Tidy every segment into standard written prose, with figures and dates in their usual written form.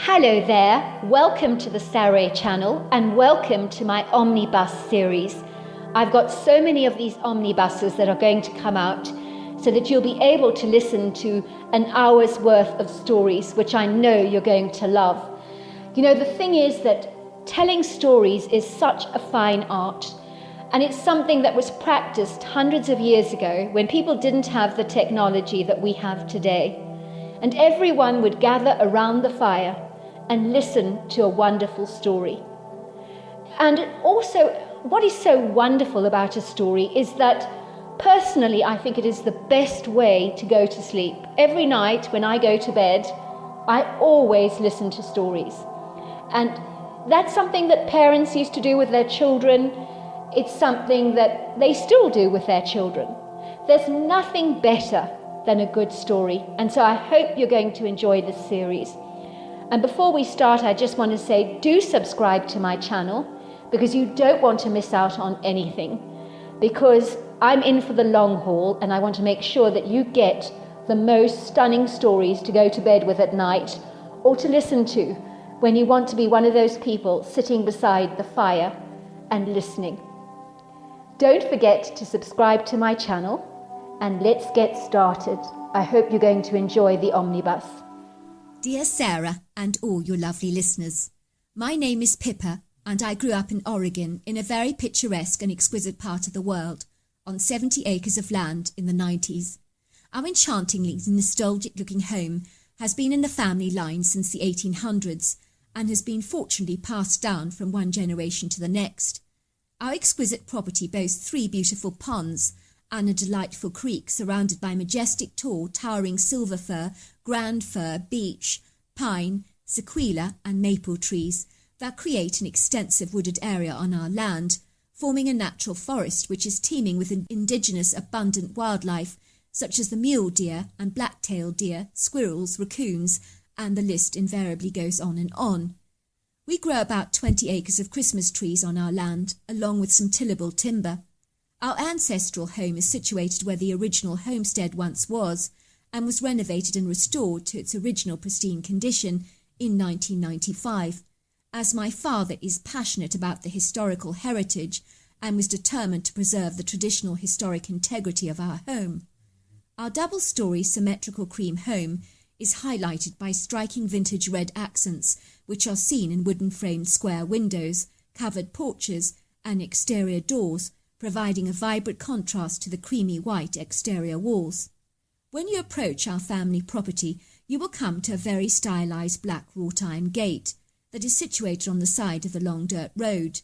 Hello there, welcome to the Saroy channel and welcome to my Omnibus series. I've got so many of these omnibuses that are going to come out so that you'll be able to listen to an hour's worth of stories, which I know you're going to love. You know, the thing is that telling stories is such a fine art, and it's something that was practiced hundreds of years ago when people didn't have the technology that we have today. And everyone would gather around the fire and listen to a wonderful story. And also, what is so wonderful about a story is that personally, I think it is the best way to go to sleep. Every night when I go to bed, I always listen to stories. And that's something that parents used to do with their children. It's something that they still do with their children. There's nothing better than a good story. And so I hope you're going to enjoy this series. And before we start, I just want to say, do subscribe to my channel because you don't want to miss out on anything. Because I'm in for the long haul and I want to make sure that you get the most stunning stories to go to bed with at night or to listen to when you want to be one of those people sitting beside the fire and listening. Don't forget to subscribe to my channel and let's get started. I hope you're going to enjoy the omnibus. Dear Sarah and all your lovely listeners, my name is Pippa and I grew up in Oregon in a very picturesque and exquisite part of the world on 70 acres of land in the 90s. Our enchantingly nostalgic looking home has been in the family line since the 1800s and has been fortunately passed down from one generation to the next. Our exquisite property boasts 3 beautiful ponds and a delightful creek surrounded by majestic tall towering silver fir, grand fir, beech, pine, sequoia and maple trees that create an extensive wooded area on our land, forming a natural forest which is teeming with indigenous abundant wildlife such as the mule deer and black-tailed deer, squirrels, raccoons, and the list invariably goes on and on. We grow about 20 acres of Christmas trees on our land, along with some tillable timber. Our ancestral home is situated where the original homestead once was and was renovated and restored to its original pristine condition in 1995, as my father is passionate about the historical heritage and was determined to preserve the traditional historic integrity of our home. Our double-storey symmetrical cream home is highlighted by striking vintage red accents which are seen in wooden-framed square windows, covered porches and exterior doors, providing a vibrant contrast to the creamy white exterior walls. When you approach our family property, you will come to a very stylized black wrought iron gate that is situated on the side of the long dirt road.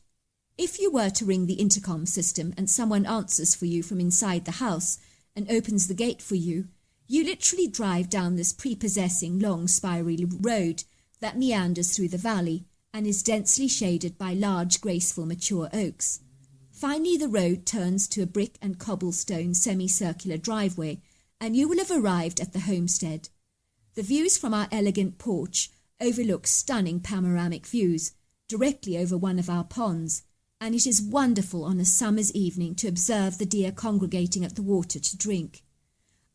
If you were to ring the intercom system and someone answers for you from inside the house and opens the gate for you, you literally drive down this prepossessing long spirally road that meanders through the valley and is densely shaded by large graceful mature oaks. Finally, the road turns to a brick and cobblestone semicircular driveway, and you will have arrived at the homestead. The views from our elegant porch overlook stunning panoramic views directly over one of our ponds, and it is wonderful on a summer's evening to observe the deer congregating at the water to drink.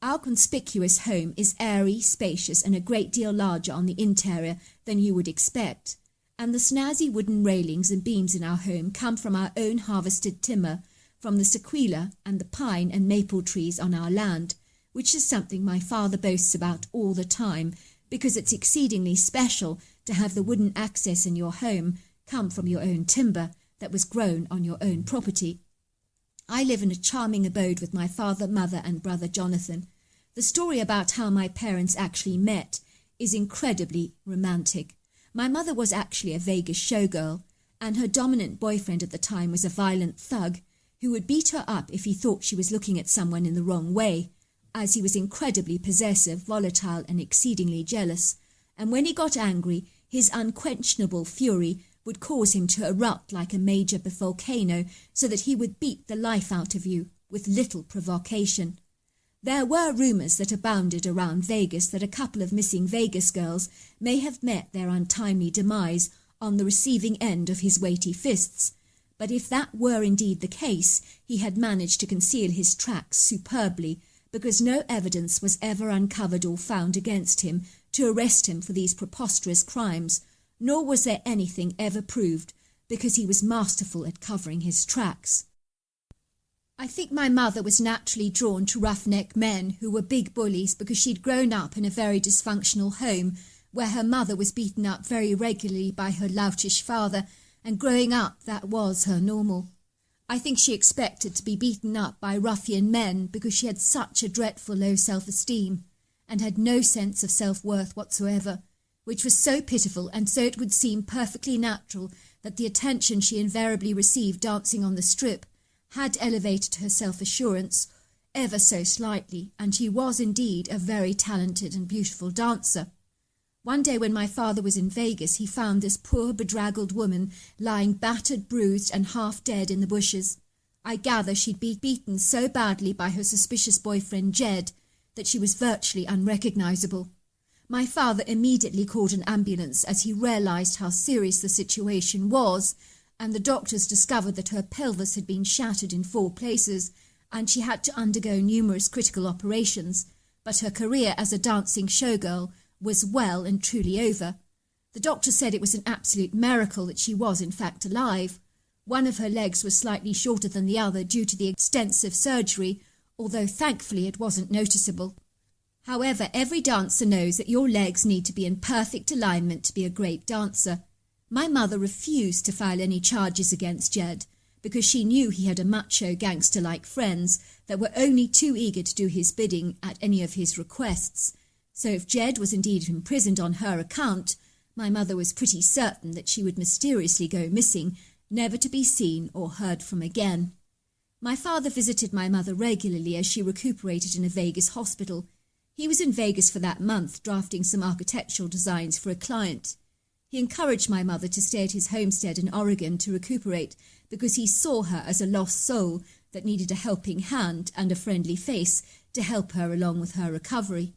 Our conspicuous home is airy, spacious, and a great deal larger on the interior than you would expect. And the snazzy wooden railings and beams in our home come from our own harvested timber, from the sequoia and the pine and maple trees on our land, which is something my father boasts about all the time, because it's exceedingly special to have the wooden access in your home come from your own timber that was grown on your own property. I live in a charming abode with my father, mother and brother Jonathan. The story about how my parents actually met is incredibly romantic. My mother was actually a Vegas showgirl, and her dominant boyfriend at the time was a violent thug who would beat her up if he thought she was looking at someone in the wrong way, as he was incredibly possessive, volatile, and exceedingly jealous. And when he got angry, his unquenchable fury would cause him to erupt like a major volcano so that he would beat the life out of you with little provocation. There were rumours that abounded around Vegas that a couple of missing Vegas girls may have met their untimely demise on the receiving end of his weighty fists, but if that were indeed the case, he had managed to conceal his tracks superbly, because no evidence was ever uncovered or found against him to arrest him for these preposterous crimes, nor was there anything ever proved, because he was masterful at covering his tracks. I think my mother was naturally drawn to roughneck men who were big bullies because she'd grown up in a very dysfunctional home where her mother was beaten up very regularly by her loutish father, and growing up that was her normal. I think she expected to be beaten up by ruffian men because she had such a dreadful low self-esteem and had no sense of self-worth whatsoever, which was so pitiful, and so it would seem perfectly natural that the attention she invariably received dancing on the strip had elevated her self-assurance ever so slightly, and she was indeed a very talented and beautiful dancer. One day when my father was in Vegas, he found this poor bedraggled woman lying battered, bruised and half dead in the bushes. I gather she'd been beaten so badly by her suspicious boyfriend Jed that she was virtually unrecognizable. My father immediately called an ambulance as he realized how serious the situation was, and the doctors discovered that her pelvis had been shattered in 4 places, and she had to undergo numerous critical operations, but her career as a dancing showgirl was well and truly over. The doctor said it was an absolute miracle that she was in fact alive. One of her legs was slightly shorter than the other due to the extensive surgery, although thankfully it wasn't noticeable. However, every dancer knows that your legs need to be in perfect alignment to be a great dancer. My mother refused to file any charges against Jed because she knew he had a macho gangster-like friends that were only too eager to do his bidding at any of his requests. So if Jed was indeed imprisoned on her account, my mother was pretty certain that she would mysteriously go missing, never to be seen or heard from again. My father visited my mother regularly as she recuperated in a Vegas hospital. He was in Vegas for that month drafting some architectural designs for a client. He encouraged my mother to stay at his homestead in Oregon to recuperate because he saw her as a lost soul that needed a helping hand and a friendly face to help her along with her recovery.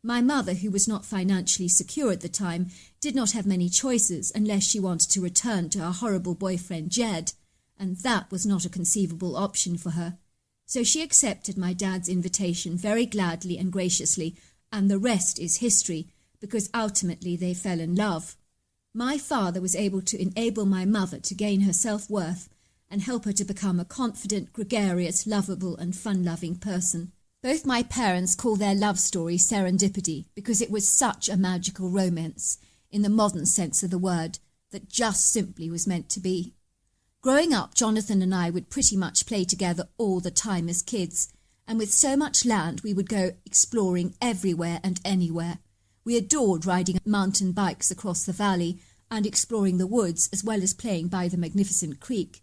My mother, who was not financially secure at the time, did not have many choices unless she wanted to return to her horrible boyfriend Jed, and that was not a conceivable option for her. So she accepted my dad's invitation very gladly and graciously, and the rest is history, because ultimately they fell in love. My father was able to enable my mother to gain her self-worth and help her to become a confident, gregarious, lovable and fun-loving person. Both my parents call their love story serendipity because it was such a magical romance, in the modern sense of the word, that just simply was meant to be. Growing up, Jonathan and I would pretty much play together all the time as kids, and with so much land we would go exploring everywhere and anywhere. We adored riding mountain bikes across the valley and exploring the woods as well as playing by the magnificent creek.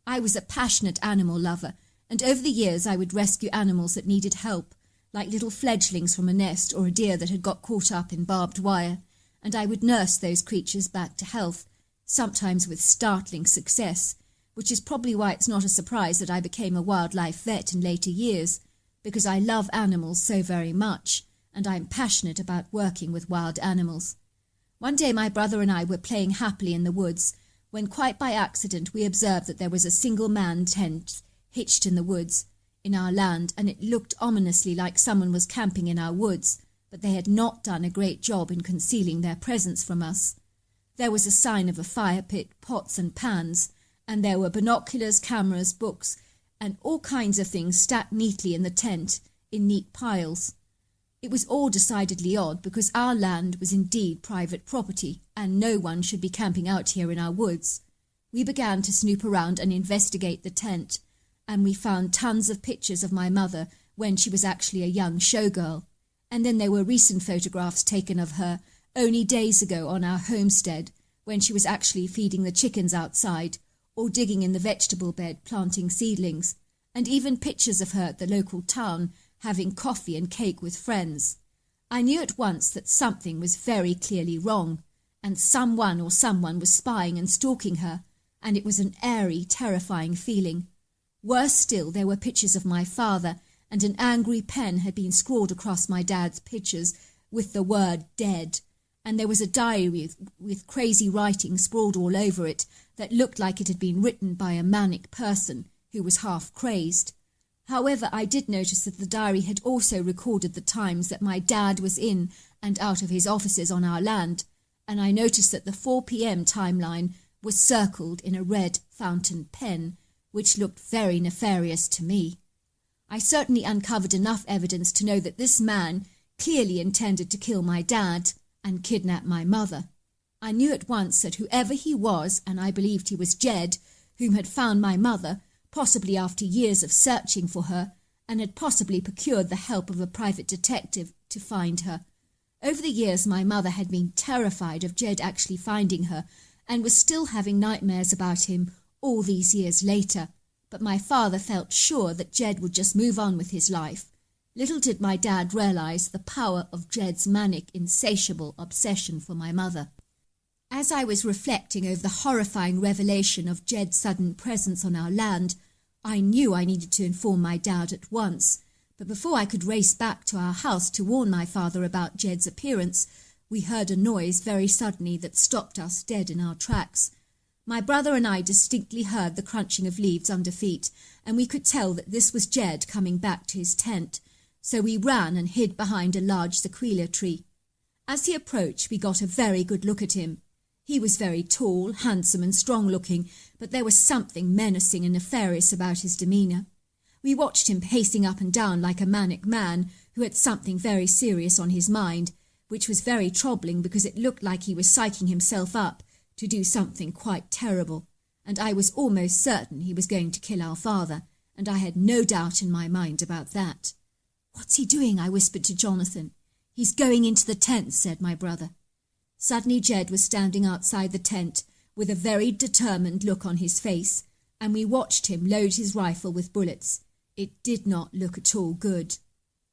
I was a passionate animal lover, and over the years I would rescue animals that needed help, like little fledglings from a nest or a deer that had got caught up in barbed wire, and I would nurse those creatures back to health, sometimes with startling success, which is probably why it's not a surprise that I became a wildlife vet in later years, because I love animals so very much, and I'm passionate about working with wild animals. One day my brother and I were playing happily in the woods, when quite by accident we observed that there was a single-man tent hitched in the woods in our land, and it looked ominously like someone was camping in our woods, but they had not done a great job in concealing their presence from us. There was a sign of a fire pit, pots and pans, and there were binoculars, cameras, books, and all kinds of things stacked neatly in the tent in neat piles. It was all decidedly odd, because our land was indeed private property, and no one should be camping out here in our woods. We began to snoop around and investigate the tent, and we found tons of pictures of my mother when she was actually a young showgirl, and then there were recent photographs taken of her only days ago on our homestead, when she was actually feeding the chickens outside, or digging in the vegetable bed planting seedlings, and even pictures of her at the local town having coffee and cake with friends. I knew at once that something was very clearly wrong, and someone was spying and stalking her, and it was an airy, terrifying feeling. Worse still, there were pictures of my father, and an angry pen had been scrawled across my dad's pictures with the word dead, and there was a diary with crazy writing scrawled all over it that looked like it had been written by a manic person who was half crazed. However, I did notice that the diary had also recorded the times that my dad was in and out of his offices on our land, and I noticed that the 4 p.m. timeline was circled in a red fountain pen, which looked very nefarious to me. I certainly uncovered enough evidence to know that this man clearly intended to kill my dad and kidnap my mother. I knew at once that whoever he was, and I believed he was Jed, whom had found my mother, possibly after years of searching for her, and had possibly procured the help of a private detective to find her. Over the years my mother had been terrified of Jed actually finding her, and was still having nightmares about him all these years later. But my father felt sure that Jed would just move on with his life. Little did my dad realise the power of Jed's manic, insatiable obsession for my mother. As I was reflecting over the horrifying revelation of Jed's sudden presence on our land, I knew I needed to inform my dad at once. But before I could race back to our house to warn my father about Jed's appearance, we heard a noise very suddenly that stopped us dead in our tracks. My brother and I distinctly heard the crunching of leaves under feet, and we could tell that this was Jed coming back to his tent, so we ran and hid behind a large sequoia tree. As he approached, we got a very good look at him. He was very tall, handsome and strong-looking, but there was something menacing and nefarious about his demeanour. We watched him pacing up and down like a manic man who had something very serious on his mind, which was very troubling because it looked like he was psyching himself up to do something quite terrible, and I was almost certain he was going to kill our father, and I had no doubt in my mind about that. "What's he doing?" I whispered to Jonathan. "He's going into the tent," said my brother. Suddenly Jed was standing outside the tent with a very determined look on his face, and we watched him load his rifle with bullets. It did not look at all good.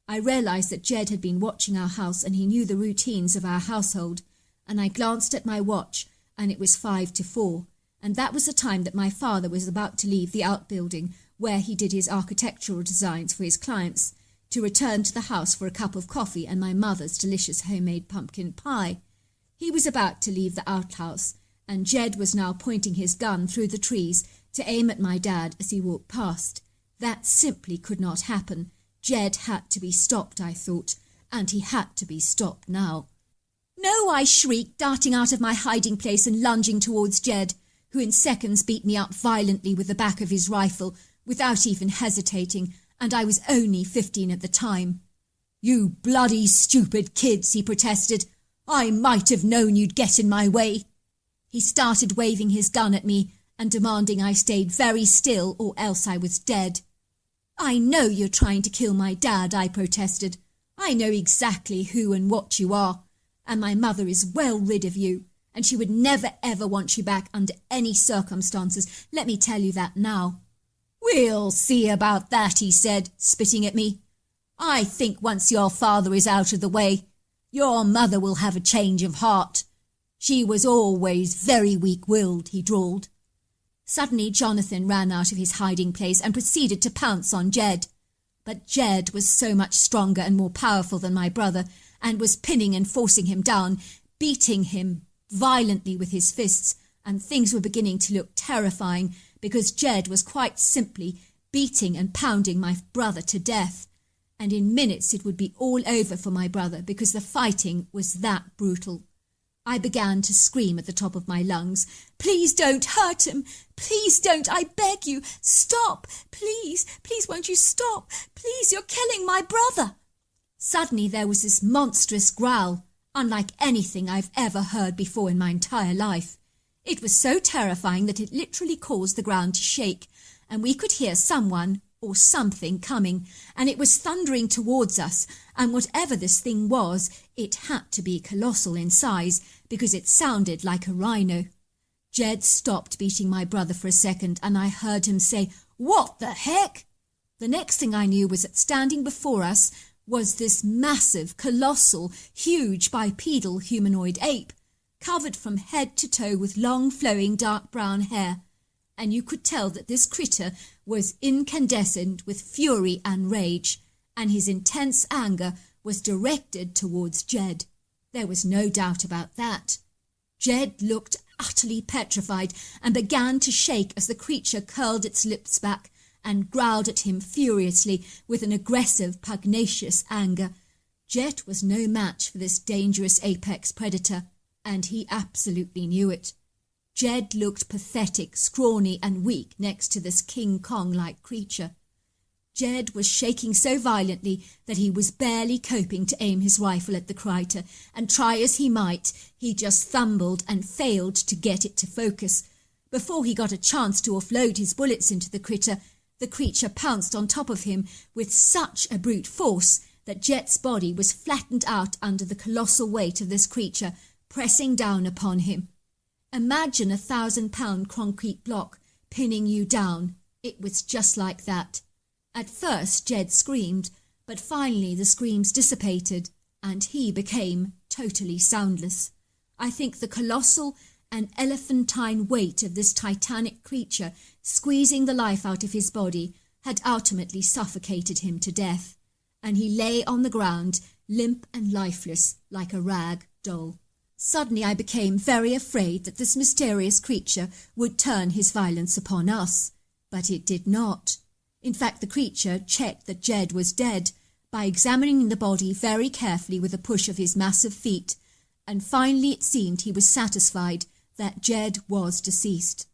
I realised that Jed had been watching our house and he knew the routines of our household, and I glanced at my watch, and it was 5 to 4, and that was the time that my father was about to leave the outbuilding where he did his architectural designs for his clients, to return to the house for a cup of coffee and my mother's delicious homemade pumpkin pie. He was about to leave the outhouse, and Jed was now pointing his gun through the trees to aim at my dad as he walked past. That simply could not happen. Jed had to be stopped, I thought, and he had to be stopped now. "No!" I shrieked, darting out of my hiding place and lunging towards Jed, who in seconds beat me up violently with the back of his rifle, without even hesitating, and I was only 15 at the time. "You bloody stupid kids," he protested. "I might have known you'd get in my way." He started waving his gun at me and demanding I stayed very still or else I was dead. "I know you're trying to kill my dad," I protested. "I know exactly who and what you are. And my mother is well rid of you, and she would never ever want you back under any circumstances. Let me tell you that now." "We'll see about that," he said, spitting at me. "I think once your father is out of the way, your mother will have a change of heart. She was always very weak-willed," he drawled. Suddenly Jonathan ran out of his hiding place and proceeded to pounce on Jed. But Jed was so much stronger and more powerful than my brother, and was pinning and forcing him down, beating him violently with his fists, and things were beginning to look terrifying because Jed was quite simply beating and pounding my brother to death, and in minutes it would be all over for my brother because the fighting was that brutal. I began to scream at the top of my lungs. "Please don't hurt him! Please don't, I beg you! Stop! Please, please won't you stop? Please, you're killing my brother!" Suddenly there was this monstrous growl, unlike anything I've ever heard before in my entire life. It was so terrifying that it literally caused the ground to shake, and we could hear someone or something coming, and it was thundering towards us, and whatever this thing was, it had to be colossal in size, because it sounded like a rhino. Jed stopped beating my brother for a second, and I heard him say, "What the heck?" The next thing I knew was that standing before us was this massive, colossal, huge bipedal humanoid ape, covered from head to toe with long, flowing, dark brown hair, and you could tell that this critter was incandescent with fury and rage, and his intense anger was directed towards Jed. There was no doubt about that. Jed looked utterly petrified and began to shake as the creature curled its lips back and growled at him furiously with an aggressive, pugnacious anger. Jet was no match for this dangerous apex predator, and he absolutely knew it. Jed looked pathetic, scrawny and weak next to this King Kong-like creature. Jed was shaking so violently that he was barely coping to aim his rifle at the critter, and try as he might, he just fumbled and failed to get it to focus. Before he got a chance to offload his bullets into the creature pounced on top of him with such a brute force that Jet's body was flattened out under the colossal weight of this creature, pressing down upon him. Imagine a 1,000-pound concrete block pinning you down. It was just like that. At first Jed screamed, but finally the screams dissipated, and he became totally soundless. I think the colossal and elephantine weight of this titanic creature squeezing the life out of his body had ultimately suffocated him to death, and he lay on the ground, limp and lifeless, like a rag doll. Suddenly I became very afraid that this mysterious creature would turn his violence upon us, but it did not. In fact, the creature checked that Jed was dead by examining the body very carefully with a push of his massive feet, and finally it seemed he was satisfied that Jed was deceased.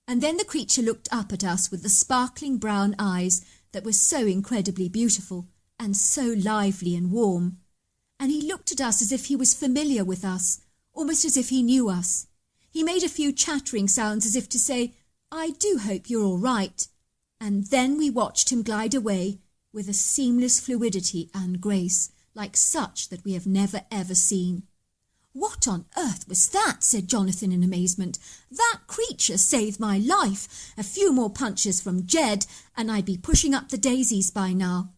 And then the creature looked up at us with the sparkling brown eyes that were so incredibly beautiful and so lively and warm. And he looked at us as if he was familiar with us, almost as if he knew us. He made a few chattering sounds as if to say, "I do hope you're all right." And then we watched him glide away with a seamless fluidity and grace, like such that we have never ever seen. "What on earth was that?" said Jonathan in amazement. "That creature saved my life. A few more punches from Jed, and I'd be pushing up the daisies by now."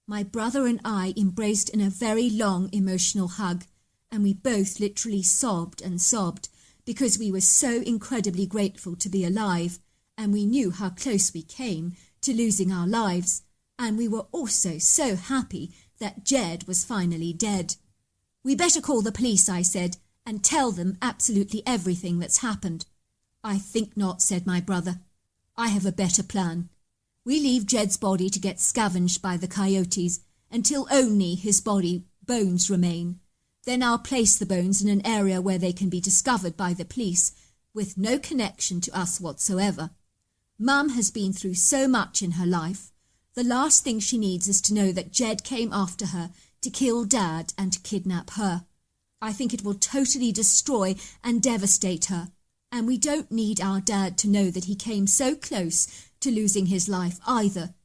My brother and I embraced in a very long emotional hug, and we both literally sobbed and sobbed, because we were so incredibly grateful to be alive, and we knew how close we came to losing our lives, and we were also so happy that Jed was finally dead. "We better call the police," I said, "and tell them absolutely everything that's happened." "I think not," said my brother. "I have a better plan. We leave Jed's body to get scavenged by the coyotes until only his body bones remain. Then I'll place the bones in an area where they can be discovered by the police with no connection to us whatsoever. Mum has been through so much in her life. The last thing she needs is to know that Jed came after her to kill Dad and to kidnap her. I think it will totally destroy and devastate her, and we don't need our Dad to know that he came so close to losing his life either.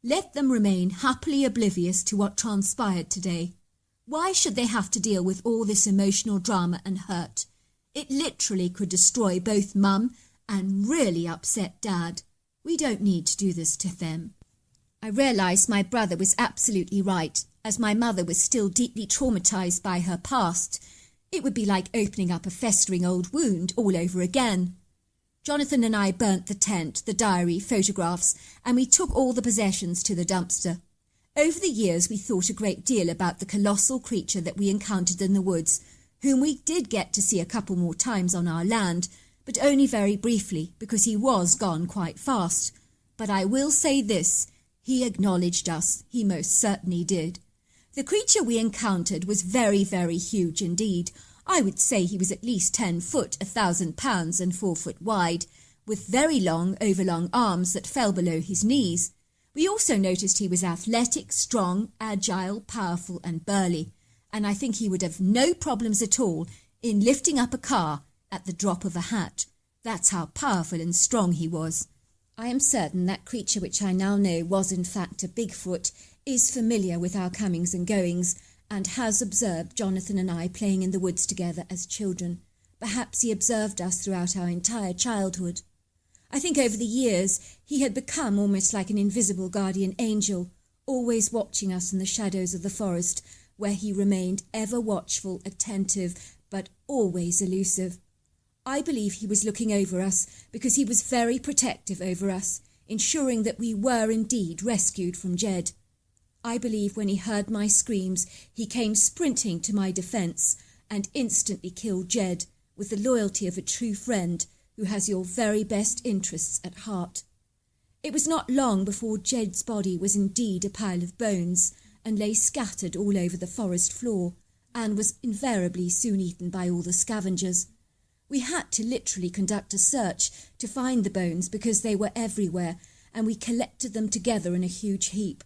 Let them remain happily oblivious to what transpired today. Why should they have to deal with all this emotional drama and hurt? It literally could destroy both Mum and really upset Dad. We don't need to do this to them." I realised my brother was absolutely right, as my mother was still deeply traumatised by her past. It would be like opening up a festering old wound all over again. Jonathan and I burnt the tent, the diary, photographs, and we took all the possessions to the dumpster. Over the years we thought a great deal about the colossal creature that we encountered in the woods, whom we did get to see a couple more times on our land, but only very briefly, because he was gone quite fast. But I will say this, he acknowledged us, he most certainly did. The creature we encountered was very, very huge indeed. I would say he was at least 10 foot, 1,000 pounds, and 4 foot wide, with very long, overlong arms that fell below his knees. We also noticed he was athletic, strong, agile, powerful, and burly, and I think he would have no problems at all in lifting up a car at the drop of a hat. That's how powerful and strong he was. I am certain that creature, which I now know was in fact a Bigfoot, is familiar with our comings and goings, and has observed Jonathan and I playing in the woods together as children. Perhaps he observed us throughout our entire childhood. I think over the years he had become almost like an invisible guardian angel, always watching us in the shadows of the forest, where he remained ever watchful, attentive, but always elusive. I believe he was looking over us because he was very protective over us, ensuring that we were indeed rescued from Jed. I believe when he heard my screams, he came sprinting to my defence and instantly killed Jed with the loyalty of a true friend who has your very best interests at heart. It was not long before Jed's body was indeed a pile of bones, and lay scattered all over the forest floor, and was invariably soon eaten by all the scavengers. We had to literally conduct a search to find the bones because they were everywhere, and we collected them together in a huge heap.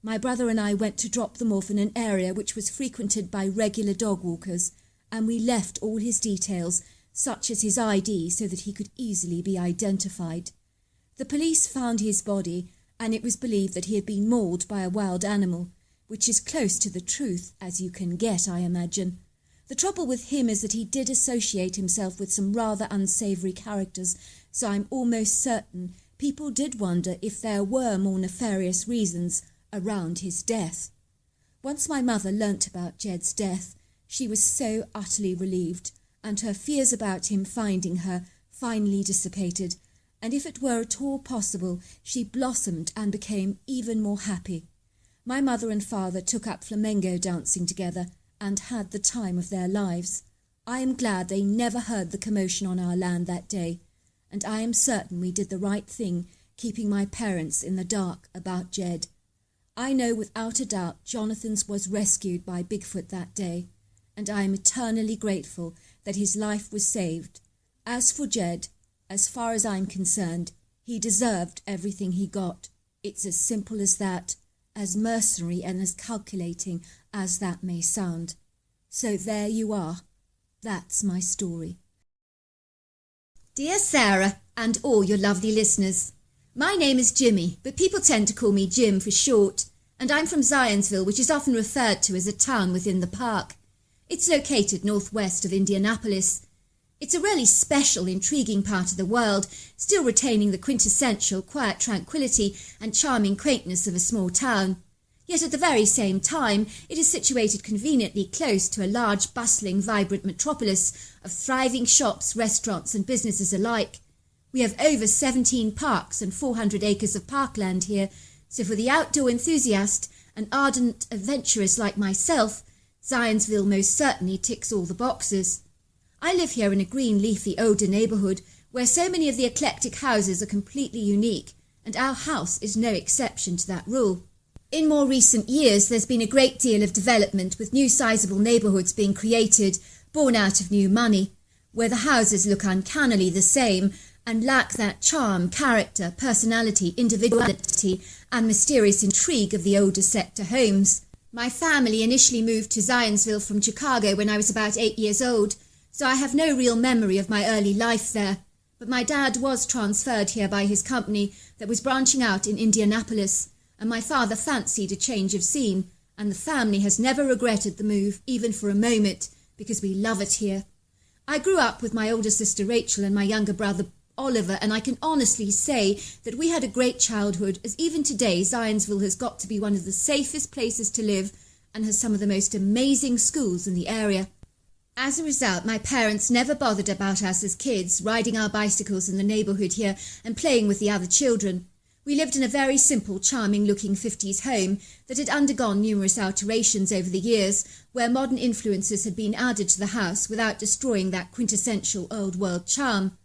My brother and I went to drop them off in an area which was frequented by regular dog walkers, and we left all his details, such as his ID, so that he could easily be identified. The police found his body, and it was believed that he had been mauled by a wild animal, which is close to the truth as you can get, I imagine. The trouble with him is that he did associate himself with some rather unsavoury characters, so I'm almost certain people did wonder if there were more nefarious reasons around his death. Once my mother learnt about Jed's death, she was so utterly relieved, and her fears about him finding her finally dissipated, and if it were at all possible, she blossomed and became even more happy. My mother and father took up flamenco dancing together and had the time of their lives. I am glad they never heard the commotion on our land that day, and I am certain we did the right thing keeping my parents in the dark about Jed. I know without a doubt Jonathan's was rescued by Bigfoot that day, and I am eternally grateful that his life was saved. As for Jed, as far as I'm concerned, he deserved everything he got. It's as simple as that, as mercenary and as calculating as that may sound. So there you are. That's my story. Dear Sarah and all your lovely listeners, my name is Jimmy, but people tend to call me Jim for short, and I'm from Zionsville, which is often referred to as a town within the park. It's located northwest of Indianapolis. It's a really special, intriguing part of the world, still retaining the quintessential quiet tranquility and charming quaintness of a small town. Yet at the very same time, it is situated conveniently close to a large, bustling, vibrant metropolis of thriving shops, restaurants and businesses alike. We have over 17 parks and 400 acres of parkland here, so for the outdoor enthusiast and ardent adventurers like myself, Zionsville most certainly ticks all the boxes. I live here in a green, leafy, older neighbourhood where so many of the eclectic houses are completely unique, and our house is no exception to that rule. In more recent years, there's been a great deal of development, with new sizable neighbourhoods being created, born out of new money, where the houses look uncannily the same and lack that charm, character, personality, individuality and mysterious intrigue of the older sector homes. My family initially moved to Zionsville from Chicago when I was about 8 years old, so I have no real memory of my early life there. But my dad was transferred here by his company that was branching out in Indianapolis, and my father fancied a change of scene, and the family has never regretted the move, even for a moment, because we love it here. I grew up with my older sister Rachel and my younger brother Oliver, and I can honestly say that we had a great childhood, as even today Zionsville has got to be one of the safest places to live and has some of the most amazing schools in the area. As a result, my parents never bothered about us as kids, riding our bicycles in the neighbourhood here and playing with the other children. We lived in a very simple, charming-looking 50s home that had undergone numerous alterations over the years, where modern influences had been added to the house without destroying that quintessential old-world charm.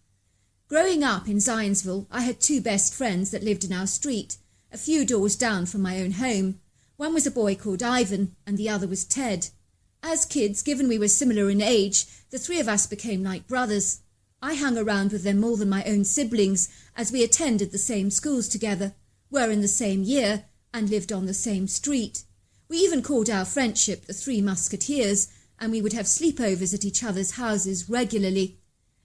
Growing up in Zionsville, I had two best friends that lived in our street, a few doors down from my own home. One was a boy called Ivan, and the other was Ted. As kids, given we were similar in age, the three of us became like brothers. I hung around with them more than my own siblings, as we attended the same schools together, were in the same year, and lived on the same street. We even called our friendship the Three Musketeers, and we would have sleepovers at each other's houses regularly.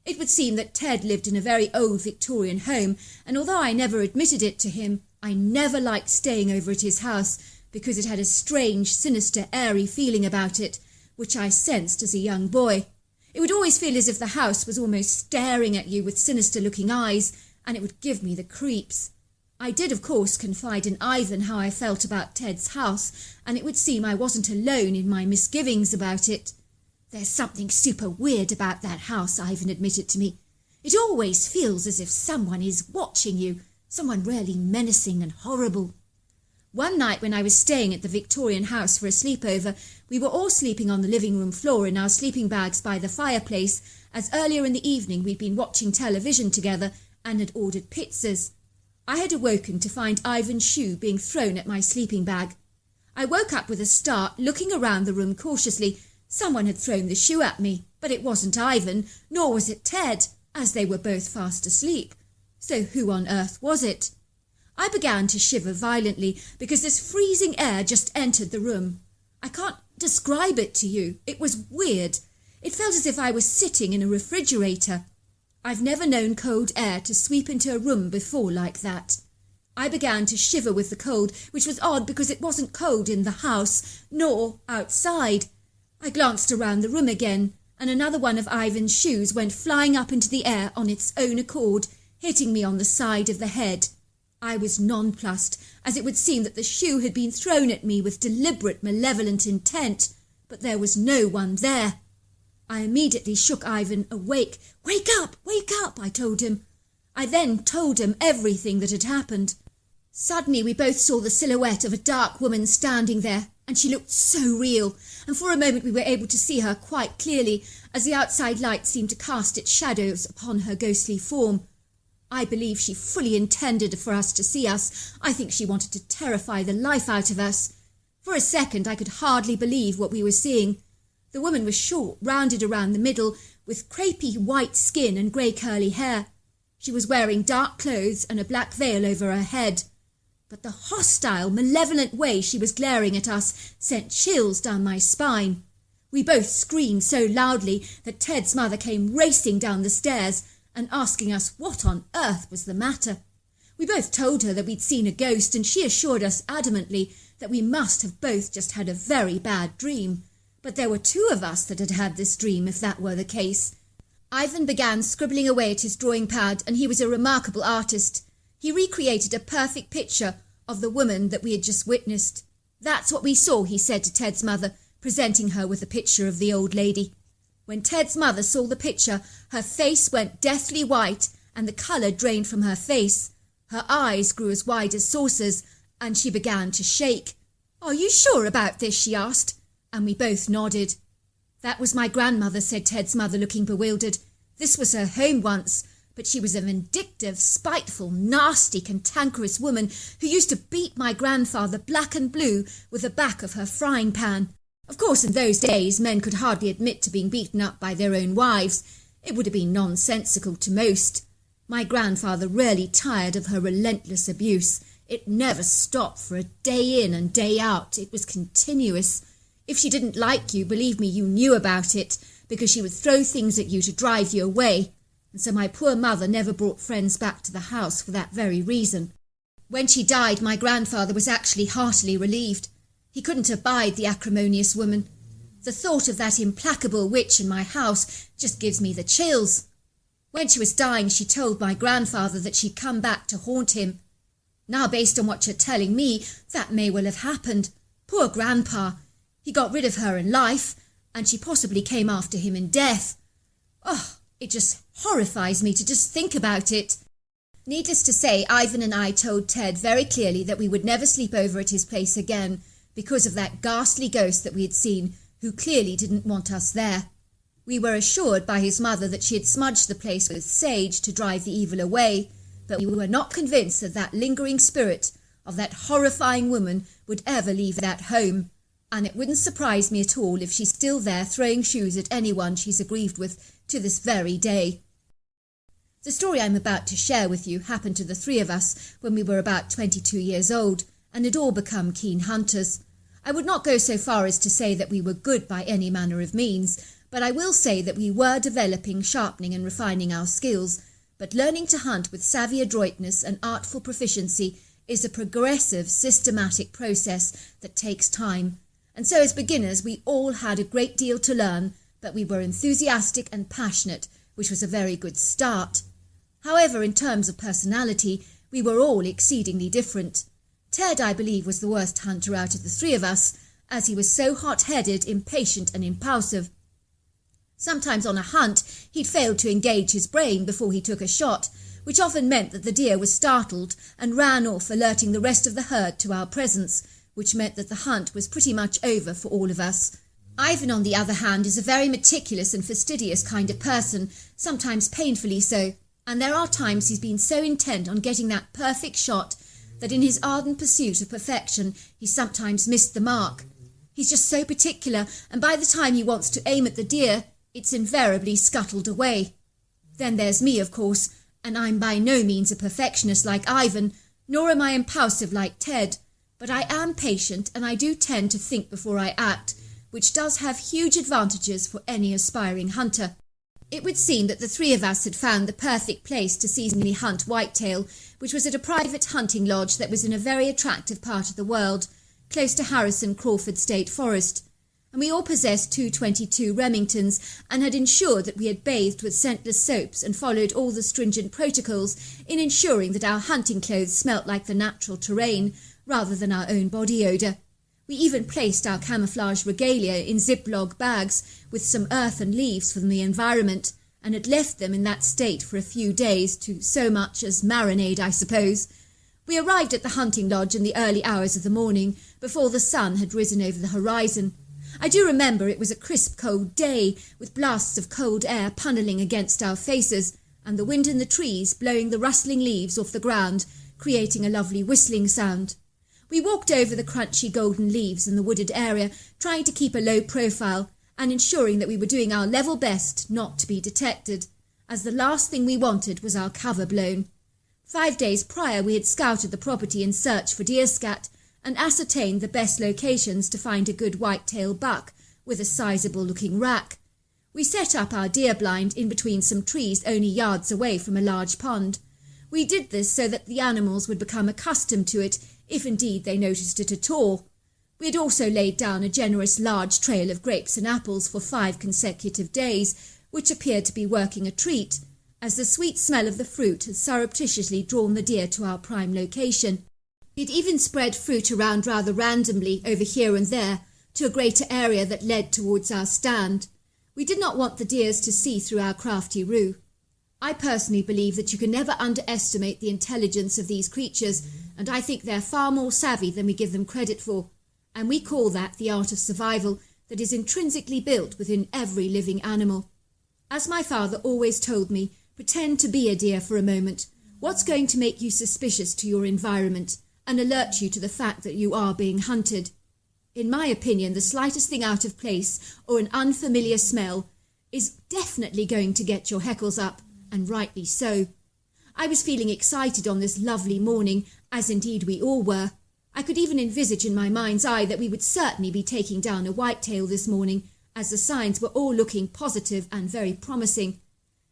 It would seem that Ted lived in a very old Victorian home, and although I never admitted it to him, I never liked staying over at his house, because it had a strange, sinister, airy feeling about it, which I sensed as a young boy. It would always feel as if the house was almost staring at you with sinister-looking eyes, and it would give me the creeps. I did, of course, confide in Ivan how I felt about Ted's house, and it would seem I wasn't alone in my misgivings about it. "There's something super weird about that house," Ivan admitted to me. "It always feels as if someone is watching you, someone really menacing and horrible." One night when I was staying at the Victorian house for a sleepover, we were all sleeping on the living room floor in our sleeping bags by the fireplace, as earlier in the evening we'd been watching television together and had ordered pizzas. I had awoken to find Ivan's shoe being thrown at my sleeping bag. I woke up with a start, looking around the room cautiously. Someone had thrown the shoe at me, but it wasn't Ivan, nor was it Ted, as they were both fast asleep. So who on earth was it? I began to shiver violently because this freezing air just entered the room. I can't describe it to you. It was weird. It felt as if I was sitting in a refrigerator. I've never known cold air to sweep into a room before like that. I began to shiver with the cold, which was odd because it wasn't cold in the house, nor outside. I glanced around the room again, and another one of Ivan's shoes went flying up into the air on its own accord, hitting me on the side of the head. I was nonplussed, as it would seem that the shoe had been thrown at me with deliberate malevolent intent, but there was no one there. I immediately shook Ivan awake. Wake up, I told him. I then told him everything that had happened. Suddenly we both saw the silhouette of a dark woman standing there, and she looked so real, and for a moment we were able to see her quite clearly, as the outside light seemed to cast its shadows upon her ghostly form. I believe she fully intended for us to see us. I think she wanted to terrify the life out of us. For a second I could hardly believe what we were seeing. The woman was short, rounded around the middle, with crepey white skin and grey curly hair. She was wearing dark clothes and a black veil over her head. But the hostile, malevolent way she was glaring at us sent chills down my spine. We both screamed so loudly that Ted's mother came racing down the stairs and asking us what on earth was the matter. We both told her that we'd seen a ghost, and she assured us adamantly that we must have both just had a very bad dream. But there were two of us that had had this dream, if that were the case. Ivan began scribbling away at his drawing pad, and he was a remarkable artist. He recreated a perfect picture of the woman that we had just witnessed. That's what we saw, he said to Ted's mother, presenting her with a picture of the old lady. When Ted's mother saw the picture, her face went deathly white, and the colour drained from her face. Her eyes grew as wide as saucers, and she began to shake. "Are you sure about this?" she asked, and we both nodded. "That was my grandmother," said Ted's mother, looking bewildered. "This was her home once, but she was a vindictive, spiteful, nasty, cantankerous woman who used to beat my grandfather black and blue with the back of her frying pan. Of course, in those days, men could hardly admit to being beaten up by their own wives. It would have been nonsensical to most. My grandfather really tired of her relentless abuse. It never stopped for a day in and day out. It was continuous. If she didn't like you, believe me, you knew about it, because she would throw things at you to drive you away. And so my poor mother never brought friends back to the house for that very reason. When she died, my grandfather was actually heartily relieved. He couldn't abide the acrimonious woman. The thought of that implacable witch in my house just gives me the chills. When she was dying, she told my grandfather that she'd come back to haunt him. Now, based on what you're telling me, that may well have happened. Poor Grandpa. He got rid of her in life, and she possibly came after him in death. Oh, it just horrifies me to just think about it. Needless to say, Ivan and I told Ted very clearly that we would never sleep over at his place again, because of that ghastly ghost that we had seen, who clearly didn't want us there. We were assured by his mother that she had smudged the place with sage to drive the evil away, but we were not convinced that that lingering spirit of that horrifying woman would ever leave that home, and it wouldn't surprise me at all if she's still there throwing shoes at anyone she's aggrieved with to this very day. The story I'm about to share with you happened to the three of us when we were about 22 years old, and had all become keen hunters. I would not go so far as to say that we were good by any manner of means, but I will say that we were developing, sharpening and refining our skills. But learning to hunt with savvy adroitness and artful proficiency is a progressive, systematic process that takes time. And so as beginners we all had a great deal to learn, but we were enthusiastic and passionate, which was a very good start. However, in terms of personality, we were all exceedingly different. Ted, I believe, was the worst hunter out of the three of us, as he was so hot-headed, impatient and impulsive. Sometimes on a hunt he'd failed to engage his brain before he took a shot, which often meant that the deer was startled and ran off, alerting the rest of the herd to our presence, which meant that the hunt was pretty much over for all of us. Ivan, on the other hand, is a very meticulous and fastidious kind of person, sometimes painfully so, and there are times he's been so intent on getting that perfect shot that in his ardent pursuit of perfection he sometimes missed the mark. He's just so particular, and by the time he wants to aim at the deer, it's invariably scuttled away. Then there's me, of course, and I'm by no means a perfectionist like Ivan, nor am I impulsive like Ted, but I am patient and I do tend to think before I act, which does have huge advantages for any aspiring hunter. It would seem that the three of us had found the perfect place to seasonally hunt whitetail, which was at a private hunting lodge that was in a very attractive part of the world, close to Harrison Crawford State Forest, and we all possessed 222 Remingtons and had ensured that we had bathed with scentless soaps and followed all the stringent protocols in ensuring that our hunting clothes smelt like the natural terrain rather than our own body odour. We even placed our camouflage regalia in Ziploc bags with some earth and leaves from the environment, and had left them in that state for a few days to so much as marinade, I suppose. We arrived at the hunting lodge in the early hours of the morning, before the sun had risen over the horizon. I do remember it was a crisp cold day, with blasts of cold air punnelling against our faces, and the wind in the trees blowing the rustling leaves off the ground, creating a lovely whistling sound. We walked over the crunchy golden leaves in the wooded area, trying to keep a low profile and ensuring that we were doing our level best not to be detected, as the last thing we wanted was our cover blown. 5 days prior we had scouted the property in search for deer scat and ascertained the best locations to find a good white-tailed buck with a sizable-looking rack. We set up our deer blind in between some trees only yards away from a large pond. We did this so that the animals would become accustomed to it, if indeed they noticed it at all. We had also laid down a generous large trail of grapes and apples for 5 consecutive days, which appeared to be working a treat, as the sweet smell of the fruit had surreptitiously drawn the deer to our prime location. We had even spread fruit around rather randomly over here and there to a greater area that led towards our stand. We did not want the deers to see through our crafty ruse. I personally believe that you can never underestimate the intelligence of these creatures, and I think they're far more savvy than we give them credit for, and we call that the art of survival that is intrinsically built within every living animal. As my father always told me, pretend to be a deer for a moment. What's going to make you suspicious to your environment and alert you to the fact that you are being hunted? In my opinion, the slightest thing out of place or an unfamiliar smell is definitely going to get your hackles up, and rightly so. I was feeling excited on this lovely morning, as indeed we all were. I could even envisage in my mind's eye that we would certainly be taking down a whitetail this morning, as the signs were all looking positive and very promising.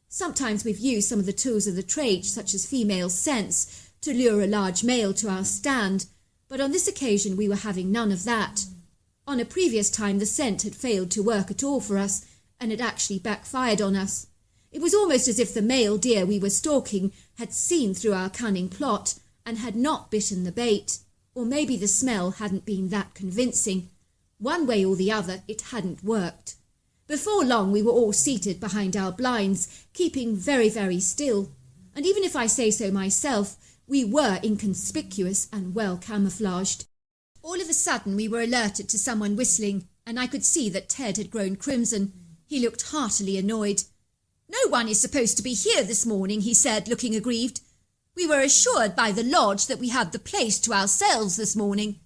Sometimes we've used some of the tools of the trade, such as female scents, to lure a large male to our stand, but on this occasion we were having none of that. On a previous time the scent had failed to work at all for us, and had actually backfired on us. It was almost as if the male deer we were stalking had seen through our cunning plot and had not bitten the bait, or maybe the smell hadn't been that convincing. One way or the other, it hadn't worked. Before long we were all seated behind our blinds, keeping very, very still, and even if I say so myself, we were inconspicuous and well camouflaged. All of a sudden we were alerted to someone whistling, and I could see that Ted had grown crimson. He looked heartily annoyed. "No one is supposed to be here this morning," he said, looking aggrieved. "We were assured by the lodge that we had the place to ourselves this morning.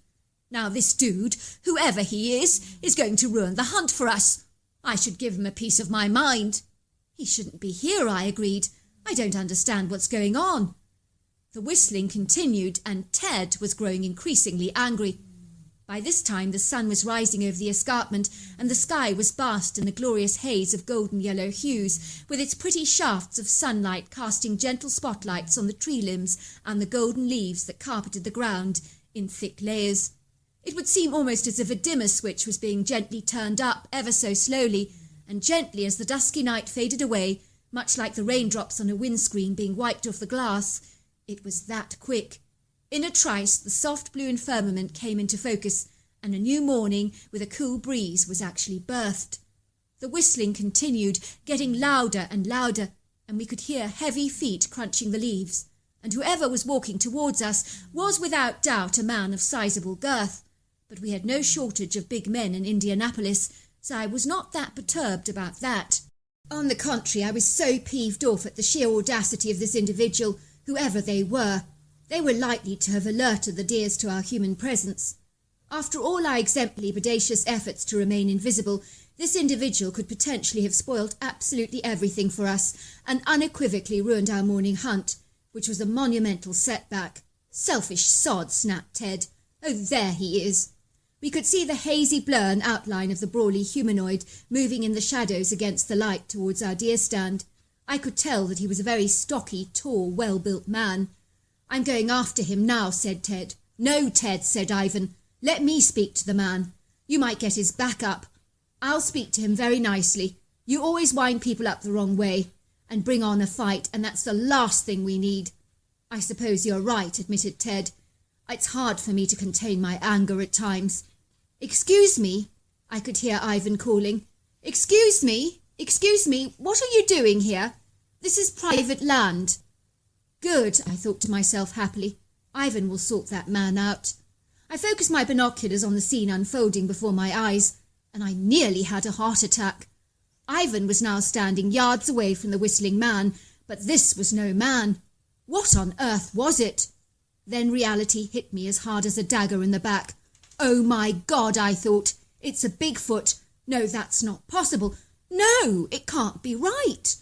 Now this dude, whoever he is going to ruin the hunt for us. I should give him a piece of my mind." "He shouldn't be here," I agreed. "I don't understand what's going on." The whistling continued, and Ted was growing increasingly angry. By this time the sun was rising over the escarpment, and the sky was bathed in a glorious haze of golden yellow hues, with its pretty shafts of sunlight casting gentle spotlights on the tree limbs and the golden leaves that carpeted the ground in thick layers. It would seem almost as if a dimmer switch was being gently turned up ever so slowly, and gently as the dusky night faded away, much like the raindrops on a windscreen being wiped off the glass. It was that quick. In a trice, the soft blue firmament came into focus, and a new morning with a cool breeze was actually birthed. The whistling continued, getting louder and louder, and we could hear heavy feet crunching the leaves, and whoever was walking towards us was without doubt a man of sizable girth. But we had no shortage of big men in Indianapolis, so I was not that perturbed about that. On the contrary, I was so peeved off at the sheer audacity of this individual, whoever they were. They were likely to have alerted the deers to our human presence. After all our exemplary bodacious efforts to remain invisible, this individual could potentially have spoiled absolutely everything for us and unequivocally ruined our morning hunt, which was a monumental setback. Selfish sod, snapped Ted. Oh, there he is. We could see the hazy blur and outline of the brawly humanoid moving in the shadows against the light towards our deer stand. I could tell that he was a very stocky, tall, well-built man. I'm going after him now, said Ted. No, Ted, said Ivan. Let me speak to the man. You might get his back up. I'll speak to him very nicely. You always wind people up the wrong way and bring on a fight, and that's the last thing we need. I suppose you're right, admitted Ted. It's hard for me to contain my anger at times. Excuse me, I could hear Ivan calling. Excuse me, what are you doing here? This is private land. Good, I thought to myself happily. Ivan will sort that man out. I focused my binoculars on the scene unfolding before my eyes, and I nearly had a heart attack. Ivan was now standing yards away from the whistling man, but this was no man. What on earth was it? Then reality hit me as hard as a dagger in the back. Oh my God, I thought. It's a Bigfoot. No, that's not possible. No, it can't be right.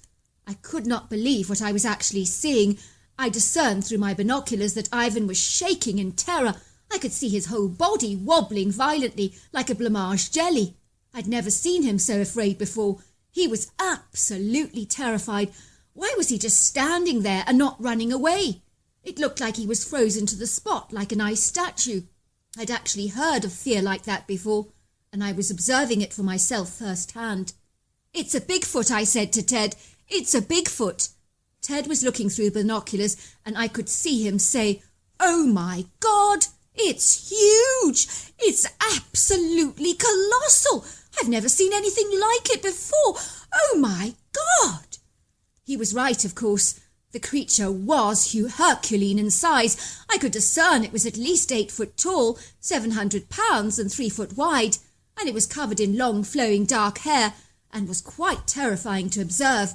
I could not believe what I was actually seeing. I discerned through my binoculars that Ivan was shaking in terror. I could see his whole body wobbling violently like a blancmange jelly. I'd never seen him so afraid before. He was absolutely terrified. Why was he just standing there and not running away? It looked like he was frozen to the spot like an ice statue. I'd actually heard of fear like that before, and I was observing it for myself firsthand. It's a Bigfoot, I said to Ted. It's a Bigfoot. Ted was looking through the binoculars, and I could see him say, Oh my God, it's huge. It's absolutely colossal. I've never seen anything like it before. Oh my God. He was right, of course. The creature was Herculean in size. I could discern it was at least 8 foot tall, 700 pounds and 3 foot wide, and it was covered in long flowing dark hair and was quite terrifying to observe.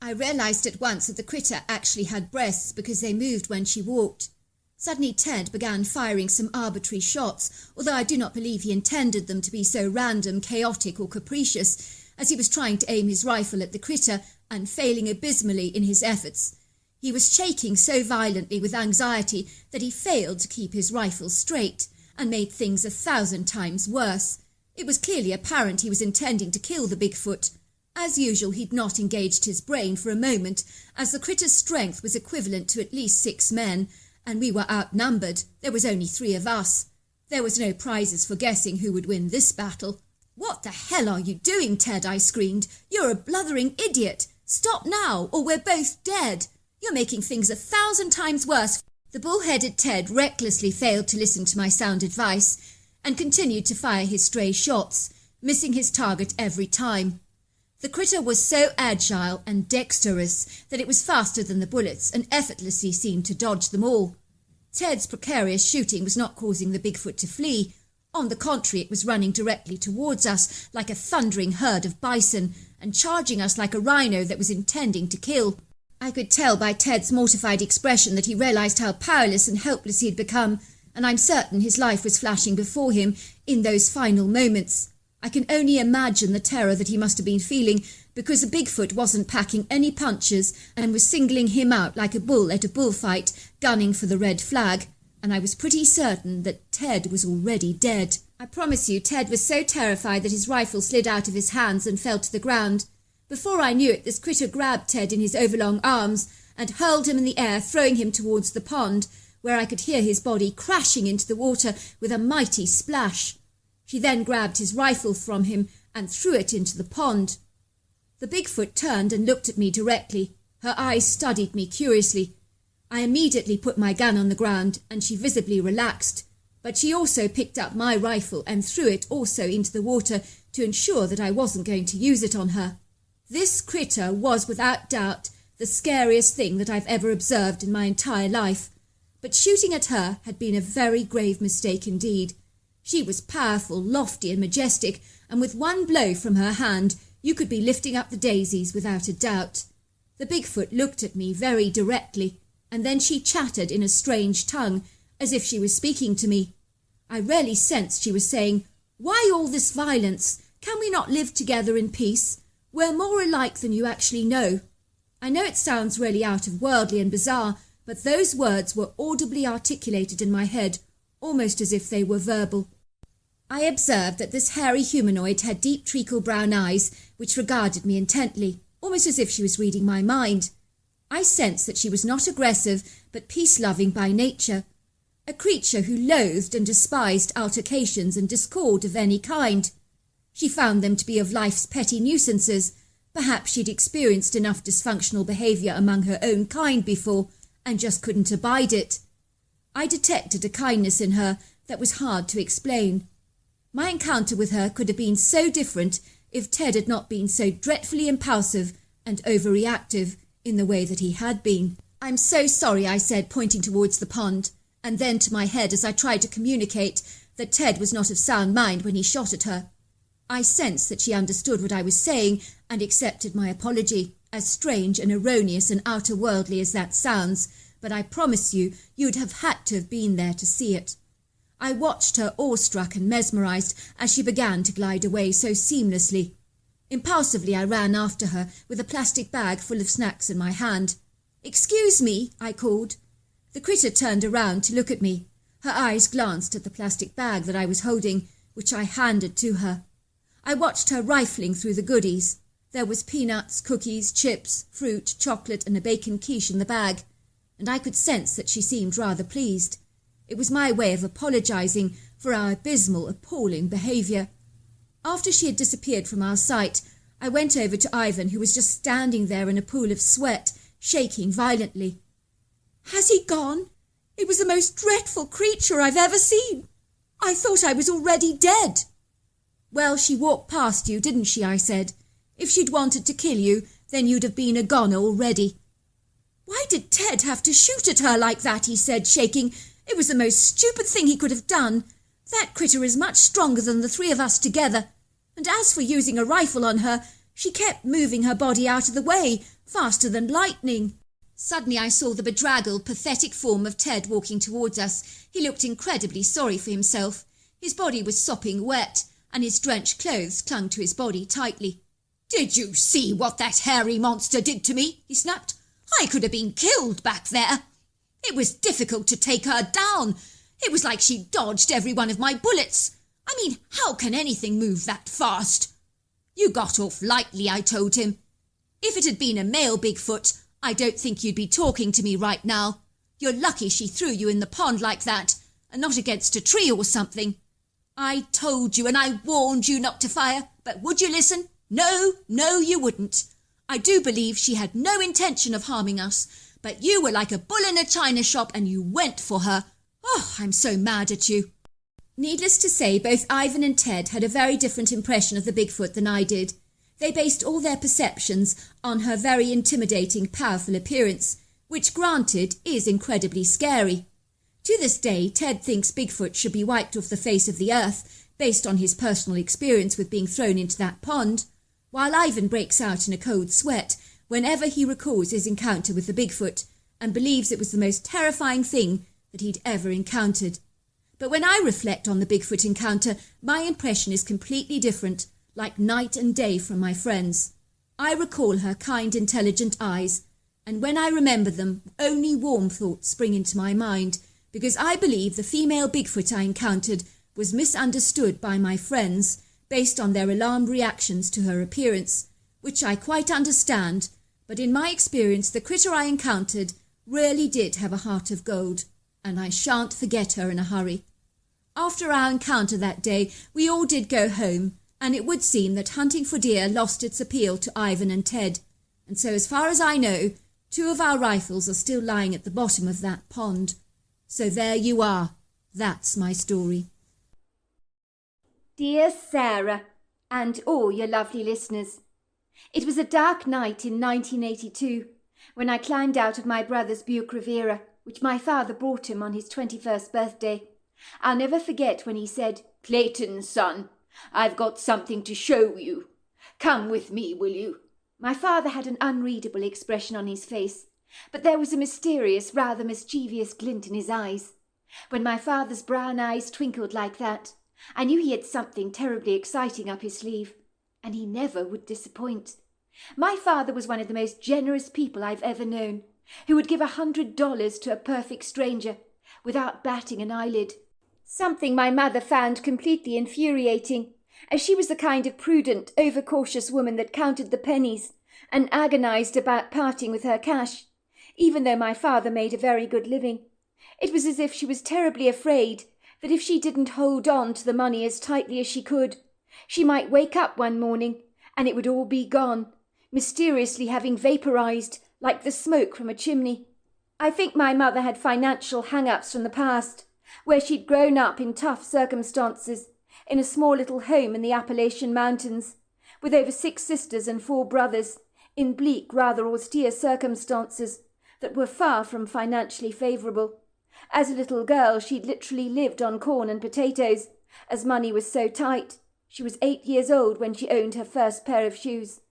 I realised at once that the critter actually had breasts because they moved when she walked. Suddenly Ted began firing some arbitrary shots, although I do not believe he intended them to be so random, chaotic or capricious, as he was trying to aim his rifle at the critter and failing abysmally in his efforts. He was shaking so violently with anxiety that he failed to keep his rifle straight and made things 1,000 times worse. It was clearly apparent he was intending to kill the Bigfoot. As usual, he'd not engaged his brain for a moment, as the critter's strength was equivalent to at least 6 men, and we were outnumbered. There was only 3 of us. There was no prizes for guessing who would win this battle. What the hell are you doing, Ted? I screamed. You're a blithering idiot. Stop now, or we're both dead. You're making things 1,000 times worse. The bull-headed Ted recklessly failed to listen to my sound advice and continued to fire his stray shots, missing his target every time. The critter was so agile and dexterous that it was faster than the bullets and effortlessly seemed to dodge them all. Ted's precarious shooting was not causing the Bigfoot to flee. On the contrary, it was running directly towards us like a thundering herd of bison and charging us like a rhino that was intending to kill. I could tell by Ted's mortified expression that he realised how powerless and helpless he had become, and I'm certain his life was flashing before him in those final moments. I can only imagine the terror that he must have been feeling, because the Bigfoot wasn't packing any punches and was singling him out like a bull at a bullfight, gunning for the red flag, and I was pretty certain that Ted was already dead. I promise you, Ted was so terrified that his rifle slid out of his hands and fell to the ground. Before I knew it, this critter grabbed Ted in his overlong arms and hurled him in the air, throwing him towards the pond, where I could hear his body crashing into the water with a mighty splash. She then grabbed his rifle from him and threw it into the pond. The Bigfoot turned and looked at me directly. Her eyes studied me curiously. I immediately put my gun on the ground, and she visibly relaxed. But she also picked up my rifle and threw it also into the water to ensure that I wasn't going to use it on her. This critter was without doubt the scariest thing that I've ever observed in my entire life. But shooting at her had been a very grave mistake indeed. She was powerful, lofty and majestic, and with one blow from her hand you could be lifting up the daisies without a doubt. The Bigfoot looked at me very directly. and then she chattered in a strange tongue, as if she was speaking to me. I really sensed she was saying, "Why all this violence? Can we not live together in peace? We're more alike than you actually know." I know it sounds really out of worldly and bizarre, but those words were audibly articulated in my head, almost as if they were verbal. I observed that this hairy humanoid had deep treacle brown eyes, which regarded me intently, almost as if she was reading my mind. I sensed that she was not aggressive, but peace-loving by nature, a creature who loathed and despised altercations and discord of any kind. She found them to be of life's petty nuisances. Perhaps she'd experienced enough dysfunctional behaviour among her own kind before, and just couldn't abide it. I detected a kindness in her that was hard to explain. My encounter with her could have been so different if Ted had not been so dreadfully impulsive and overreactive in the way that he had been. "I'm so sorry," I said, pointing towards the pond, and then to my head as I tried to communicate that Ted was not of sound mind when he shot at her. I sensed that she understood what I was saying and accepted my apology, as strange and erroneous and outer-worldly as that sounds, but I promise you, you'd have had to have been there to see it. I watched her awestruck and mesmerised as she began to glide away so seamlessly. Impulsively I ran after her with a plastic bag full of snacks in my hand. "Excuse me," I called. The critter turned around to look at me. Her eyes glanced at the plastic bag that I was holding, which I handed to her. I watched her rifling through the goodies. There was peanuts, cookies, chips, fruit, chocolate and a bacon quiche in the bag, and I could sense that she seemed rather pleased. It was my way of apologising for our abysmal, appalling behaviour. After she had disappeared from our sight, I went over to Ivan, who was just standing there in a pool of sweat, shaking violently. "Has he gone? It was the most dreadful creature I've ever seen. I thought I was already dead." "Well, she walked past you, didn't she?" I said. "If she'd wanted to kill you, then you'd have been a goner already." "Why did Ted have to shoot at her like that?" he said, shaking. "It was the most stupid thing he could have done. That critter is much stronger than the three of us together. And as for using a rifle on her, she kept moving her body out of the way, faster than lightning." Suddenly I saw the bedraggled, pathetic form of Ted walking towards us. He looked incredibly sorry for himself. His body was sopping wet, and his drenched clothes clung to his body tightly. "Did you see what that hairy monster did to me?" he snapped. "I could have been killed back there. It was difficult to take her down. It was like she dodged every one of my bullets. I mean, how can anything move that fast?" "You got off lightly," I told him. "If it had been a male Bigfoot, I don't think you'd be talking to me right now. You're lucky she threw you in the pond like that, and not against a tree or something. I told you and I warned you not to fire, but would you listen? No, you wouldn't. I do believe she had no intention of harming us, but you were like a bull in a china shop and you went for her. Oh, I'm so mad at you." Needless to say, both Ivan and Ted had a very different impression of the Bigfoot than I did. They based all their perceptions on her very intimidating, powerful appearance, which, granted, is incredibly scary. To this day, Ted thinks Bigfoot should be wiped off the face of the earth, based on his personal experience with being thrown into that pond, while Ivan breaks out in a cold sweat whenever he recalls his encounter with the Bigfoot, and believes it was the most terrifying thing that he'd ever encountered. But when I reflect on the Bigfoot encounter, my impression is completely different, like night and day from my friends. I recall her kind, intelligent eyes, and when I remember them, only warm thoughts spring into my mind, because I believe the female Bigfoot I encountered was misunderstood by my friends based on their alarmed reactions to her appearance, which I quite understand, but in my experience the critter I encountered really did have a heart of gold, and I shan't forget her in a hurry. After our encounter that day, we all did go home, and it would seem that hunting for deer lost its appeal to Ivan and Ted, and so as far as I know, 2 of our rifles are still lying at the bottom of that pond. So there you are. That's my story. Dear Sarah, and all your lovely listeners, it was a dark night in 1982 when I climbed out of my brother's Buick Riviera, which my father bought him on his 21st birthday. I'll never forget when he said, "Clayton, son, I've got something to show you. Come with me, will you?" My father had an unreadable expression on his face, but there was a mysterious, rather mischievous glint in his eyes. When my father's brown eyes twinkled like that, I knew he had something terribly exciting up his sleeve, and he never would disappoint. My father was one of the most generous people I've ever known, who would give $100 to a perfect stranger without batting an eyelid. Something my mother found completely infuriating, as she was the kind of prudent, overcautious woman that counted the pennies and agonized about parting with her cash, even though my father made a very good living. It was as if she was terribly afraid that if she didn't hold on to the money as tightly as she could, she might wake up one morning and it would all be gone, mysteriously having vaporized like the smoke from a chimney. I think my mother had financial hang-ups from the past, where she'd grown up in tough circumstances, in a small little home in the Appalachian Mountains, with over 6 sisters and 4 brothers, in bleak, rather austere circumstances that were far from financially favourable. As a little girl, she'd literally lived on corn and potatoes, as money was so tight. She was 8 years old when she owned her first pair of shoes.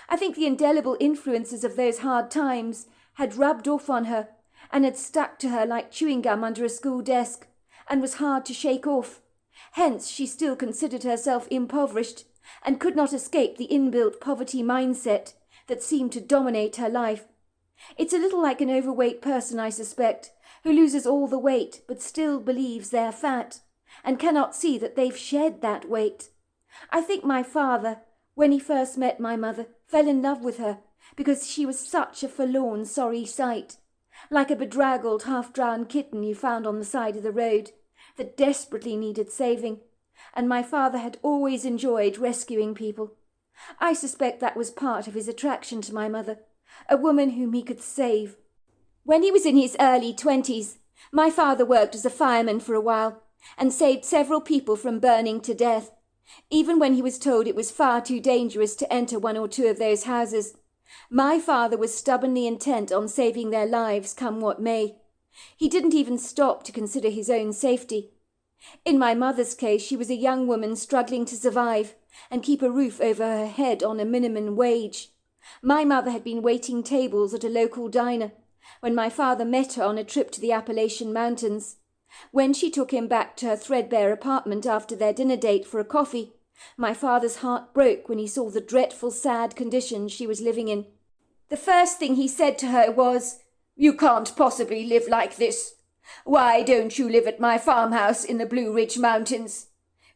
I think the indelible influences of those hard times had rubbed off on her and had stuck to her like chewing gum under a school desk, and was hard to shake off. Hence she still considered herself impoverished and could not escape the inbuilt poverty mindset that seemed to dominate her life. It's a little like an overweight person, I suspect, who loses all the weight but still believes they're fat, and cannot see that they've shed that weight. I think my father, when he first met my mother, fell in love with her because she was such a forlorn, sorry sight, like a bedraggled, half-drowned kitten you found on the side of the road that desperately needed saving, and my father had always enjoyed rescuing people. I suspect that was part of his attraction to my mother, a woman whom he could save. When he was in his early 20s, my father worked as a fireman for a while and saved several people from burning to death, even when he was told it was far too dangerous to enter 1 or 2 of those houses. My father was stubbornly intent on saving their lives, come what may. He didn't even stop to consider his own safety. In my mother's case, she was a young woman struggling to survive and keep a roof over her head on a minimum wage. My mother had been waiting tables at a local diner when my father met her on a trip to the Appalachian Mountains. When she took him back to her threadbare apartment after their dinner date for a coffee, my father's heart broke when he saw the dreadful, sad conditions she was living in. The first thing he said to her was, "You can't possibly live like this. Why don't you live at my farmhouse in the Blue Ridge Mountains?"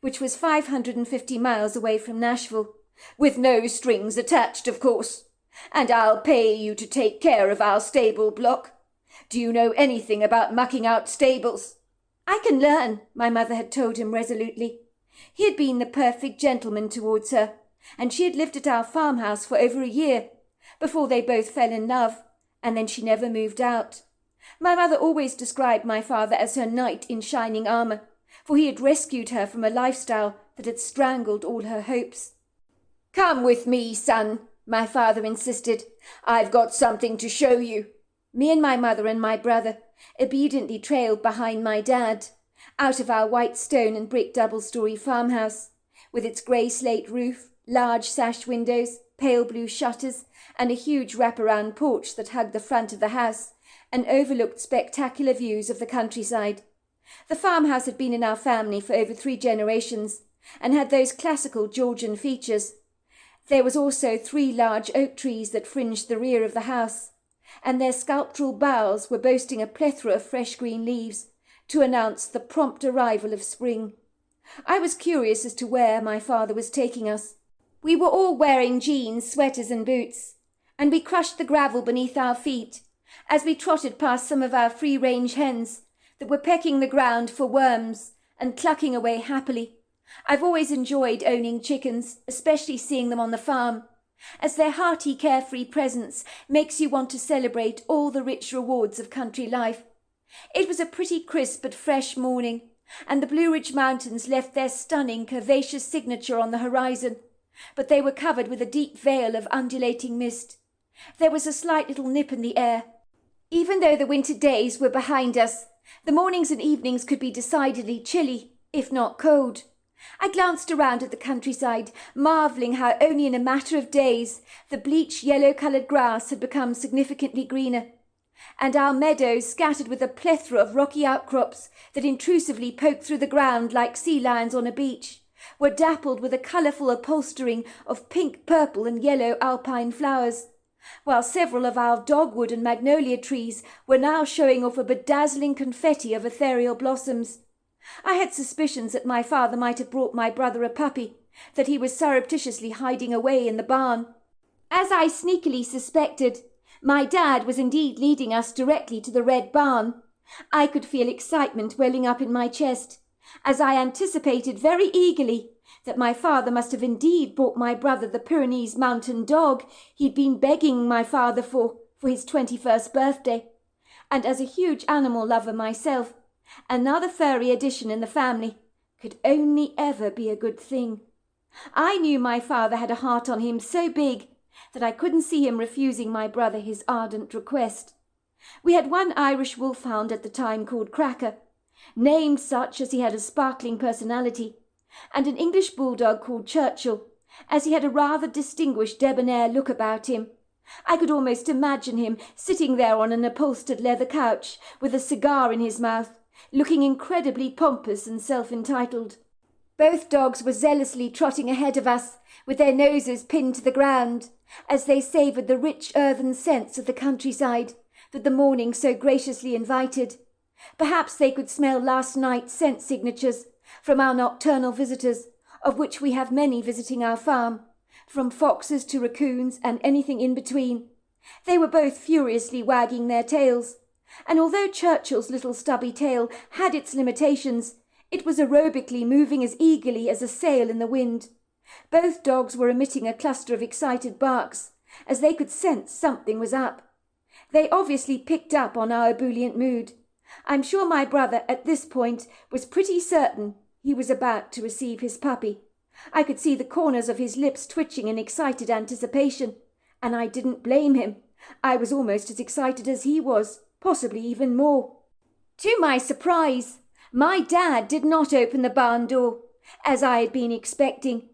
which was 550 miles away from Nashville, "with no strings attached, of course. And I'll pay you to take care of our stable block. Do you know anything about mucking out stables?" "I can learn," my mother had told him resolutely. He had been the perfect gentleman towards her, and she had lived at our farmhouse for over a year, before they both fell in love, and then she never moved out. My mother always described my father as her knight in shining armour, for he had rescued her from a lifestyle that had strangled all her hopes. "Come with me, son," my father insisted. "I've got something to show you." Me and my mother and my brother obediently trailed behind my dad, out of our white stone and brick double-storey farmhouse, with its grey slate roof, large sash windows, pale blue shutters, and a huge wraparound porch that hugged the front of the house and overlooked spectacular views of the countryside. The farmhouse had been in our family for over 3 generations and had those classical Georgian features. There was also 3 large oak trees that fringed the rear of the house, and their sculptural boughs were boasting a plethora of fresh green leaves to announce the prompt arrival of spring. I was curious as to where my father was taking us. We were all wearing jeans, sweaters and boots, and we crushed the gravel beneath our feet as we trotted past some of our free-range hens that were pecking the ground for worms and clucking away happily. I've always enjoyed owning chickens, especially seeing them on the farm, as their hearty, carefree presence makes you want to celebrate all the rich rewards of country life. It was a pretty crisp but fresh morning, and the Blue Ridge Mountains left their stunning, curvaceous signature on the horizon, but they were covered with a deep veil of undulating mist. There was a slight little nip in the air. Even though the winter days were behind us, the mornings and evenings could be decidedly chilly, if not cold. I glanced around at the countryside, marvelling how only in a matter of days the bleached yellow-coloured grass had become significantly greener, and our meadows, scattered with a plethora of rocky outcrops that intrusively poked through the ground like sea lions on a beach, were dappled with a colourful upholstering of pink, purple and yellow alpine flowers, while several of our dogwood and magnolia trees were now showing off a bedazzling confetti of ethereal blossoms. I had suspicions that my father might have brought my brother a puppy, that he was surreptitiously hiding away in the barn. As I sneakily suspected, my dad was indeed leading us directly to the Red Barn. I could feel excitement welling up in my chest, as I anticipated very eagerly that my father must have indeed brought my brother the Pyrenees mountain dog he'd been begging my father for his 21st birthday. And as a huge animal lover myself, another furry addition in the family could only ever be a good thing. I knew my father had a heart on him so big that I couldn't see him refusing my brother his ardent request. We had one Irish wolfhound at the time called Cracker, named such as he had a sparkling personality, and an English bulldog called Churchill, as he had a rather distinguished debonair look about him. I could almost imagine him sitting there on an upholstered leather couch with a cigar in his mouth, looking incredibly pompous and self-entitled. Both dogs were zealously trotting ahead of us, with their noses pinned to the ground, as they savoured the rich earthen scents of the countryside that the morning so graciously invited. Perhaps they could smell last night's scent signatures from our nocturnal visitors, of which we have many visiting our farm, from foxes to raccoons and anything in between. They were both furiously wagging their tails, and although Churchill's little stubby tail had its limitations, it was aerobically moving as eagerly as a sail in the wind. Both dogs were emitting a cluster of excited barks, as they could sense something was up. They obviously picked up on our ebullient mood. I'm sure my brother at this point was pretty certain he was about to receive his puppy. I could see the corners of his lips twitching in excited anticipation, and I didn't blame him. I was almost as excited as he was, possibly even more. To my surprise, my dad did not open the barn door, as I had been expecting.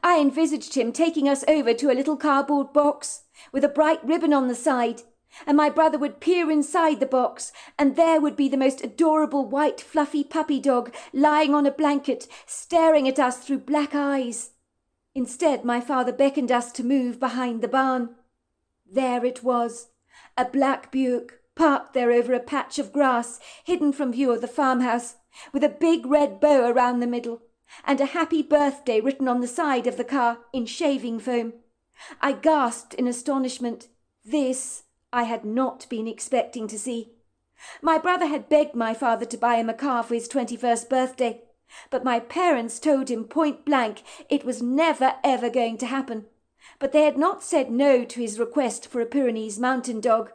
I envisaged him taking us over to a little cardboard box with a bright ribbon on the side, and my brother would peer inside the box, and there would be the most adorable white fluffy puppy dog lying on a blanket, staring at us through black eyes. Instead, my father beckoned us to move behind the barn. There it was, a black Buick, parked there over a patch of grass, hidden from view of the farmhouse, with a big red bow around the middle, and a happy birthday written on the side of the car in shaving foam. I gasped in astonishment. This I had not been expecting to see. My brother had begged my father to buy him a car for his 21st birthday, but my parents told him point blank it was never ever going to happen. But they had not said no to his request for a Pyrenees mountain dog,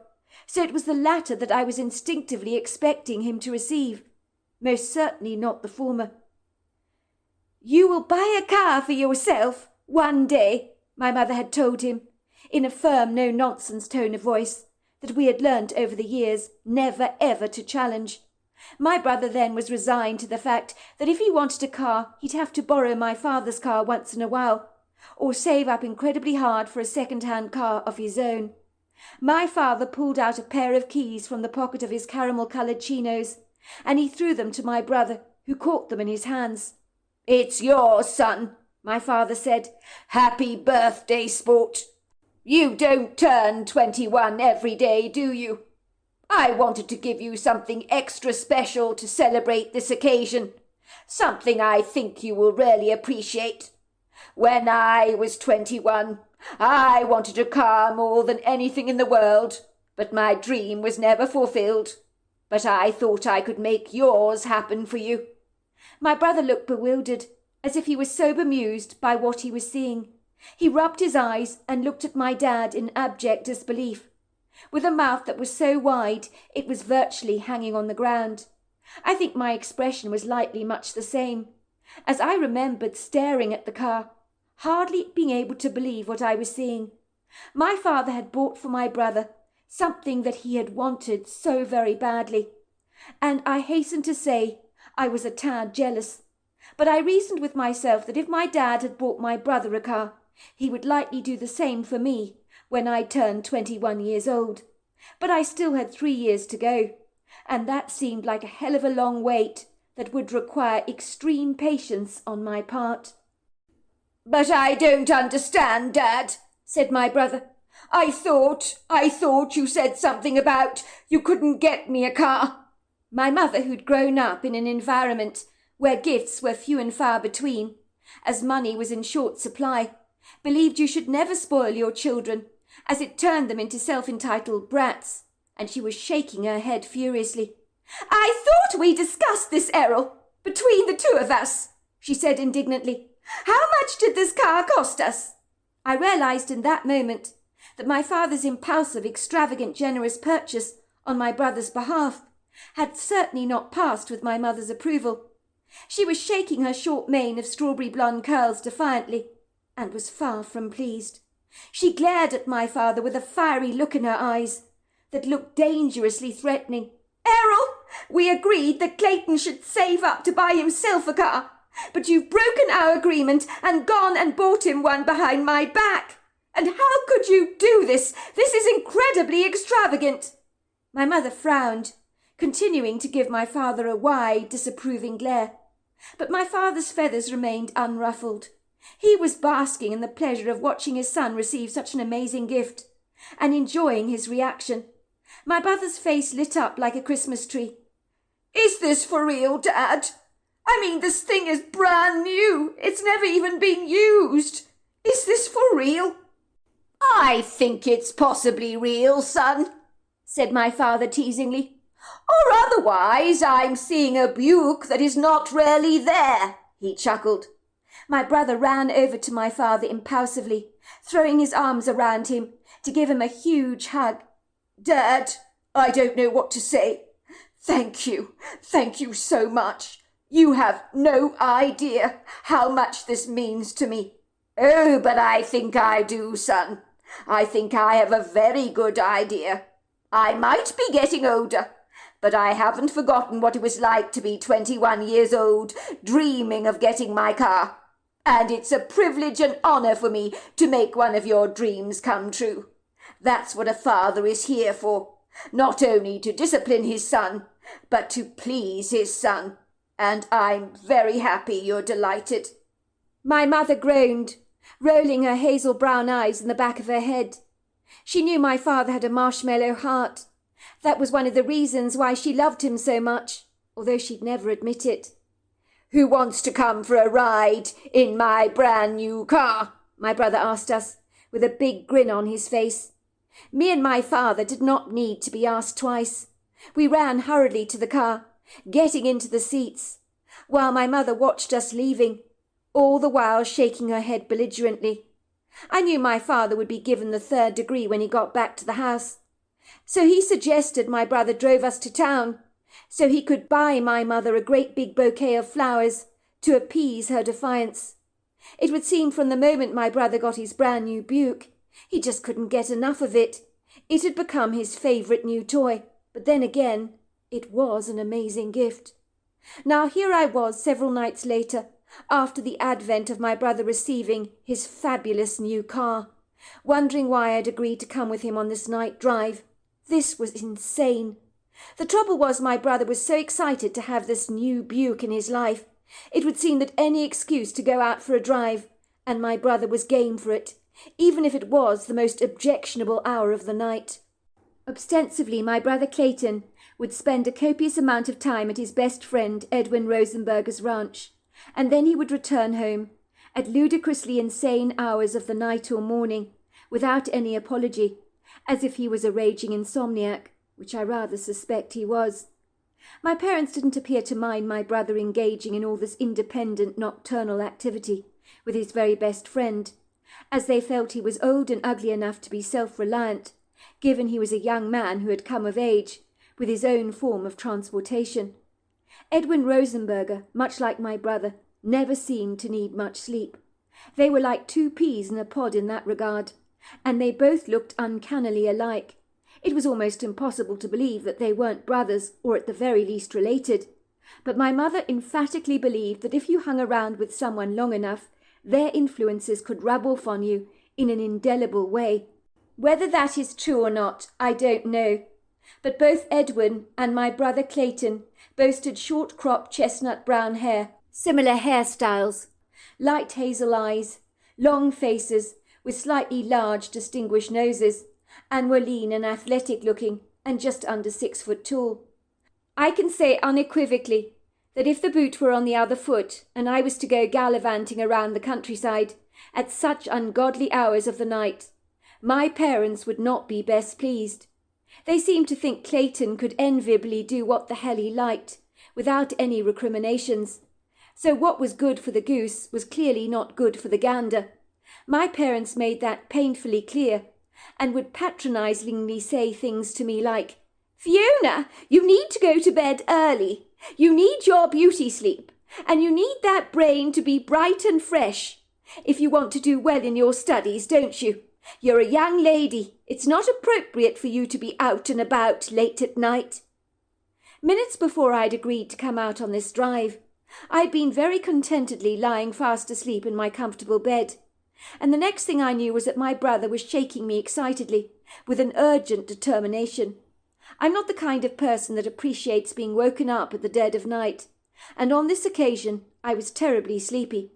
so it was the latter that I was instinctively expecting him to receive, most certainly not the former. "You will buy a car for yourself one day," my mother had told him, in a firm, no-nonsense tone of voice that we had learnt over the years never ever to challenge. My brother then was resigned to the fact that if he wanted a car, he'd have to borrow my father's car once in a while, or save up incredibly hard for a second-hand car of his own. My father pulled out a pair of keys from the pocket of his caramel-coloured chinos, and he threw them to my brother, who caught them in his hands. "It's yours, son," my father said. "Happy birthday, sport. You don't turn 21 every day, do you? I wanted to give you something extra special to celebrate this occasion, something I think you will really appreciate. When I was 21, I wanted a car more than anything in the world, but my dream was never fulfilled. But I thought I could make yours happen for you." My brother looked bewildered, as if he was so bemused by what he was seeing. He rubbed his eyes and looked at my dad in abject disbelief, with a mouth that was so wide it was virtually hanging on the ground. I think my expression was likely much the same, as I remembered staring at the car, hardly being able to believe what I was seeing. My father had bought for my brother something that he had wanted so very badly, and I hasten to say I was a tad jealous. But I reasoned with myself that if my dad had bought my brother a car, he would likely do the same for me when I turned 21 years old. But I still had 3 years to go, and that seemed like a hell of a long wait that would require extreme patience on my part. "But I don't understand, Dad," said my brother. I thought you said something about you couldn't get me a car." My mother, who'd grown up in an environment where gifts were few and far between, as money was in short supply, believed you should never spoil your children, as it turned them into self-entitled brats, and she was shaking her head furiously. "I thought we discussed this, Errol, between the two of us," she said indignantly. "How much did this car cost us?" I realized in that moment that my father's impulsive, extravagant, generous purchase on my brother's behalf had certainly not passed with my mother's approval. She was shaking her short mane of strawberry blonde curls defiantly, and was far from pleased. She glared at my father with a fiery look in her eyes that looked dangerously threatening. "Errol, we agreed that Clayton should save up to buy himself a car, but you've broken our agreement and gone and bought him one behind my back. And how could you do this? This is incredibly extravagant." My mother frowned, continuing to give my father a wide, disapproving glare. But my father's feathers remained unruffled. He was basking in the pleasure of watching his son receive such an amazing gift, and enjoying his reaction. My brother's face lit up like a Christmas tree. "Is this for real, Dad? I mean, this thing is brand new. It's never even been used. Is this for real?" "I think it's possibly real, son," said my father teasingly. "Or otherwise I'm seeing a Buick that is not really there," he chuckled. My brother ran over to my father impulsively, throwing his arms around him to give him a huge hug. "Dad, I don't know what to say. Thank you so much. You have no idea how much this means to me." "Oh, but I think I do, son. I think I have a very good idea. I might be getting older, but I haven't forgotten what it was like to be 21 years old, dreaming of getting my car. And it's a privilege and honor for me to make one of your dreams come true. That's what a father is here for, not only to discipline his son, but to please his son. And I'm very happy you're delighted." My mother groaned, rolling her hazel brown eyes in the back of her head. She knew my father had a marshmallow heart. That was one of the reasons why she loved him so much, although she'd never admit it. "Who wants to come for a ride in my brand new car?" my brother asked us, with a big grin on his face. Me and my father did not need to be asked twice. We ran hurriedly to the car, getting into the seats, while my mother watched us leaving, all the while shaking her head belligerently. I knew my father would be given the 3rd degree when he got back to the house. So he suggested my brother drove us to town, so he could buy my mother a great big bouquet of flowers to appease her defiance. It would seem from the moment my brother got his brand new Buick, he just couldn't get enough of it. It had become his favourite new toy, but then again, it was an amazing gift. Now here I was several nights later, after the advent of my brother receiving his fabulous new car, wondering why I'd agreed to come with him on this night drive. This was insane. The trouble was my brother was so excited to have this new Buick in his life. It would seem that any excuse to go out for a drive, and my brother was game for it, even if it was the most objectionable hour of the night. Ostensibly, my brother Clayton would spend a copious amount of time at his best friend Edwin Rosenberger's ranch, and then he would return home at ludicrously insane hours of the night or morning, without any apology, as if he was a raging insomniac, which I rather suspect he was. My parents didn't appear to mind my brother engaging in all this independent nocturnal activity with his very best friend, as they felt he was old and ugly enough to be self-reliant, given he was a young man who had come of age, with his own form of transportation. Edwin Rosenberger, much like my brother, never seemed to need much sleep. They were like 2 peas in a pod in that regard, and they both looked uncannily alike. It was almost impossible to believe that they weren't brothers, or at the very least related. But my mother emphatically believed that if you hung around with someone long enough, their influences could rub off on you in an indelible way. Whether that is true or not, I don't know. But both Edwin and my brother Clayton boasted short-cropped chestnut brown hair, similar hairstyles, light hazel eyes, long faces with slightly large distinguished noses, and were lean and athletic-looking and just under 6 foot tall. I can say unequivocally that if the boot were on the other foot and I was to go gallivanting around the countryside at such ungodly hours of the night, my parents would not be best pleased. They seemed to think Clayton could enviably do what the hell he liked, without any recriminations. So what was good for the goose was clearly not good for the gander. My parents made that painfully clear, and would patronizingly say things to me like, "Fiona, you need to go to bed early. You need your beauty sleep, and you need that brain to be bright and fresh. If you want to do well in your studies, don't you? You're a young lady. It's not appropriate for you to be out and about late at night." Minutes before I'd agreed to come out on this drive, I'd been very contentedly lying fast asleep in my comfortable bed, and the next thing I knew was that my brother was shaking me excitedly, with an urgent determination. I'm not the kind of person that appreciates being woken up at the dead of night, and on this occasion I was terribly sleepy.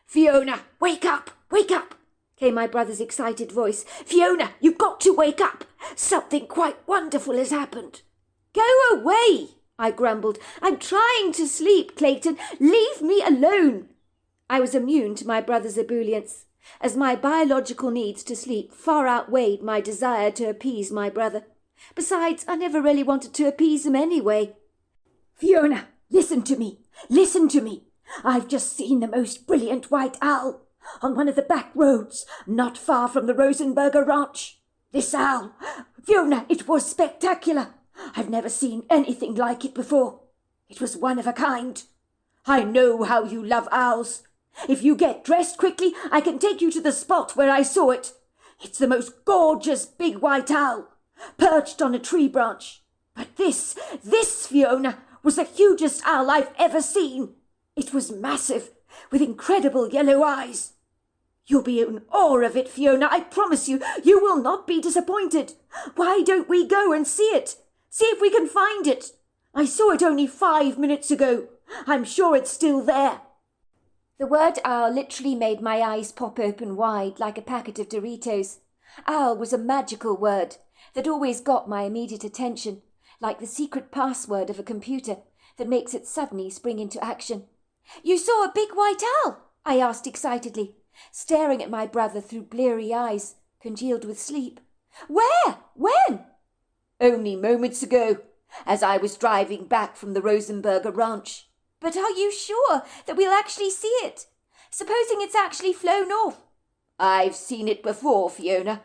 "Fiona, wake up! Wake up!" came my brother's excited voice. "Fiona, you've got to wake up! Something quite wonderful has happened." "Go away!" I grumbled. "I'm trying to sleep, Clayton. Leave me alone." I was immune to my brother's ebullience, as my biological needs to sleep far outweighed my desire to appease my brother. Besides, I never really wanted to appease him anyway. "Fiona, listen to me. Listen to me. I've just seen the most brilliant white owl on one of the back roads, not far from the Rosenberger ranch. This owl, Fiona, it was spectacular. I've never seen anything like it before. It was one of a kind. I know how you love owls. If you get dressed quickly, I can take you to the spot where I saw it. It's the most gorgeous big white owl, perched on a tree branch. But this, Fiona, was the hugest owl I've ever seen. It was massive, with incredible yellow eyes. You'll be in awe of it, Fiona, I promise you. You will not be disappointed. Why don't we go and see it? See if we can find it. I saw it only 5 minutes ago. I'm sure it's still there." The word owl literally made my eyes pop open wide like a packet of Doritos. Owl was a magical word that always got my immediate attention, like the secret password of a computer that makes it suddenly spring into action. "You saw a big white owl?" I asked excitedly, staring at my brother through bleary eyes, congealed with sleep. "Where? When?" "Only moments ago, as I was driving back from the Rosenberger ranch." "But are you sure that we'll actually see it? Supposing it's actually flown off?" "I've seen it before, Fiona.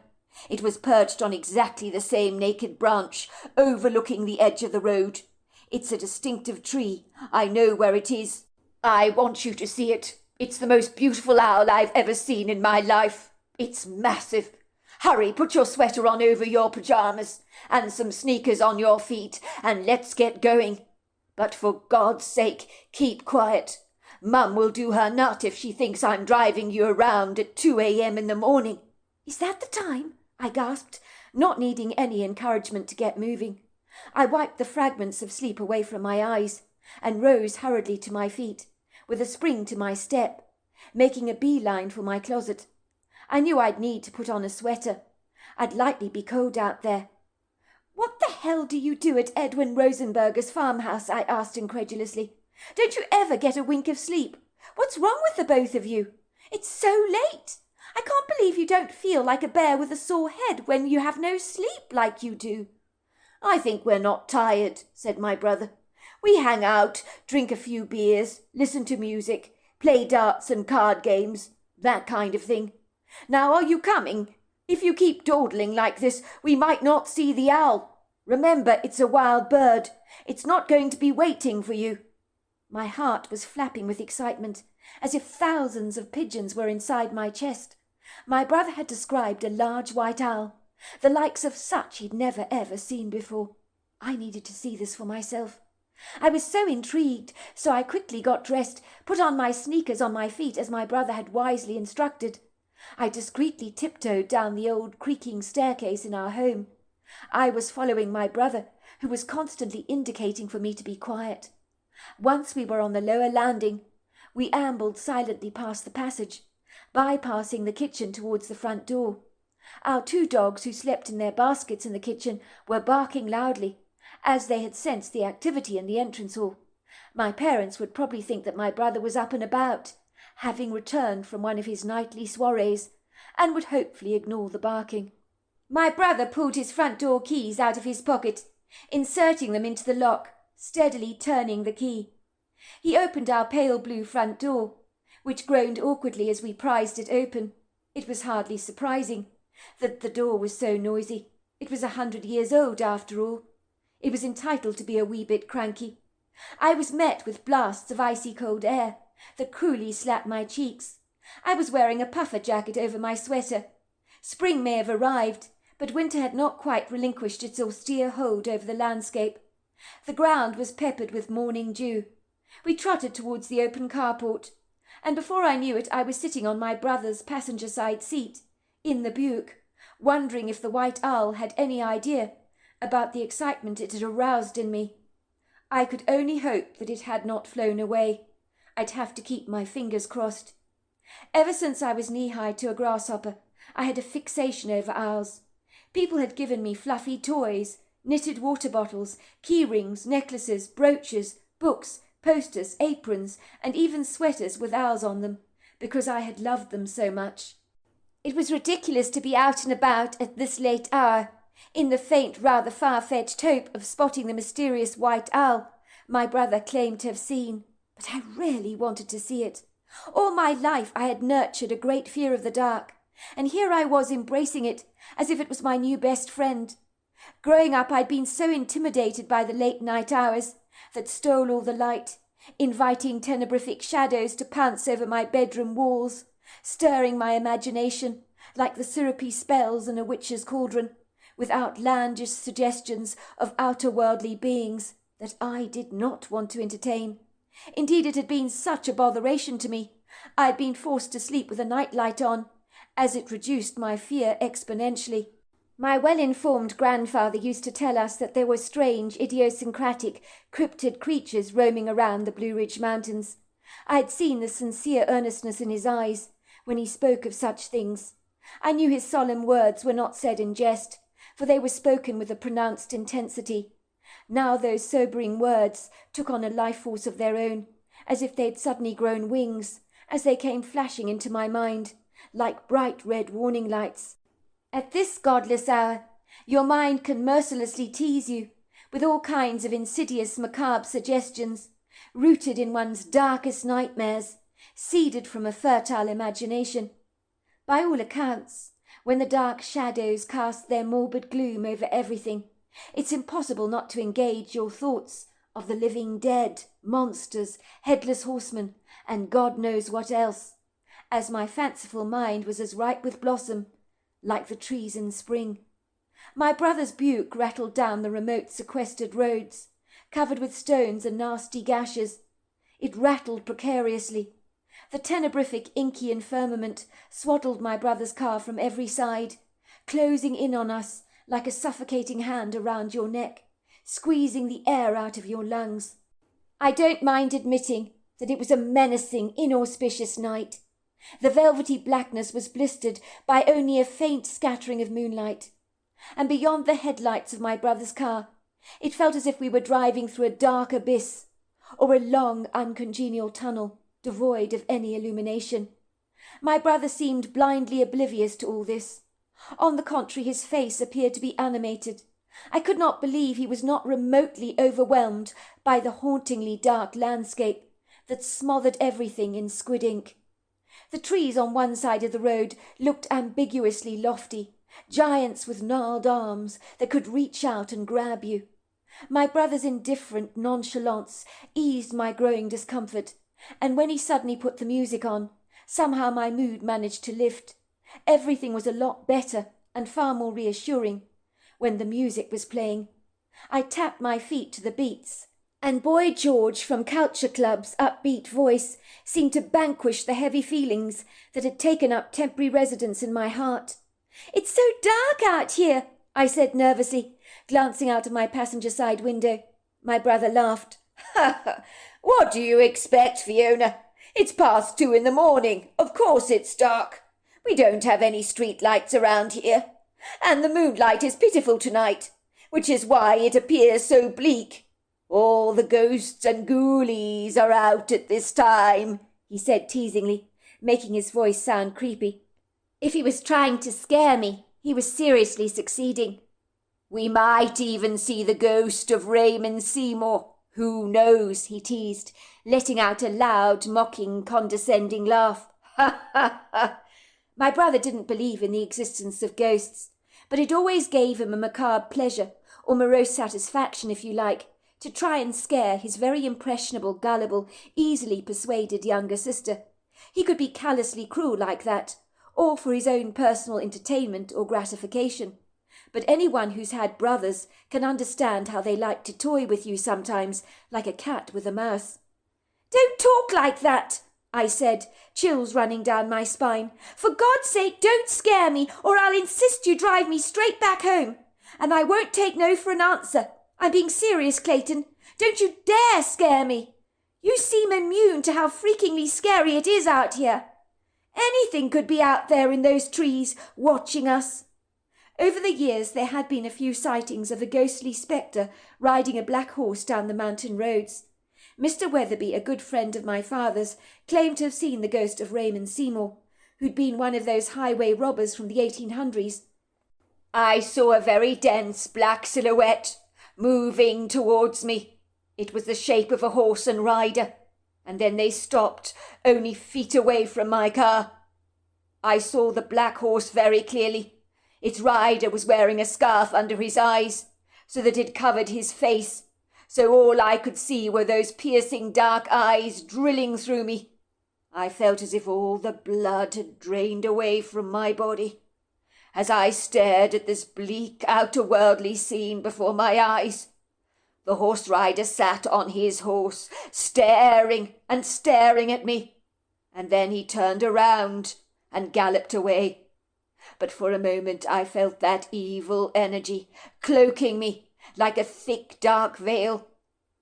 It was perched on exactly the same naked branch, overlooking the edge of the road. It's a distinctive tree. I know where it is. I want you to see it. It's the most beautiful owl I've ever seen in my life. It's massive. Hurry, put your sweater on over your pyjamas and some sneakers on your feet, and let's get going. But for God's sake, keep quiet. Mum will do her nut if she thinks I'm driving you around at 2 a.m. in the morning." "Is that the time?" I gasped, not needing any encouragement to get moving. I wiped the fragments of sleep away from my eyes and rose hurriedly to my feet, with a spring to my step, making a beeline for my closet. I knew I'd need to put on a sweater. I'd likely be cold out there. "What the hell do you do at Edwin Rosenberger's farmhouse?" I asked incredulously. "Don't you ever get a wink of sleep? What's wrong with the both of you? It's so late. I can't believe you don't feel like a bear with a sore head when you have no sleep like you do." "I think we're not tired," said my brother. "We hang out, drink a few beers, listen to music, play darts and card games, that kind of thing. Now, are you coming? If you keep dawdling like this, we might not see the owl. Remember, it's a wild bird. It's not going to be waiting for you." My heart was flapping with excitement, as if thousands of pigeons were inside my chest. My brother had described a large white owl, the likes of such he'd never ever seen before. I needed to see this for myself. I was so intrigued, so I quickly got dressed, put on my sneakers on my feet as my brother had wisely instructed. I discreetly tiptoed down the old creaking staircase in our home. I was following my brother, who was constantly indicating for me to be quiet. Once we were on the lower landing, we ambled silently past the passage, bypassing the kitchen towards the front door. Our 2 dogs, who slept in their baskets in the kitchen, were barking loudly, as they had sensed the activity in the entrance hall. My parents would probably think that my brother was up and about, having returned from one of his nightly soirees, and would hopefully ignore the barking. My brother pulled his front door keys out of his pocket, inserting them into the lock, steadily turning the key. He opened our pale blue front door, which groaned awkwardly as we prized it open. It was hardly surprising that the door was so noisy. It was 100 years old, after all. It was entitled to be a wee bit cranky. I was met with blasts of icy cold air that cruelly slapped my cheeks. I was wearing a puffer jacket over my sweater. Spring may have arrived, but winter had not quite relinquished its austere hold over the landscape. The ground was peppered with morning dew. We trotted towards the open carport, and before I knew it I was sitting on my brother's passenger-side seat, in the Buick, wondering if the white owl had any idea about the excitement it had aroused in me. I could only hope that it had not flown away. I'd have to keep my fingers crossed. Ever since I was knee-high to a grasshopper, I had a fixation over owls. People had given me fluffy toys, knitted water bottles, key rings, necklaces, brooches, books, posters, aprons, and even sweaters with owls on them, because I had loved them so much. It was ridiculous to be out and about at this late hour, in the faint, rather far-fetched hope of spotting the mysterious white owl my brother claimed to have seen. But I really wanted to see it. All my life I had nurtured a great fear of the dark, and here I was embracing it as if it was my new best friend. Growing up, I'd been so intimidated by the late-night hours that stole all the light, inviting tenebrific shadows to pounce over my bedroom walls, stirring my imagination like the syrupy spells in a witch's cauldron, with outlandish suggestions of outer-worldly beings that I did not want to entertain. Indeed, it had been such a botheration to me. I had been forced to sleep with a night-light on, as it reduced my fear exponentially. My well-informed grandfather used to tell us that there were strange, idiosyncratic, cryptid creatures roaming around the Blue Ridge Mountains. I had seen the sincere earnestness in his eyes when he spoke of such things. I knew his solemn words were not said in jest, for they were spoken with a pronounced intensity. Now those sobering words took on a life-force of their own, as if they had suddenly grown wings, as they came flashing into my mind, like bright red warning lights. At this godless hour, your mind can mercilessly tease you with all kinds of insidious, macabre suggestions, rooted in one's darkest nightmares, seeded from a fertile imagination. By all accounts, when the dark shadows cast their morbid gloom over everything, it's impossible not to engage your thoughts of the living dead, monsters, headless horsemen, and God knows what else, as my fanciful mind was as ripe with blossom, like the trees in spring. My brother's Buick rattled down the remote sequestered roads, covered with stones and nasty gashes. It rattled precariously. The tenebrific Inkian firmament swaddled my brother's car from every side, closing in on us like a suffocating hand around your neck, squeezing the air out of your lungs. I don't mind admitting that it was a menacing, inauspicious night. The velvety blackness was blistered by only a faint scattering of moonlight, and beyond the headlights of my brother's car, it felt as if we were driving through a dark abyss, or a long, uncongenial tunnel, devoid of any illumination. My brother seemed blindly oblivious to all this. On the contrary, his face appeared to be animated. I could not believe he was not remotely overwhelmed by the hauntingly dark landscape that smothered everything in squid ink. The trees on one side of the road looked ambiguously lofty, giants with gnarled arms that could reach out and grab you. My brother's indifferent nonchalance eased my growing discomfort, and when he suddenly put the music on, somehow my mood managed to lift. Everything was a lot better and far more reassuring when the music was playing. I tapped my feet to the beats And Boy George from Culture Club's upbeat voice seemed to vanquish the heavy feelings that had taken up temporary residence in my heart. "It's so dark out here," I said nervously, glancing out of my passenger side window. My brother laughed. "What do you expect, Fiona? It's past 2 in the morning. Of course it's dark. We don't have any street lights around here. And the moonlight is pitiful tonight, which is why it appears so bleak. All the ghosts and ghoulies are out at this time," he said teasingly, making his voice sound creepy. If he was trying to scare me, he was seriously succeeding. "We might even see the ghost of Raymond Seymour. Who knows?" he teased, letting out a loud, mocking, condescending laugh. Ha ha ha! My brother didn't believe in the existence of ghosts, but it always gave him a macabre pleasure, or morose satisfaction if you like, to try and scare his very impressionable, gullible, easily persuaded younger sister. He could be callously cruel like that, or for his own personal entertainment or gratification. But anyone who's had brothers can understand how they like to toy with you sometimes, like a cat with a mouse. "Don't talk like that," I said, chills running down my spine. "For God's sake, don't scare me, or I'll insist you drive me straight back home. And I won't take no for an answer. I'm being serious, Clayton. Don't you dare scare me. You seem immune to how freakingly scary it is out here. Anything could be out there in those trees, watching us." Over the years there had been a few sightings of a ghostly spectre riding a black horse down the mountain roads. Mr. Weatherby, a good friend of my father's, claimed to have seen the ghost of Raymond Seymour, who'd been one of those highway robbers from the 1800s. "I saw a very dense black silhouette moving towards me. It was the shape of a horse and rider, and then they stopped only feet away from my car. I saw the black horse very clearly. Its rider was wearing a scarf under his eyes, so that it covered his face, so all I could see were those piercing dark eyes drilling through me. I felt as if all the blood had drained away from my body, as I stared at this bleak, outer-worldly scene before my eyes. The horse rider sat on his horse, staring and staring at me, and then he turned around and galloped away. But for a moment I felt that evil energy cloaking me like a thick, dark veil.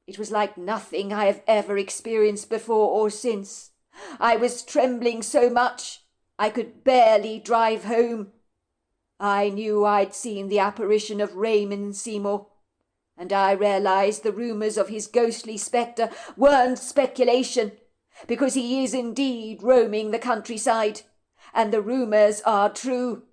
It was like nothing I have ever experienced before or since. I was trembling so much I could barely drive home. I knew I'd seen the apparition of Raymond Seymour, and I realized the rumours of his ghostly spectre weren't speculation, because he is indeed roaming the countryside, and the rumours are true.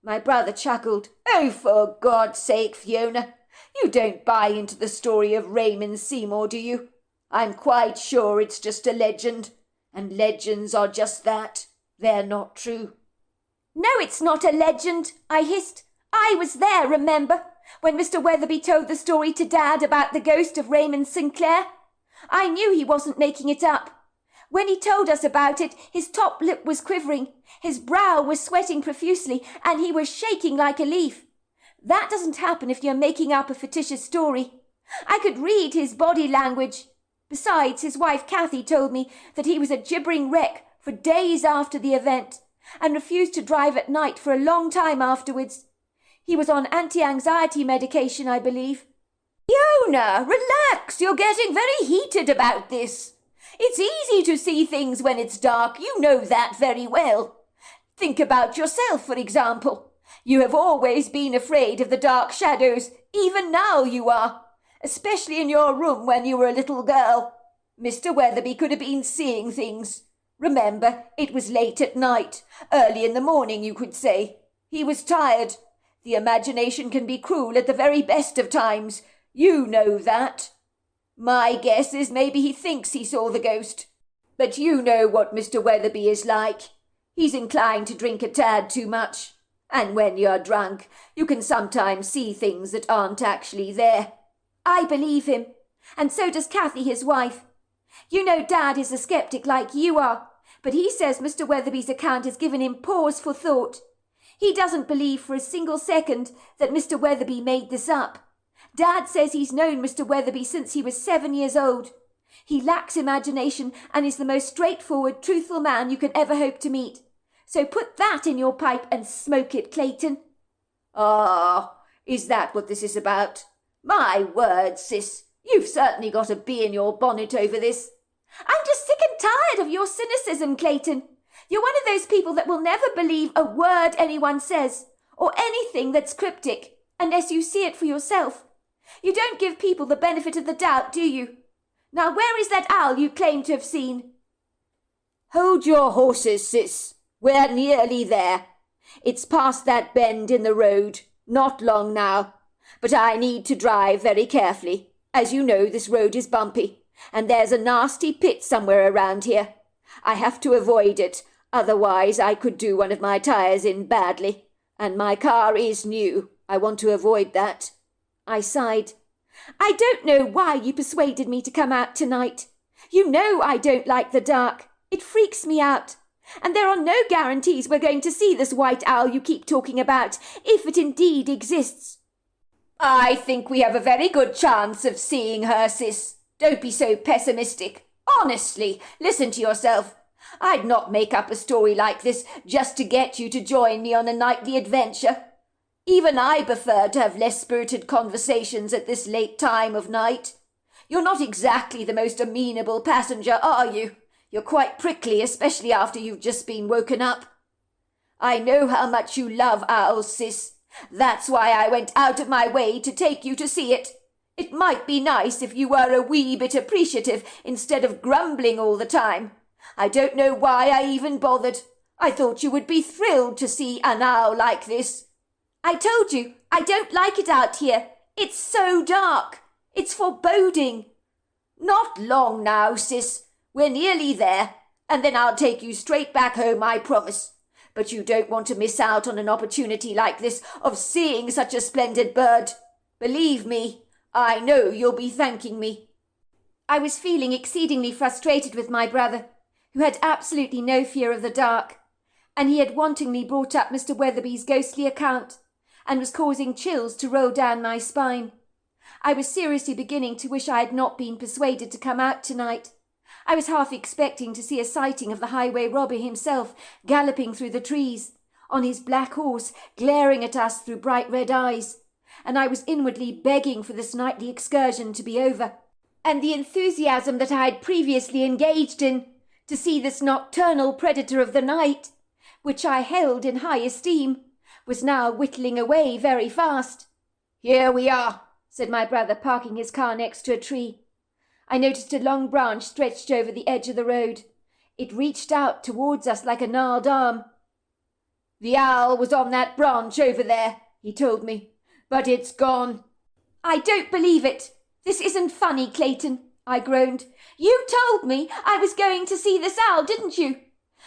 My brother chuckled. "Oh, for God's sake, Fiona, you don't buy into the story of Raymond Seymour, do you? I'm quite sure it's just a legend, and legends are just that. They're not true." "No, it's not a legend," I hissed. "I was there, remember, when Mr. Weatherby told the story to Dad about the ghost of Raymond Sinclair. I knew he wasn't making it up. When he told us about it, his top lip was quivering, his brow was sweating profusely, and he was shaking like a leaf. That doesn't happen if you're making up a fictitious story. I could read his body language. Besides, his wife Kathy told me that he was a gibbering wreck for days after the event, and refused to drive at night for a long time afterwards. He was on anti-anxiety medication, I believe." "Fiona, relax. You're getting very heated about this. It's easy to see things when it's dark. You know that very well. Think about yourself, for example. You have always been afraid of the dark shadows. Even now you are, especially in your room when you were a little girl. Mr. Weatherby could have been seeing things. Remember, it was late at night, early in the morning, you could say. He was tired. The imagination can be cruel at the very best of times. You know that. My guess is maybe he thinks he saw the ghost. But you know what Mr. Weatherby is like. He's inclined to drink a tad too much. And when you're drunk, you can sometimes see things that aren't actually there." I believe him, and so does Kathy, his wife. You know Dad is a skeptic like you are, but he says Mr. Weatherby's account has given him pause for thought. He doesn't believe for a single second that Mr. Weatherby made this up. Dad says he's known Mr. Weatherby since he was 7 years old. He lacks imagination and is the most straightforward, truthful man you could ever hope to meet. So put that in your pipe and smoke it, Clayton." "Ah, is that what this is about? My word, sis, you've certainly got a bee in your bonnet over this." "I'm just sick and tired of your cynicism, Clayton. You're one of those people that will never believe a word anyone says, or anything that's cryptic, unless you see it for yourself. You don't give people the benefit of the doubt, do you? Now where is that owl you claim to have seen?" "Hold your horses, sis. We're nearly there. It's past that bend in the road, not long now. But I need to drive very carefully. As you know, this road is bumpy, and there's a nasty pit somewhere around here. I have to avoid it, otherwise I could do one of my tyres in badly. And my car is new. I want to avoid that." I sighed. "I don't know why you persuaded me to come out tonight. You know I don't like the dark. It freaks me out. And there are no guarantees we're going to see this white owl you keep talking about, if it indeed exists." "I think we have a very good chance of seeing her, sis. Don't be so pessimistic. Honestly, listen to yourself. I'd not make up a story like this just to get you to join me on a nightly adventure. Even I prefer to have less spirited conversations at this late time of night. You're not exactly the most amenable passenger, are you? You're quite prickly, especially after you've just been woken up. I know how much you love owls, sis. That's why I went out of my way to take you to see it. It might be nice if you were a wee bit appreciative instead of grumbling all the time. I don't know why I even bothered. I thought you would be thrilled to see an owl like this." "I told you, I don't like it out here. It's so dark. It's foreboding." "Not long now, sis. We're nearly there, and then I'll take you straight back home, I promise. But you don't want to miss out on an opportunity like this of seeing such a splendid bird. Believe me, I know you'll be thanking me." I was feeling exceedingly frustrated with my brother, who had absolutely no fear of the dark, and he had wantonly brought up Mr. Weatherby's ghostly account, and was causing chills to roll down my spine. I was seriously beginning to wish I had not been persuaded to come out tonight. I was half expecting to see a sighting of the highway robber himself, galloping through the trees, on his black horse, glaring at us through bright red eyes, and I was inwardly begging for this nightly excursion to be over, and the enthusiasm that I had previously engaged in, to see this nocturnal predator of the night, which I held in high esteem, was now whittling away very fast. "Here we are," said my brother, parking his car next to a tree. I noticed a long branch stretched over the edge of the road. It reached out towards us like a gnarled arm. "The owl was on that branch over there," he told me, "but it's gone." "I don't believe it. This isn't funny, Clayton," I groaned. "You told me I was going to see this owl, didn't you?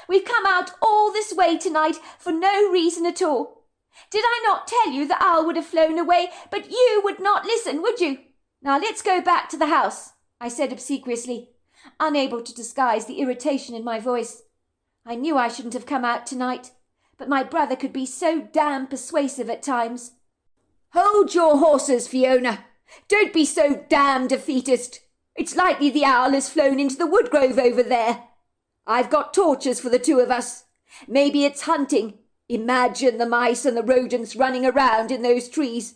We've come out all this way tonight for no reason at all. Did I not tell you the owl would have flown away, but you would not listen, would you? Now let's go back to the house," I said obsequiously, unable to disguise the irritation in my voice. I knew I shouldn't have come out tonight, but my brother could be so damn persuasive at times. "Hold your horses, Fiona. Don't be so damn defeatist. It's likely the owl has flown into the woodgrove over there. I've got torches for the two of us. Maybe it's hunting. Imagine the mice and the rodents running around in those trees.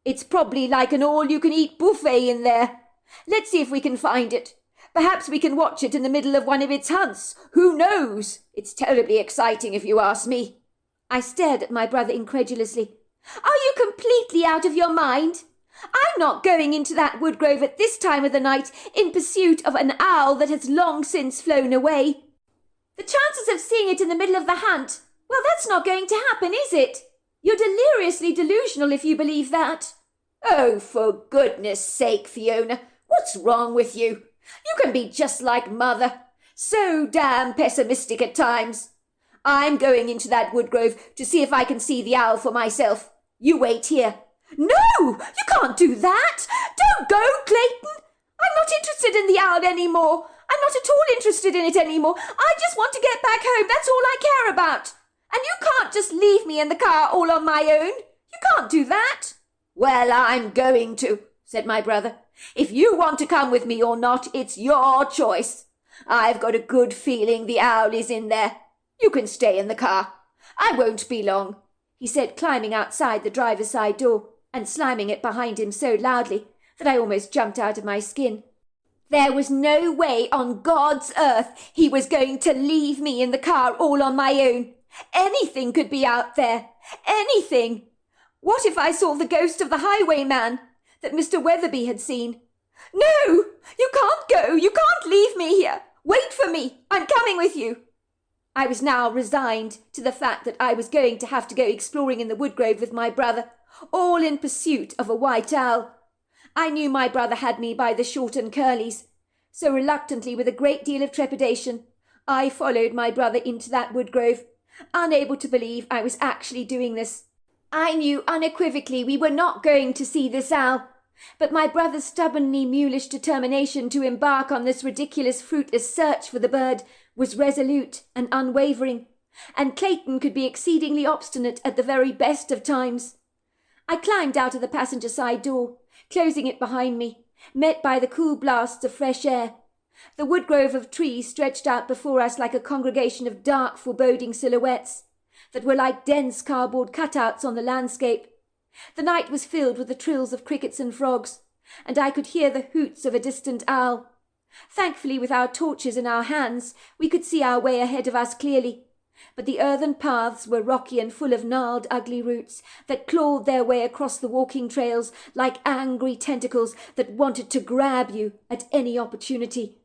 It's probably like an all-you-can-eat buffet in there. Let's see if we can find it. Perhaps we can watch it in the middle of one of its hunts. Who knows? It's terribly exciting, if you ask me." I stared at my brother incredulously. "Are you completely out of your mind? I'm not going into that woodgrove at this time of the night in pursuit of an owl that has long since flown away. The chances of seeing it in the middle of the hunt, well, that's not going to happen, is it? You're deliriously delusional if you believe that." "Oh, for goodness sake, Fiona, what's wrong with you? You can be just like Mother. So damn pessimistic at times. I'm going into that woodgrove to see if I can see the owl for myself. You wait here." "No, you can't do that. Don't go, Clayton. I'm not interested in the owl anymore. I'm not at all interested in it anymore. I just want to get back home. That's all I care about. And you can't just leave me in the car all on my own. You can't do that." "Well, I'm going to. said my brother. "If you want to come with me or not, it's your choice. I've got a good feeling the owl is in there. You can stay in the car. I won't be long," he said, climbing outside the driver's side door and slamming it behind him so loudly that I almost jumped out of my skin. There was no way on God's earth he was going to leave me in the car all on my own. Anything could be out there. Anything. What if I saw the ghost of the highwayman that Mr. Weatherby had seen? "No, you can't go. You can't leave me here. Wait for me. I'm coming with you." I was now resigned to the fact that I was going to have to go exploring in the woodgrove with my brother, all in pursuit of a white owl. I knew my brother had me by the short and curlies, so reluctantly, with a great deal of trepidation, I followed my brother into that woodgrove, unable to believe I was actually doing this. I knew unequivocally we were not going to see this owl, but my brother's stubbornly mulish determination to embark on this ridiculous fruitless search for the bird was resolute and unwavering, and Clayton could be exceedingly obstinate at the very best of times. I climbed out of the passenger side door, closing it behind me, met by the cool blasts of fresh air. The woodgrove of trees stretched out before us like a congregation of dark, foreboding silhouettes that were like dense cardboard cutouts on the landscape. The night was filled with the trills of crickets and frogs, and I could hear the hoots of a distant owl. Thankfully, with our torches in our hands, we could see our way ahead of us clearly, but the earthen paths were rocky and full of gnarled, ugly roots that clawed their way across the walking trails like angry tentacles that wanted to grab you at any opportunity.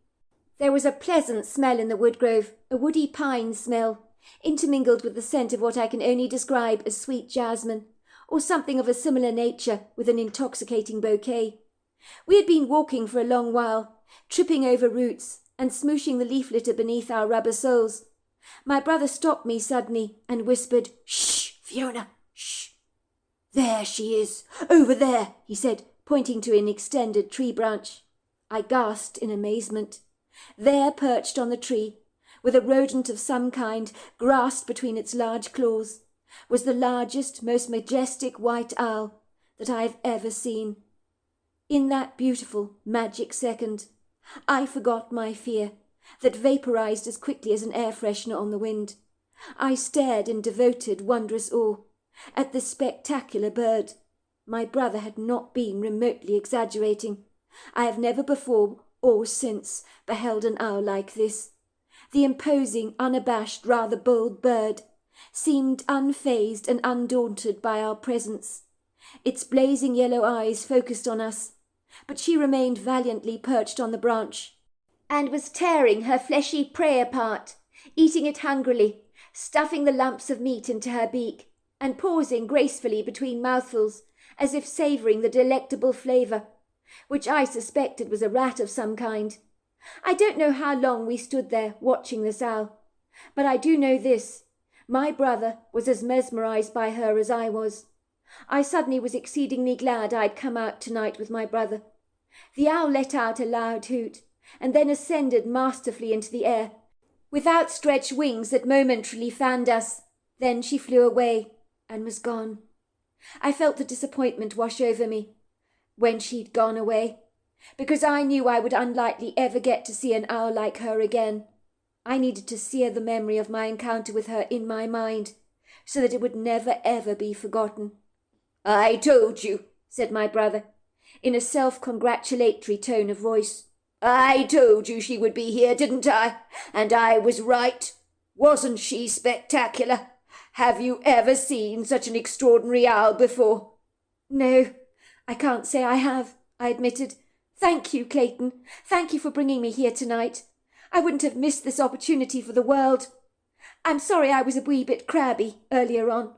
There was a pleasant smell in the woodgrove, a woody pine smell, intermingled with the scent of what I can only describe as sweet jasmine, or something of a similar nature with an intoxicating bouquet. We had been walking for a long while, tripping over roots and smooshing the leaf litter beneath our rubber soles. My brother stopped me suddenly and whispered, "Shh, Fiona, shh." "There she is, over there," he said, pointing to an extended tree branch. I gasped in amazement. There, perched on the tree, with a rodent of some kind grasped between its large claws, was the largest, most majestic white owl that I have ever seen. In that beautiful, magic second, I forgot my fear, that vaporized as quickly as an air freshener on the wind. I stared in devoted, wondrous awe at this spectacular bird. My brother had not been remotely exaggerating. I have never before or since beheld an owl like this. The imposing, unabashed, rather bold bird seemed unfazed and undaunted by our presence. Its blazing yellow eyes focused on us, but she remained valiantly perched on the branch, and was tearing her fleshy prey apart, eating it hungrily, stuffing the lumps of meat into her beak, and pausing gracefully between mouthfuls, as if savouring the delectable flavour, which I suspected was a rat of some kind. I don't know how long we stood there watching this owl, but I do know this: my brother was as mesmerised by her as I was. I suddenly was exceedingly glad I'd come out tonight with my brother. The owl let out a loud hoot, and then ascended masterfully into the air, with outstretched wings that momentarily fanned us. Then she flew away and was gone. I felt the disappointment wash over me when she'd gone away, because I knew I would unlikely ever get to see an owl like her again. I needed to sear the memory of my encounter with her in my mind, so that it would never ever be forgotten. "I told you," said my brother, in a self-congratulatory tone of voice. "I told you she would be here, didn't I? And I was right. Wasn't she spectacular? Have you ever seen such an extraordinary owl before?" "No, I can't say I have," I admitted. "Thank you, Clayton. Thank you for bringing me here tonight. I wouldn't have missed this opportunity for the world. I'm sorry I was a wee bit crabby earlier on."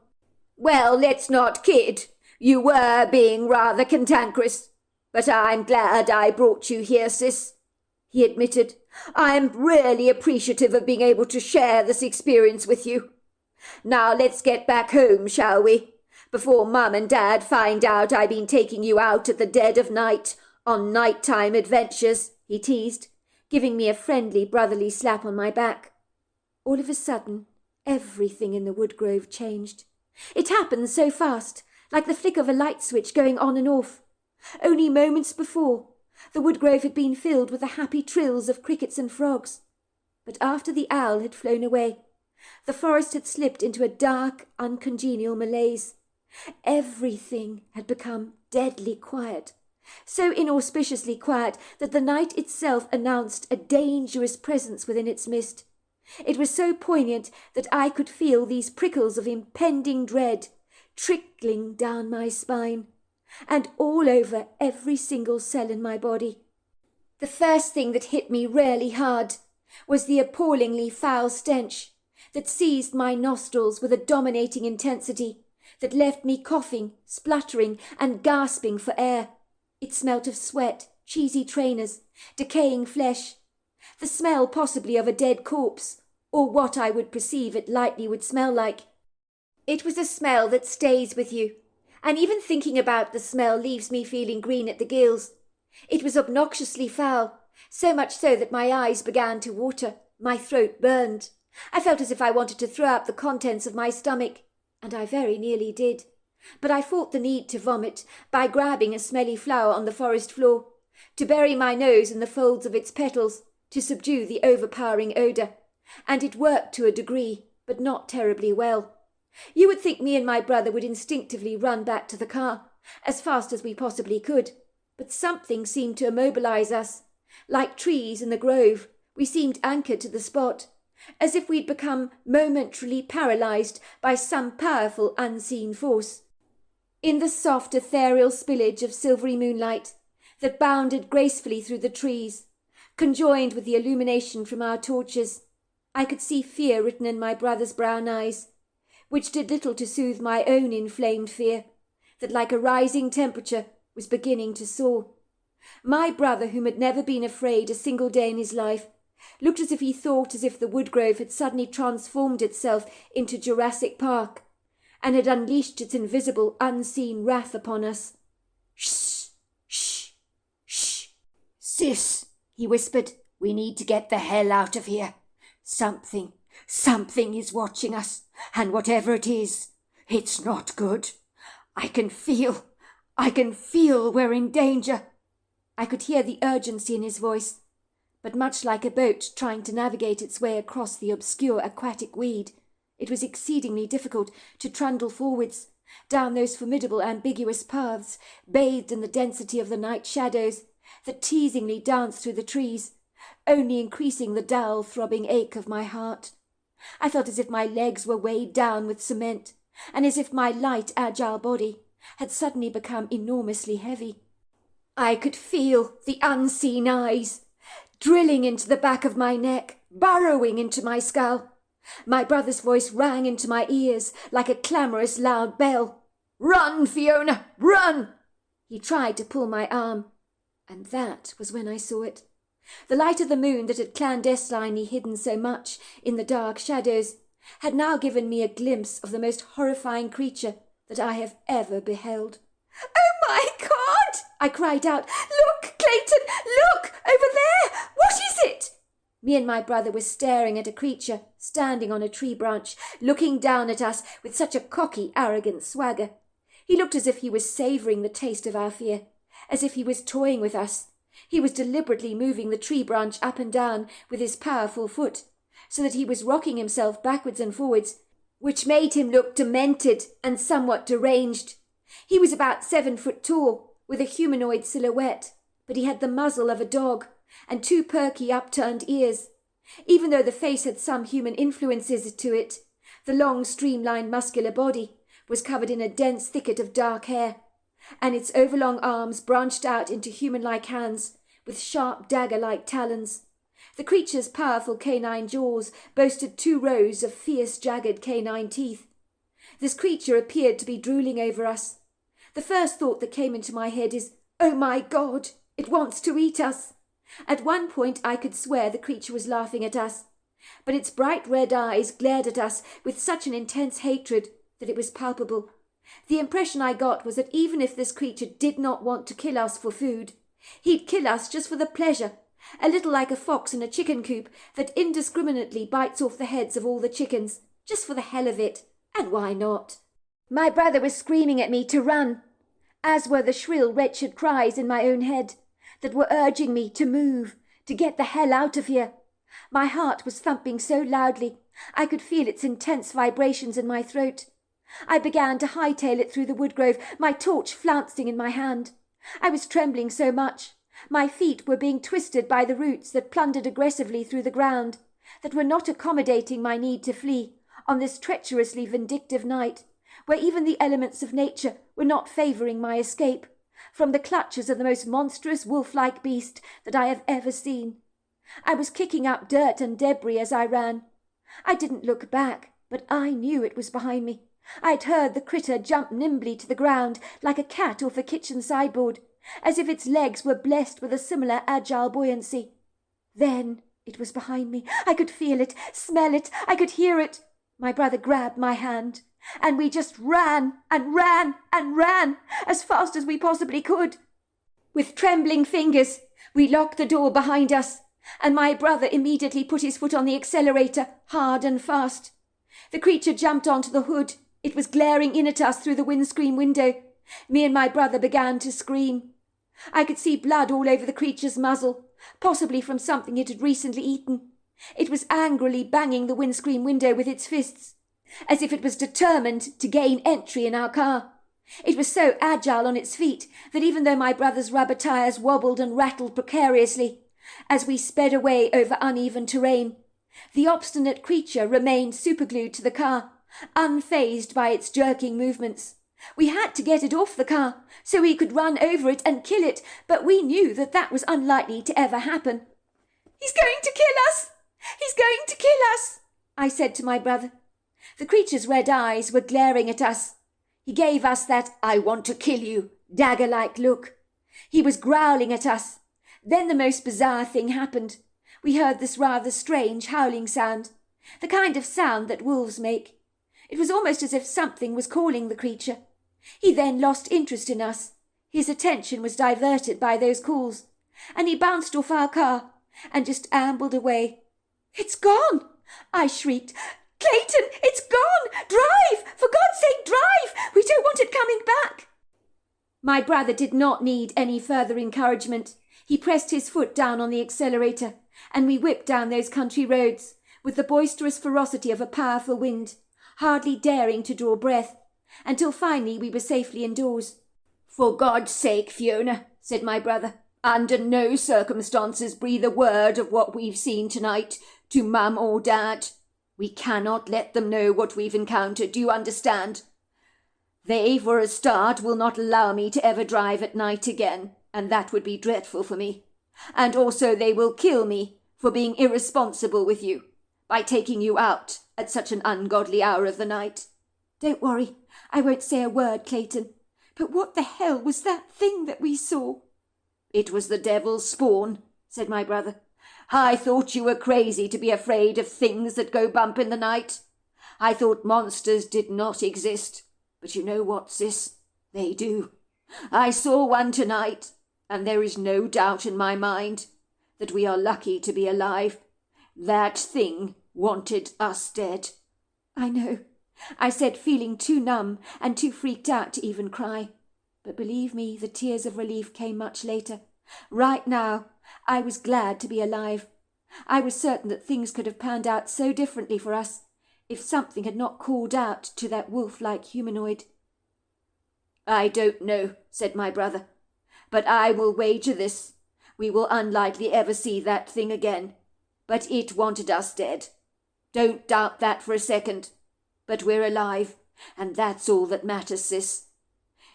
"Well, let's not kid. You were being rather cantankerous. But I'm glad I brought you here, sis," he admitted. "I'm really appreciative of being able to share this experience with you. Now let's get back home, shall we? Before Mum and Dad find out I've been taking you out at the dead of night on nighttime adventures," he teased, giving me a friendly brotherly slap on my back. All of a sudden, everything in the woodgrove changed. It happened so fast, like the flick of a light switch going on and off. Only moments before, the woodgrove had been filled with the happy trills of crickets and frogs. But after the owl had flown away, the forest had slipped into a dark, uncongenial malaise. Everything had become deadly quiet, so inauspiciously quiet that the night itself announced a dangerous presence within its mist. It was so poignant that I could feel these prickles of impending dread trickling down my spine and all over every single cell in my body. The first thing that hit me really hard was the appallingly foul stench that seized my nostrils with a dominating intensity that left me coughing, spluttering, and gasping for air. It smelt of sweat, cheesy trainers, decaying flesh, the smell possibly of a dead corpse, or what I would perceive it likely would smell like. It was a smell that stays with you, and even thinking about the smell leaves me feeling green at the gills. It was obnoxiously foul, so much so that my eyes began to water, my throat burned. I felt as if I wanted to throw up the contents of my stomach, and I very nearly did. But I fought the need to vomit by grabbing a smelly flower on the forest floor, to bury my nose in the folds of its petals, to subdue the overpowering odour, and it worked to a degree, but not terribly well. You would think me and my brother would instinctively run back to the car, as fast as we possibly could, but something seemed to immobilise us. Like trees in the grove, we seemed anchored to the spot, as if we'd become momentarily paralysed by some powerful unseen force. In the soft ethereal spillage of silvery moonlight that bounded gracefully through the trees, conjoined with the illumination from our torches, I could see fear written in my brother's brown eyes, which did little to soothe my own inflamed fear, that like a rising temperature was beginning to soar. My brother, whom had never been afraid a single day in his life, looked as if he thought as if the woodgrove had suddenly transformed itself into Jurassic Park, and had unleashed its invisible, unseen wrath upon us. "Shh! Shh! Shh! Sis," he whispered, "we need to get the hell out of here. Something is watching us, and whatever it is, it's not good. I can feel we're in danger." I could hear the urgency in his voice, but much like a boat trying to navigate its way across the obscure aquatic weed, it was exceedingly difficult to trundle forwards, down those formidable ambiguous paths, bathed in the density of the night shadows that teasingly danced through the trees, only increasing the dull, throbbing ache of my heart. I felt as if my legs were weighed down with cement, and as if my light, agile body had suddenly become enormously heavy. I could feel the unseen eyes drilling into the back of my neck, burrowing into my skull. My brother's voice rang into my ears like a clamorous loud bell. "Run, Fiona, run!" He tried to pull my arm, and that was when I saw it. The light of the moon that had clandestinely hidden so much in the dark shadows had now given me a glimpse of the most horrifying creature that I have ever beheld. "Oh my God!" I cried out. "Look, Clayton, look, over there! What is it?" Me and my brother were staring at a creature standing on a tree branch, looking down at us with such a cocky, arrogant swagger. He looked as if he was savouring the taste of our fear, as if he was toying with us. He was deliberately moving the tree branch up and down with his powerful foot, so that he was rocking himself backwards and forwards, which made him look demented and somewhat deranged. He was about 7 foot tall, with a humanoid silhouette, but he had the muzzle of a dog and 2 perky upturned ears. Even though the face had some human influences to it, the long, streamlined, muscular body was covered in a dense thicket of dark hair, and its overlong arms branched out into human-like hands with sharp dagger-like talons. The creature's powerful canine jaws boasted 2 rows of fierce, jagged canine teeth. This creature appeared to be drooling over us. The first thought that came into my head is, "Oh my God, it wants to eat us." At one point I could swear the creature was laughing at us, but its bright red eyes glared at us with such an intense hatred that it was palpable. The impression I got was that even if this creature did not want to kill us for food, he'd kill us just for the pleasure, a little like a fox in a chicken coop that indiscriminately bites off the heads of all the chickens, just for the hell of it. And why not? My brother was screaming at me to run, as were the shrill, wretched cries in my own head that were urging me to move, to get the hell out of here. My heart was thumping so loudly I could feel its intense vibrations in my throat. I began to hightail it through the woodgrove, my torch flouncing in my hand. I was trembling so much. My feet were being twisted by the roots that plundered aggressively through the ground, that were not accommodating my need to flee on this treacherously vindictive night, where even the elements of nature were not favouring my escape from the clutches of the most monstrous wolf-like beast that I have ever seen. I was kicking up dirt and debris as I ran. I didn't look back, but I knew it was behind me. I'd heard the critter jump nimbly to the ground like a cat off a kitchen sideboard, as if its legs were blessed with a similar agile buoyancy. Then it was behind me. I could feel it, smell it, I could hear it. My brother grabbed my hand, and we just ran and ran and ran as fast as we possibly could. With trembling fingers, we locked the door behind us, and my brother immediately put his foot on the accelerator, hard and fast. The creature jumped onto the hood. It was glaring in at us through the windscreen window. Me and my brother began to scream. I could see blood all over the creature's muzzle, possibly from something it had recently eaten. It was angrily banging the windscreen window with its fists, as if it was determined to gain entry in our car. It was so agile on its feet that even though my brother's rubber tyres wobbled and rattled precariously as we sped away over uneven terrain, the obstinate creature remained superglued to the car, unfazed by its jerking movements. We had to get it off the car so we could run over it and kill it, but we knew that that was unlikely to ever happen. "He's going to kill us! He's going to kill us!" I said to my brother. The creature's red eyes were glaring at us. He gave us that "I want to kill you" dagger-like look. He was growling at us. Then the most bizarre thing happened. We heard this rather strange howling sound, the kind of sound that wolves make. It was almost as if something was calling the creature. He then lost interest in us. His attention was diverted by those calls, and he bounced off our car and just ambled away. "It's gone!" I shrieked. "Clayton, it's gone! Drive! For God's sake, drive! We don't want it coming back!" My brother did not need any further encouragement. He pressed his foot down on the accelerator, and we whipped down those country roads with the boisterous ferocity of a powerful wind, hardly daring to draw breath, until finally we were safely indoors. "For God's sake, Fiona," said my brother, "under no circumstances breathe a word of what we've seen tonight to Mum or Dad. We cannot let them know what we've encountered, do you understand? They, for a start, will not allow me to ever drive at night again, and that would be dreadful for me. And also they will kill me for being irresponsible with you, by taking you out at such an ungodly hour of the night." "Don't worry, I won't say a word, Clayton. But what the hell was that thing that we saw?" "It was the devil's spawn," said my brother. "I thought you were crazy to be afraid of things that go bump in the night. I thought monsters did not exist. But you know what, sis? They do. I saw one tonight, and there is no doubt in my mind that we are lucky to be alive. That thing wanted us dead." "I know," I said, feeling too numb and too freaked out to even cry. But believe me, the tears of relief came much later. Right now, I was glad to be alive. I was certain that things could have panned out so differently for us if something had not called out to that wolf-like humanoid. "I don't know," said my brother, "but I will wager this. We will unlikely ever see that thing again. But it wanted us dead. Don't doubt that for a second. But we're alive, and that's all that matters, sis.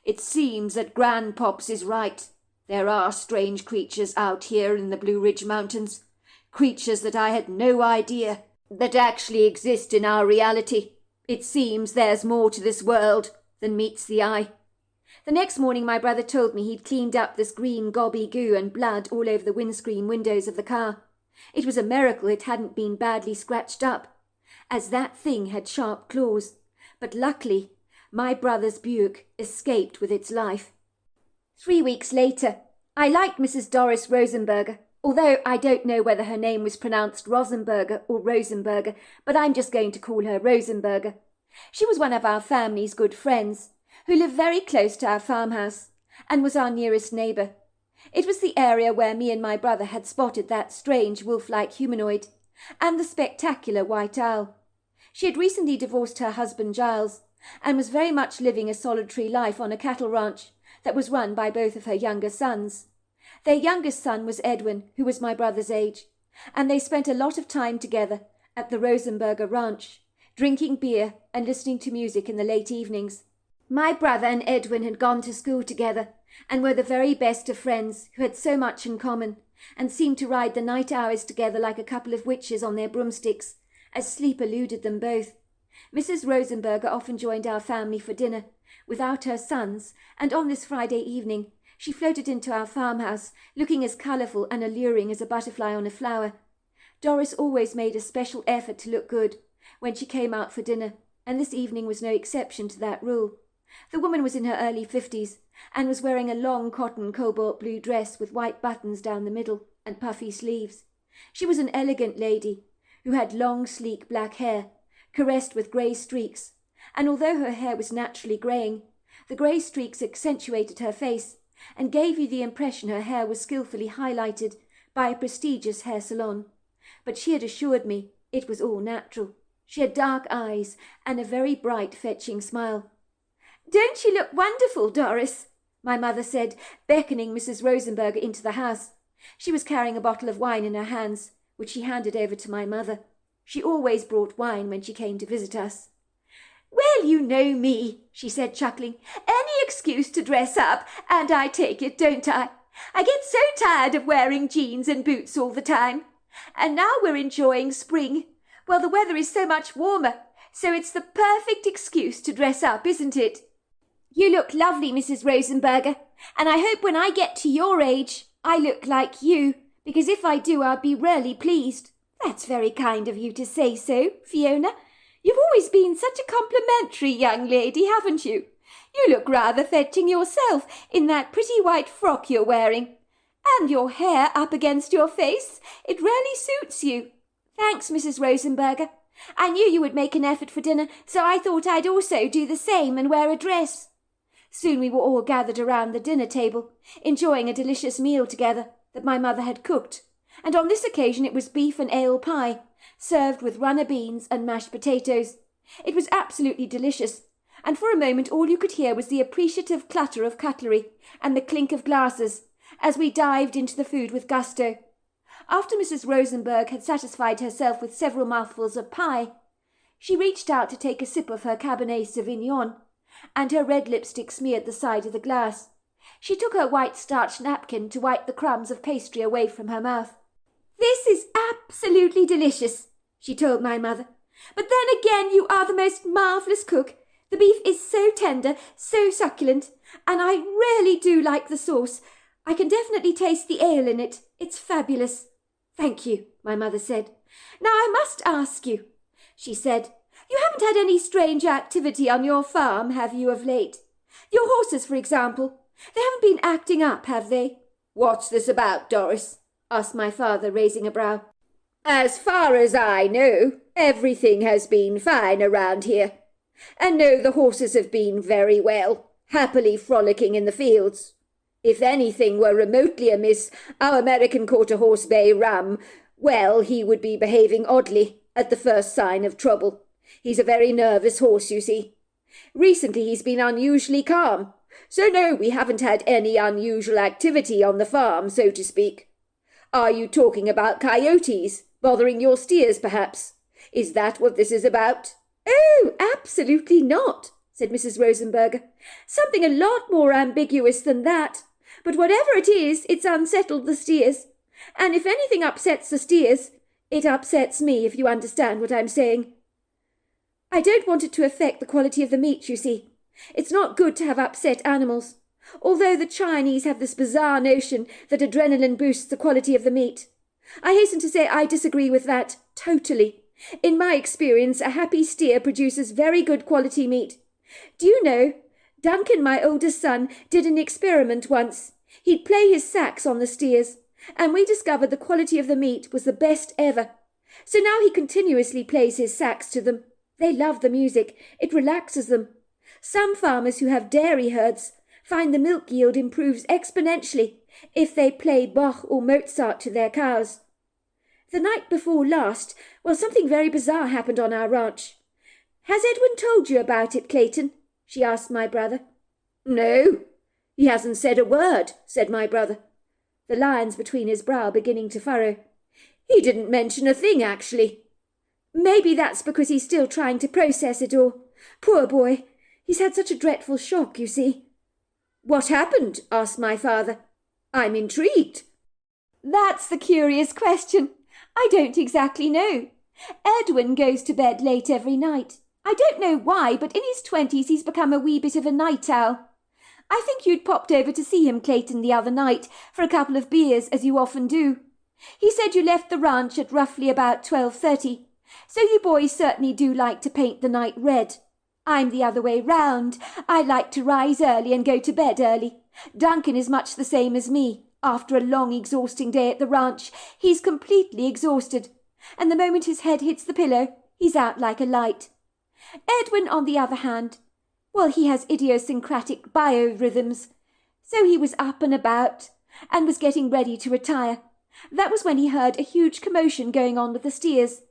It seems that Grandpops is right. There are strange creatures out here in the Blue Ridge Mountains, creatures that I had no idea that actually exist in our reality. It seems there's more to this world than meets the eye." The next morning my brother told me he'd cleaned up this green gobby goo and blood all over the windscreen windows of the car. It was a miracle it hadn't been badly scratched up, as that thing had sharp claws, but luckily my brother's Buick escaped with its life. 3 weeks later, I liked Mrs. Doris Rosenberger, although I don't know whether her name was pronounced Rosenberger or Rosenberger, but I'm just going to call her Rosenberger. She was one of our family's good friends, who lived very close to our farmhouse, and was our nearest neighbour. It was the area where me and my brother had spotted that strange wolf-like humanoid, and the spectacular white owl. She had recently divorced her husband Giles, and was very much living a solitary life on a cattle ranch that was run by both of her younger sons. Their youngest son was Edwin, who was my brother's age, and they spent a lot of time together at the Rosenberger Ranch, drinking beer and listening to music in the late evenings. My brother and Edwin had gone to school together, and were the very best of friends who had so much in common, and seemed to ride the night hours together like a couple of witches on their broomsticks, as sleep eluded them both. Mrs. Rosenberger often joined our family for dinner, without her sons, and on this Friday evening she floated into our farmhouse, looking as colourful and alluring as a butterfly on a flower. Doris always made a special effort to look good when she came out for dinner, and this evening was no exception to that rule. The woman was in her early 50s, and was wearing a long cotton cobalt blue dress with white buttons down the middle and puffy sleeves. She was an elegant lady, who had long sleek black hair, caressed with grey streaks, and although her hair was naturally greying, the grey streaks accentuated her face, and gave you the impression her hair was skilfully highlighted by a prestigious hair salon. But she had assured me it was all natural. She had dark eyes and a very bright, fetching smile. "Don't you look wonderful, Doris?" my mother said, beckoning Mrs. Rosenberger into the house. She was carrying a bottle of wine in her hands, which she handed over to my mother. She always brought wine when she came to visit us. "Well, you know me," she said, chuckling. "Any excuse to dress up, and I take it, don't I? I get so tired of wearing jeans and boots all the time. And now we're enjoying spring. Well, the weather is so much warmer, so it's the perfect excuse to dress up, isn't it?" "You look lovely, Mrs. Rosenberger, and I hope when I get to your age I look like you, because if I do I'll be really pleased." "That's very kind of you to say so, Fiona. You've always been such a complimentary young lady, haven't you? You look rather fetching yourself in that pretty white frock you're wearing. And your hair up against your face. It really suits you." "Thanks, Mrs. Rosenberger. I knew you would make an effort for dinner, so I thought I'd also do the same and wear a dress." Soon we were all gathered around the dinner table, enjoying a delicious meal together that my mother had cooked, and on this occasion it was beef and ale pie, served with runner beans and mashed potatoes. It was absolutely delicious, and for a moment all you could hear was the appreciative clatter of cutlery and the clink of glasses as we dived into the food with gusto. After Mrs. Rosenberg had satisfied herself with several mouthfuls of pie, she reached out to take a sip of her Cabernet Sauvignon, and her red lipstick smeared the side of the glass. She took her white starched napkin to wipe the crumbs of pastry away from her mouth. "This is absolutely delicious," she told my mother. "But then again, you are the most marvellous cook. The beef is so tender, so succulent, and I really do like the sauce. I can definitely taste the ale in it. It's fabulous." "Thank you," my mother said. "Now I must ask you," she said, "you haven't had any strange activity on your farm, have you, of late? Your horses, for example. They haven't been acting up, have they?" "What's this about, Doris?" asked my father, raising a brow. "As far as I know, everything has been fine around here. And no, the horses have been very well, happily frolicking in the fields. If anything were remotely amiss, our American quarter-horse bay Ram, well, he would be behaving oddly at the first sign of trouble. He's a very nervous horse, you see. Recently he's been unusually calm, so no, we haven't had any unusual activity on the farm, so to speak. Are you talking about coyotes, bothering your steers, perhaps? Is that what this is about?" "Oh, absolutely not," said Mrs. Rosenberger. "Something a lot more ambiguous than that. But whatever it is, it's unsettled the steers. And if anything upsets the steers, it upsets me, if you understand what I'm saying. I don't want it to affect the quality of the meat, you see. It's not good to have upset animals, although the Chinese have this bizarre notion that adrenaline boosts the quality of the meat. I hasten to say I disagree with that, totally. In my experience, a happy steer produces very good quality meat. Do you know, Duncan, my oldest son, did an experiment once. He'd play his sax on the steers, and we discovered the quality of the meat was the best ever. So now he continuously plays his sax to them. They love the music. It relaxes them. Some farmers who have dairy herds find the milk yield improves exponentially if they play Bach or Mozart to their cows. The night before last, well, something very bizarre happened on our ranch. Has Edwin told you about it, Clayton? She asked my brother. No, he hasn't said a word, said my brother, the lines between his brow beginning to furrow. He didn't mention a thing, actually. Maybe that's because he's still trying to process it all. Poor boy, he's had such a dreadful shock, you see. What happened? Asked my father. I'm intrigued. That's the curious question. I don't exactly know. Edwin goes to bed late every night. I don't know why, but in his 20s he's become a wee bit of a night owl. I think you'd popped over to see him, Clayton, the other night for a couple of beers, as you often do. He said you left the ranch at roughly about 12:30, so you boys certainly do like to paint the night red. I'm the other way round. I like to rise early and go to bed early. Duncan is much the same as me. After a long, exhausting day at the ranch, he's completely exhausted, and the moment his head hits the pillow, he's out like a light. Edwin, on the other hand, well, he has idiosyncratic biorhythms, so he was up and about, and was getting ready to retire. That was when he heard a huge commotion going on with the steers.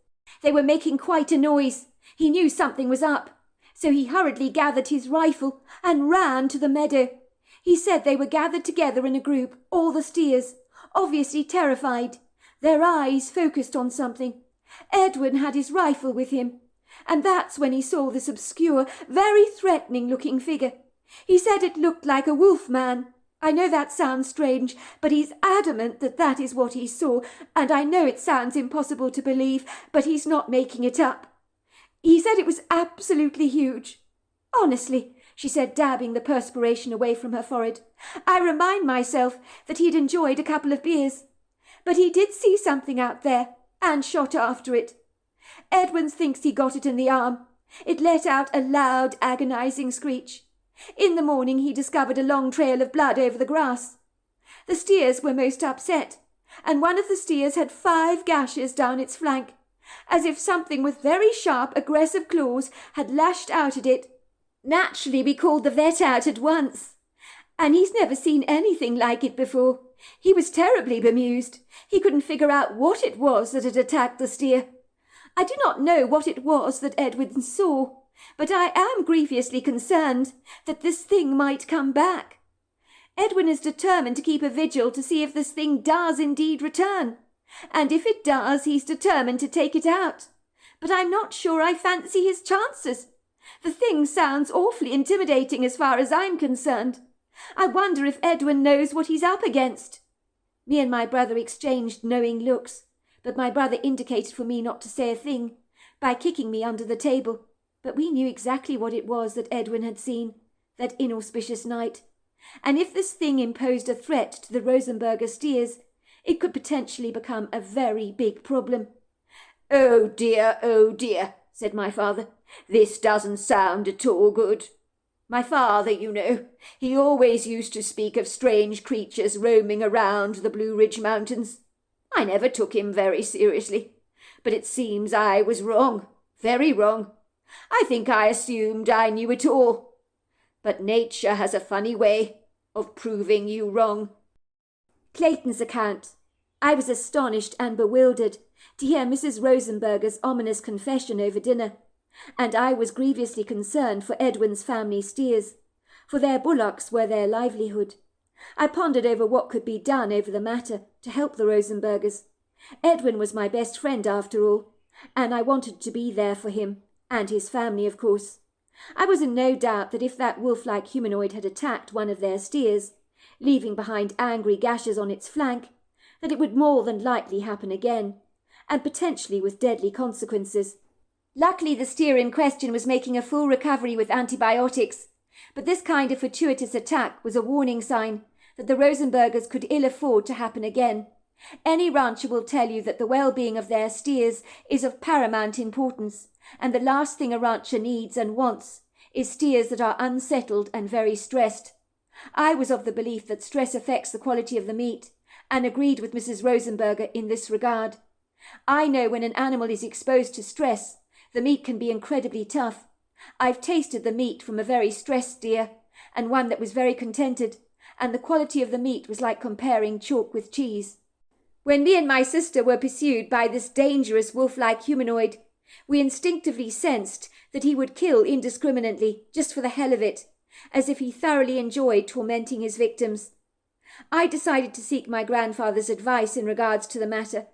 They were making quite a noise. He knew something was up, so he hurriedly gathered his rifle and ran to the meadow. He said they were gathered together in a group, all the steers, obviously terrified, their eyes focused on something. Edwin had his rifle with him, and that's when he saw this obscure, very threatening-looking figure. He said it looked like a wolf man. I know that sounds strange, but he's adamant that that is what he saw, and I know it sounds impossible to believe, but he's not making it up. He said it was absolutely huge. Honestly, she said, dabbing the perspiration away from her forehead, I remind myself that he'd enjoyed a couple of beers. But he did see something out there, and shot after it. Edwin thinks he got it in the arm. It let out a loud, agonizing screech. In the morning he discovered a long trail of blood over the grass. The steers were most upset, and one of the steers had 5 gashes down its flank, as if something with very sharp, aggressive claws had lashed out at it. Naturally, we called the vet out at once, and he's never seen anything like it before. He was terribly bemused. He couldn't figure out what it was that had attacked the steer. I do not know what it was that Edwin saw, but I am grievously concerned that this thing might come back. Edwin is determined to keep a vigil to see if this thing does indeed return, and if it does, he's determined to take it out. But I'm not sure I fancy his chances. The thing sounds awfully intimidating as far as I'm concerned. I wonder if Edwin knows what he's up against. Me and my brother exchanged knowing looks, but my brother indicated for me not to say a thing by kicking me under the table. But we knew exactly what it was that Edwin had seen that inauspicious night, and if this thing imposed a threat to the Rosenberger steers, it could potentially become a very big problem. Oh dear, said my father. This doesn't sound at all good. My father, you know, he always used to speak of strange creatures roaming around the Blue Ridge Mountains. I never took him very seriously, but it seems I was wrong, very wrong. I think I assumed I knew it all. But nature has a funny way of proving you wrong. Clayton's account. I was astonished and bewildered to hear Mrs. Rosenberger's ominous confession over dinner, and I was grievously concerned for Edwin's family steers, for their bullocks were their livelihood. I pondered over what could be done over the matter to help the Rosenbergers. Edwin was my best friend after all, and I wanted to be there for him, and his family, of course. I was in no doubt that if that wolf-like humanoid had attacked one of their steers, leaving behind angry gashes on its flank, that it would more than likely happen again, and potentially with deadly consequences. Luckily, the steer in question was making a full recovery with antibiotics, but this kind of fortuitous attack was a warning sign that the Rosenbergers could ill afford to happen again. Any rancher will tell you that the well-being of their steers is of paramount importance, and the last thing a rancher needs and wants is steers that are unsettled and very stressed. I was of the belief that stress affects the quality of the meat, and agreed with Mrs. Rosenberger in this regard. I know when an animal is exposed to stress, the meat can be incredibly tough. I've tasted the meat from a very stressed steer, and one that was very contented, and the quality of the meat was like comparing chalk with cheese. When me and my sister were pursued by this dangerous wolf-like humanoid, we instinctively sensed that he would kill indiscriminately, just for the hell of it, as if he thoroughly enjoyed tormenting his victims. I decided to seek my grandfather's advice in regards to the matter.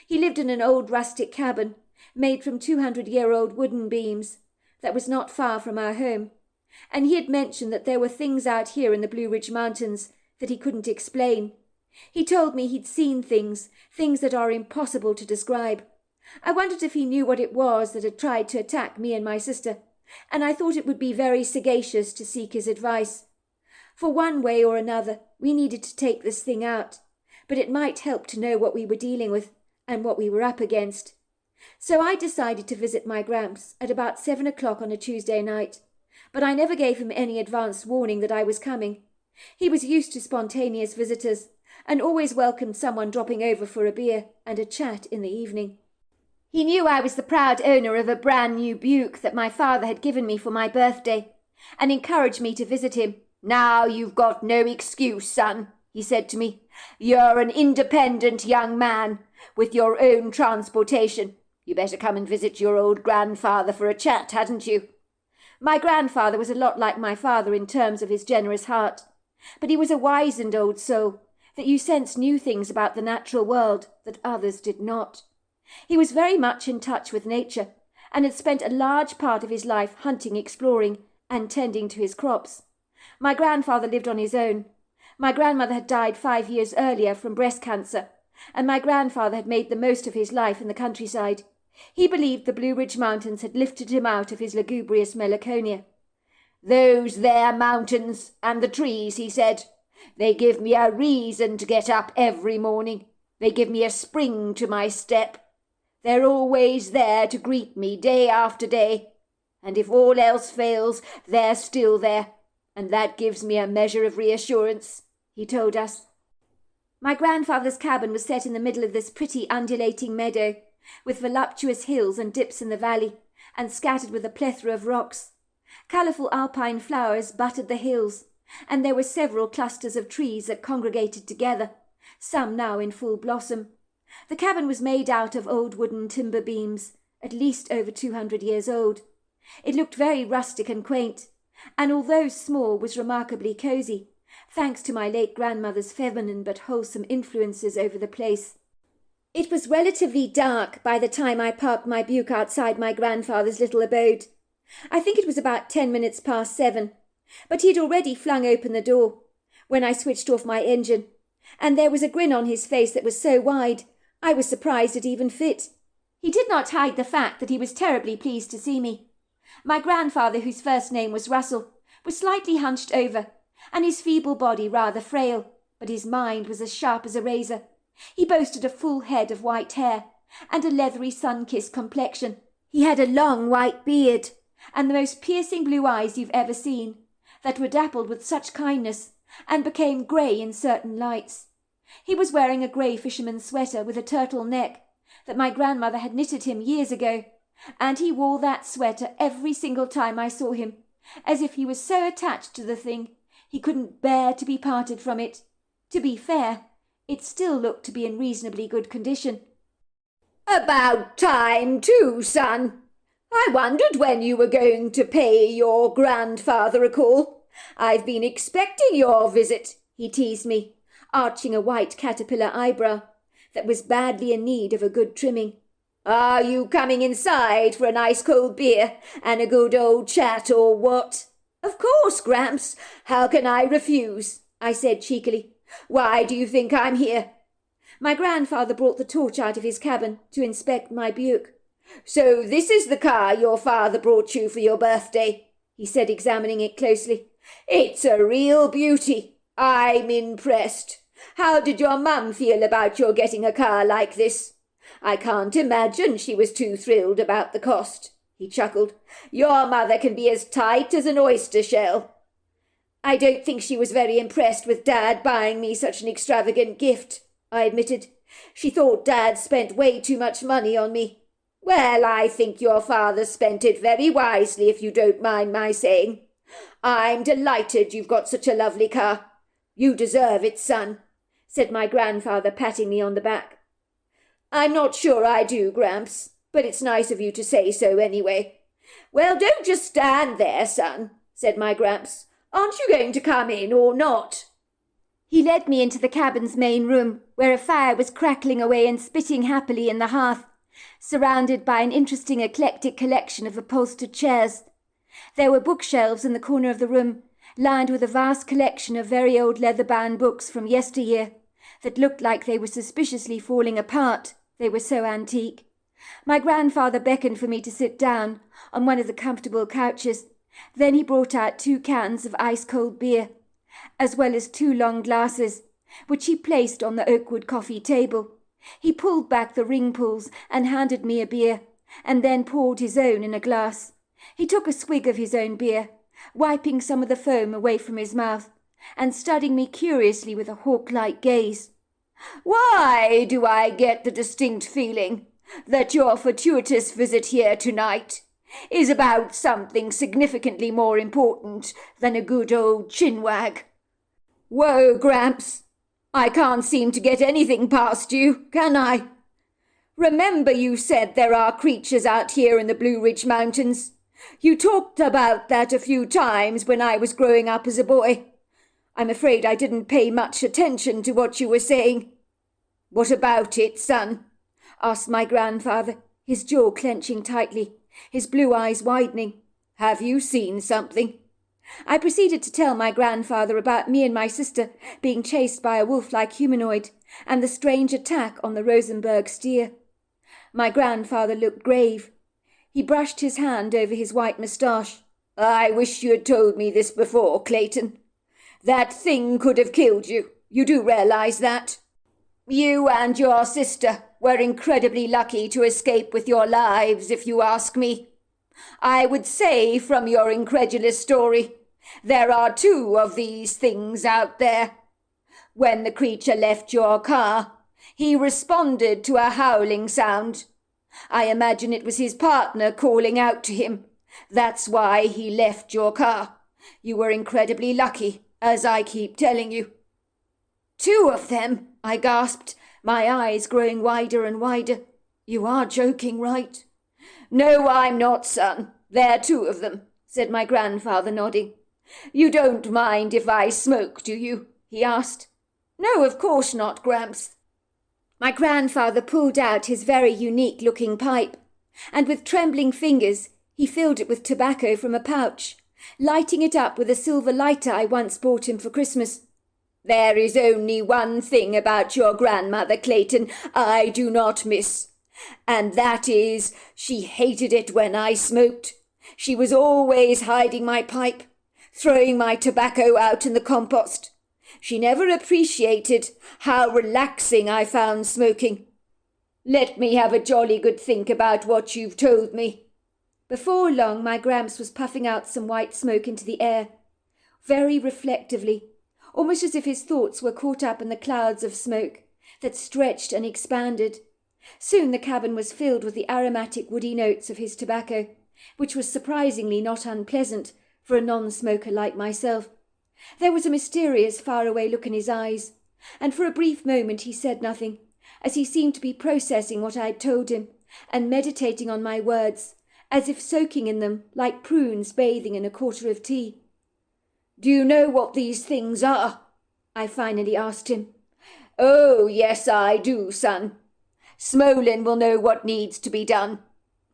He lived in an old rustic cabin, made from 200-year-old wooden beams, that was not far from our home, and he had mentioned that there were things out here in the Blue Ridge Mountains that he couldn't explain. He told me he'd seen things that are impossible to describe. I wondered if he knew what it was that had tried to attack me and my sister, and I thought it would be very sagacious to seek his advice. For one way or another, we needed to take this thing out, but it might help to know what we were dealing with and what we were up against. So I decided to visit my Gramps at about 7 o'clock on a Tuesday night, but I never gave him any advance warning that I was coming. He was used to spontaneous visitors, and always welcomed someone dropping over for a beer and a chat in the evening. He knew I was the proud owner of a brand new Buick that my father had given me for my birthday, and encouraged me to visit him. "Now you've got no excuse, son," he said to me. "You're an independent young man, with your own transportation. You better come and visit your old grandfather for a chat, hadn't you?" My grandfather was a lot like my father in terms of his generous heart, but he was a wizened old soul, that you sensed knew things about the natural world that others did not. He was very much in touch with nature, and had spent a large part of his life hunting, exploring, and tending to his crops. My grandfather lived on his own. My grandmother had died 5 years earlier from breast cancer, and my grandfather had made the most of his life in the countryside. He believed the Blue Ridge Mountains had lifted him out of his lugubrious melancholia. "Those there mountains and the trees," he said, "they give me a reason to get up every morning. They give me a spring to my step. They're always there to greet me day after day. And if all else fails, they're still there. And that gives me a measure of reassurance," he told us. My grandfather's cabin was set in the middle of this pretty undulating meadow, with voluptuous hills and dips in the valley, and scattered with a plethora of rocks. Colourful alpine flowers buttered the hills, and there were several clusters of trees that congregated together, some now in full blossom. The cabin was made out of old wooden timber beams, at least over 200 years old. It looked very rustic and quaint, and although small was remarkably cosy, thanks to my late grandmother's feminine but wholesome influences over the place. It was relatively dark by the time I parked my Buick outside my grandfather's little abode. I think it was about 10 minutes past 7, but he had already flung open the door when I switched off my engine, and there was a grin on his face that was so wide I was surprised it even fit. He did not hide the fact that he was terribly pleased to see me. My grandfather, whose first name was Russell, was slightly hunched over, and his feeble body rather frail, but his mind was as sharp as a razor. He boasted a full head of white hair, and a leathery sun-kissed complexion. He had a long white beard, and the most piercing blue eyes you've ever seen, that were dappled with such kindness, and became grey in certain lights. He was wearing a grey fisherman's sweater with a turtle neck, that my grandmother had knitted him years ago, and he wore that sweater every single time I saw him, as if he was so attached to the thing he couldn't bear to be parted from it. To be fair, it still looked to be in reasonably good condition. "About time too, son. I wondered when you were going to pay your grandfather a call. I've been expecting your visit," he teased me, arching a white caterpillar eyebrow that was badly in need of a good trimming. "Are you coming inside for a nice cold beer and a good old chat or what?" "Of course, Gramps. How can I refuse?" I said cheekily. "Why do you think I'm here?" My grandfather brought the torch out of his cabin to inspect my Buick. "So this is the car your father brought you for your birthday," he said, examining it closely. "It's a real beauty. I'm impressed. How did your mum feel about your getting a car like this? I can't imagine she was too thrilled about the cost," he chuckled. "Your mother can be as tight as an oyster shell." "I don't think she was very impressed with Dad buying me such an extravagant gift," I admitted. "She thought Dad spent way too much money on me." "Well, I think your father spent it very wisely, if you don't mind my saying. I'm delighted you've got such a lovely car. You deserve it, son, said my grandfather, patting me on the back. I'm not sure I do, Gramps, but it's nice of you to say so anyway. Well, don't just stand there, son, said my Gramps. Aren't you going to come in or not? He led me into the cabin's main room, where a fire was crackling away and spitting happily in the hearth, surrounded by an interesting eclectic collection of upholstered chairs. There were bookshelves in the corner of the room, lined with a vast collection of very old leather-bound books from yesteryear, that looked like they were suspiciously falling apart, they were so antique. My grandfather beckoned for me to sit down on one of the comfortable couches. Then he brought out 2 cans of ice-cold beer, as well as 2 long glasses, which he placed on the oakwood coffee table. He pulled back the ring pulls and handed me a beer, and then poured his own in a glass. He took a swig of his own beer, wiping some of the foam away from his mouth, and studying me curiously with a hawk-like gaze. Why do I get the distinct feeling that your fortuitous visit here tonight is about something significantly more important than a good old chinwag? Whoa, Gramps, I can't seem to get anything past you, can I? Remember you said there are creatures out here in the Blue Ridge Mountains? You talked about that a few times when I was growing up as a boy. I'm afraid I didn't pay much attention to what you were saying. What about it, son? Asked my grandfather, his jaw clenching tightly, his blue eyes widening. Have you seen something? I proceeded to tell my grandfather about me and my sister being chased by a wolf-like humanoid and the strange attack on the Rosenberg steer. My grandfather looked grave. He brushed his hand over his white moustache. I wish you had told me this before, Clayton. That thing could have killed you. You do realize that? You and your sister were incredibly lucky to escape with your lives, if you ask me. I would say from your incredulous story, there are 2 of these things out there. When the creature left your car, he responded to a howling sound. I imagine it was his partner calling out to him. That's why he left your car. You were incredibly lucky, as I keep telling you. 2 of them, I gasped, my eyes growing wider and wider. You are joking, right? No, I'm not, son. There are 2 of them, said my grandfather, nodding. You don't mind if I smoke, do you? He asked. No, of course not, Gramps. My grandfather pulled out his very unique-looking pipe, and with trembling fingers he filled it with tobacco from a pouch, lighting it up with a silver lighter I once bought him for Christmas. There is only one thing about your grandmother, Clayton, I do not miss, and that is she hated it when I smoked. She was always hiding my pipe, throwing my tobacco out in the compost. She never appreciated how relaxing I found smoking. Let me have a jolly good think about what you've told me. Before long, my Gramps was puffing out some white smoke into the air, very reflectively, almost as if his thoughts were caught up in the clouds of smoke that stretched and expanded. Soon the cabin was filled with the aromatic woody notes of his tobacco, which was surprisingly not unpleasant for a non-smoker like myself. There was a mysterious, faraway look in his eyes, and for a brief moment he said nothing, as he seemed to be processing what I had told him, and meditating on my words, as if soaking in them like prunes bathing in a quarter of tea. Do you know what these things are? I finally asked him. Oh, yes, I do, son. Smolin will know what needs to be done.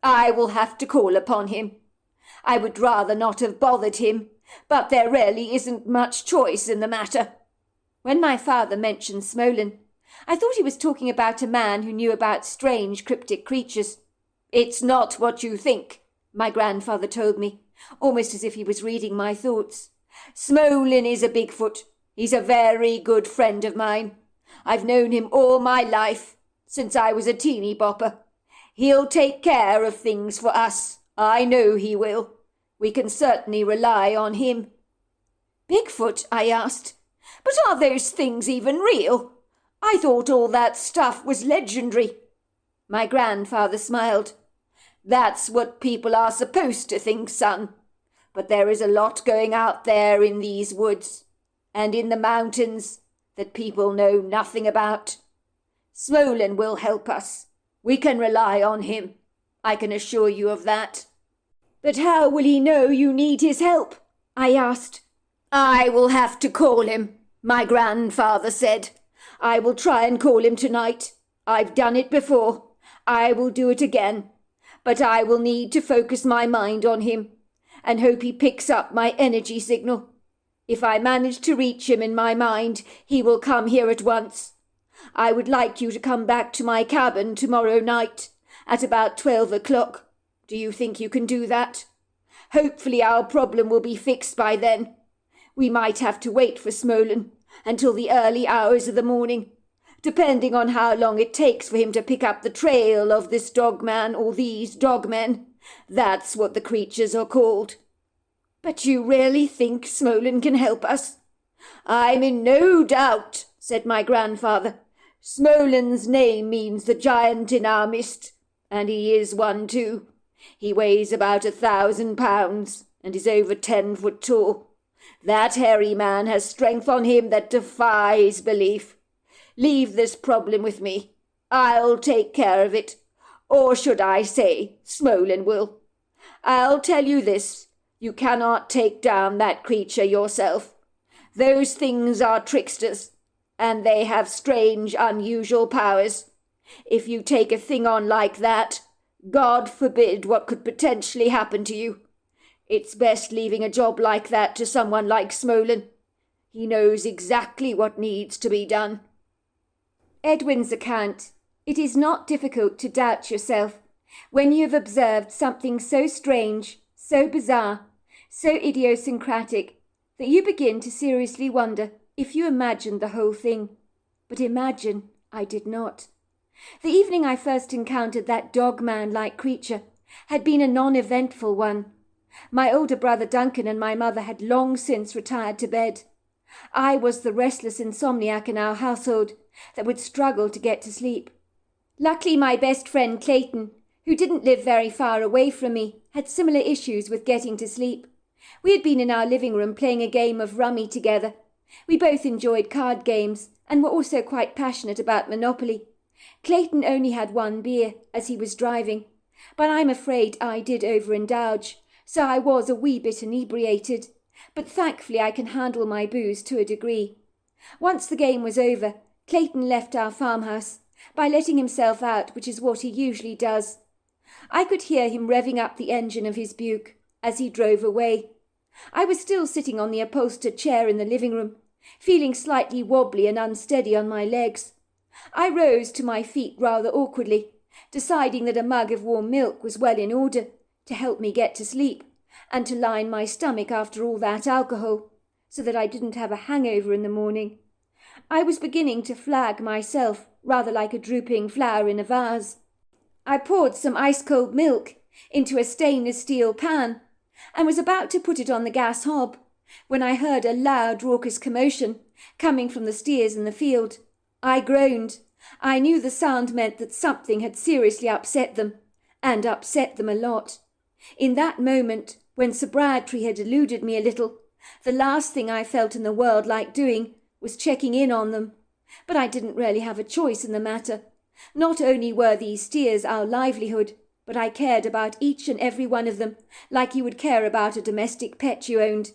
I will have to call upon him. I would rather not have bothered him, but there really isn't much choice in the matter. When my father mentioned Smolin, I thought he was talking about a man who knew about strange cryptic creatures. It's not what you think, my grandfather told me, almost as if he was reading my thoughts. Smolin is a Bigfoot. He's a very good friend of mine. I've known him all my life, since I was a teeny bopper. He'll take care of things for us. I know he will. We can certainly rely on him. Bigfoot, I asked. But are those things even real? I thought all that stuff was legendary. My grandfather smiled. That's what people are supposed to think, son. But there is a lot going out there in these woods and in the mountains that people know nothing about. Smolin will help us. We can rely on him. I can assure you of that." "But how will he know you need his help?" I asked. "I will have to call him, my grandfather said. I will try and call him tonight. I've done it before. I will do it again. But I will need to focus my mind on him and hope he picks up my energy signal. If I manage to reach him in my mind, he will come here at once. I would like you to come back to my cabin tomorrow night at about 12 o'clock. Do you think you can do that? Hopefully our problem will be fixed by then. We might have to wait for Smolin until the early hours of the morning, depending on how long it takes for him to pick up the trail of this dogman or these dogmen. That's what the creatures are called." "But you really think Smolin can help us?" "I'm in no doubt," said my grandfather. "Smolin's name means the giant in our midst, and he is one too. He weighs about 1,000 pounds and is over 10 foot tall. That hairy man has strength on him that defies belief. Leave this problem with me. I'll take care of it. Or should I say, Smolin will. I'll tell you this, you cannot take down that creature yourself. Those things are tricksters, and they have strange, unusual powers. If you take a thing on like that, God forbid what could potentially happen to you. It's best leaving a job like that to someone like Smolin. He knows exactly what needs to be done." Edwin's account. It is not difficult to doubt yourself when you have observed something so strange, so bizarre, so idiosyncratic, that you begin to seriously wonder if you imagined the whole thing. But imagine I did not. The evening I first encountered that dog-man-like creature had been a non-eventful one. My older brother Duncan and my mother had long since retired to bed. I was the restless insomniac in our household that would struggle to get to sleep. Luckily, my best friend Clayton, who didn't live very far away from me, had similar issues with getting to sleep. We had been in our living room playing a game of rummy together. We both enjoyed card games and were also quite passionate about Monopoly. Clayton only had one beer as he was driving, but I'm afraid I did overindulge, so I was a wee bit inebriated. But thankfully I can handle my booze to a degree. Once the game was over, Clayton left our farmhouse by letting himself out, which is what he usually does. I could hear him revving up the engine of his Buick as he drove away. I was still sitting on the upholstered chair in the living room, feeling slightly wobbly and unsteady on my legs. I rose to my feet rather awkwardly, deciding that a mug of warm milk was well in order to help me get to sleep and to line my stomach after all that alcohol, so that I didn't have a hangover in the morning. I was beginning to flag myself, rather like a drooping flower in a vase. I poured some ice-cold milk into a stainless steel pan and was about to put it on the gas hob when I heard a loud, raucous commotion coming from the steers in the field. I groaned. I knew the sound meant that something had seriously upset them, and upset them a lot. In that moment, when sobriety had eluded me a little, the last thing I felt in the world like doing was checking in on them. But I didn't really have a choice in the matter. Not only were these steers our livelihood, but I cared about each and every one of them like you would care about a domestic pet you owned.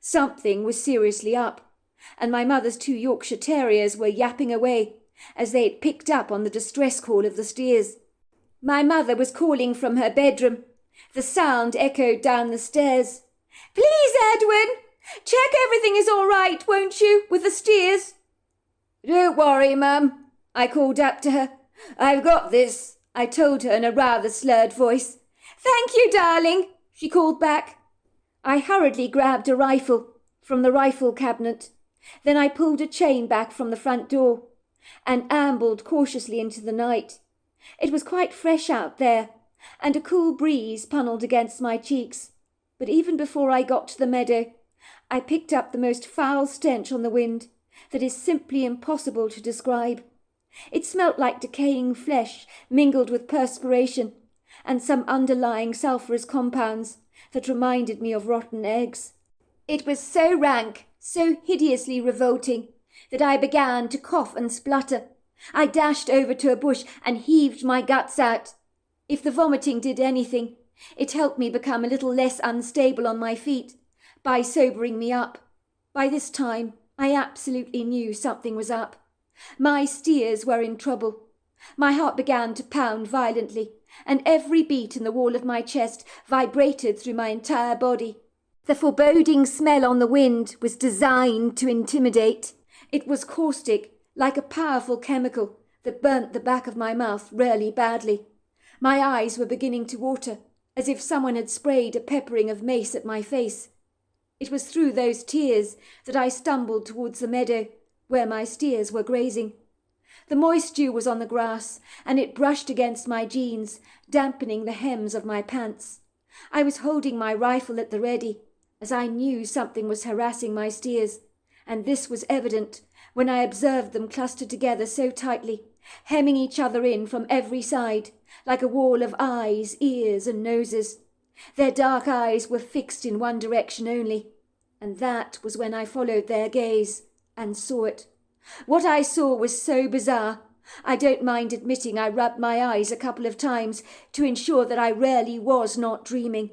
Something was seriously up, and my mother's 2 Yorkshire Terriers were yapping away as they had picked up on the distress call of the steers. My mother was calling from her bedroom. The sound echoed down the stairs. "Please, Edwin, check everything is all right, won't you, with the steers?" "Don't worry, Mum," I called up to her. "I've got this," I told her in a rather slurred voice. "Thank you, darling," she called back. I hurriedly grabbed a rifle from the rifle cabinet. Then I pulled a chain back from the front door and ambled cautiously into the night. It was quite fresh out there, and a cool breeze punnelled against my cheeks. But even before I got to the meadow, I picked up the most foul stench on the wind that is simply impossible to describe. It smelt like decaying flesh mingled with perspiration and some underlying sulphurous compounds that reminded me of rotten eggs. It was so rank, so hideously revolting, that I began to cough and splutter. I dashed over to a bush and heaved my guts out. If the vomiting did anything, it helped me become a little less unstable on my feet by sobering me up. By this time, I absolutely knew something was up. My steers were in trouble. My heart began to pound violently, and every beat in the wall of my chest vibrated through my entire body. The foreboding smell on the wind was designed to intimidate. It was caustic, like a powerful chemical that burnt the back of my mouth really badly. My eyes were beginning to water, as if someone had sprayed a peppering of mace at my face. It was through those tears that I stumbled towards the meadow, where my steers were grazing. The moist dew was on the grass, and it brushed against my jeans, dampening the hems of my pants. I was holding my rifle at the ready, as I knew something was harassing my steers, and this was evident when I observed them clustered together so tightly, hemming each other in from every side, like a wall of eyes, ears, and noses. Their dark eyes were fixed in one direction only, and that was when I followed their gaze and saw it. What I saw was so bizarre, I don't mind admitting I rubbed my eyes a couple of times to ensure that I really was not dreaming.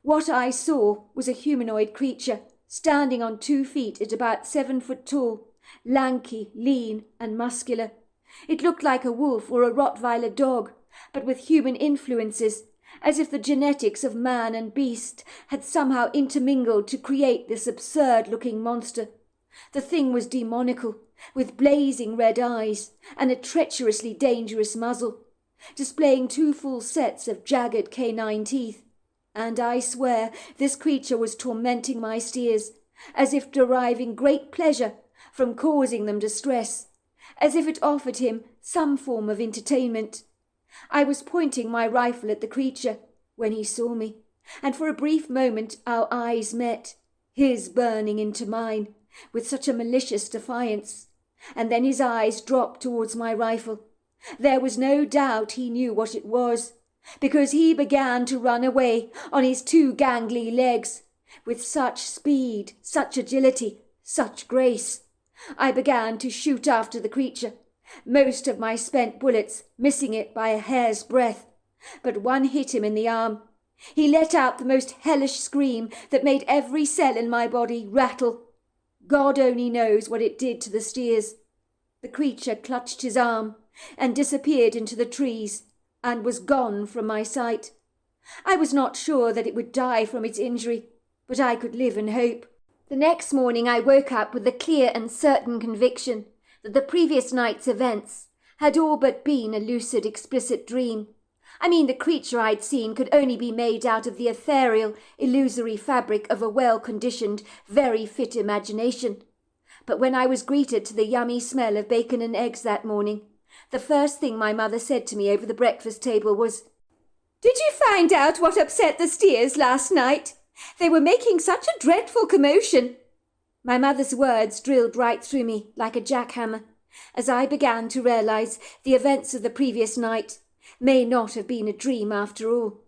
What I saw was a humanoid creature, standing on 2 feet at about 7 foot tall, lanky, lean, and muscular. It looked like a wolf or a Rottweiler dog, but with human influences, as if the genetics of man and beast had somehow intermingled to create this absurd-looking monster. The thing was demonical, with blazing red eyes and a treacherously dangerous muzzle, displaying 2 full sets of jagged canine teeth. And I swear this creature was tormenting my steers, as if deriving great pleasure from causing them distress, as if it offered him some form of entertainment. I was pointing my rifle at the creature when he saw me, and for a brief moment our eyes met, his burning into mine with such a malicious defiance, and then his eyes dropped towards my rifle. There was no doubt he knew what it was, because he began to run away on his 2 gangly legs, with such speed, such agility, such grace. I began to shoot after the creature, most of my spent bullets missing it by a hair's breadth, but one hit him in the arm. He let out the most hellish scream that made every cell in my body rattle. God only knows what it did to the steers. The creature clutched his arm and disappeared into the trees and was gone from my sight. I was not sure that it would die from its injury, but I could live in hope. The next morning I woke up with the clear and certain conviction that the previous night's events had all but been a lucid, explicit dream. I mean, the creature I'd seen could only be made out of the ethereal, illusory fabric of a well-conditioned, very fit imagination. But when I was greeted to the yummy smell of bacon and eggs that morning, the first thing my mother said to me over the breakfast table was, "Did you find out what upset the steers last night? They were making such a dreadful commotion." My mother's words drilled right through me like a jackhammer, as I began to realize the events of the previous night may not have been a dream after all.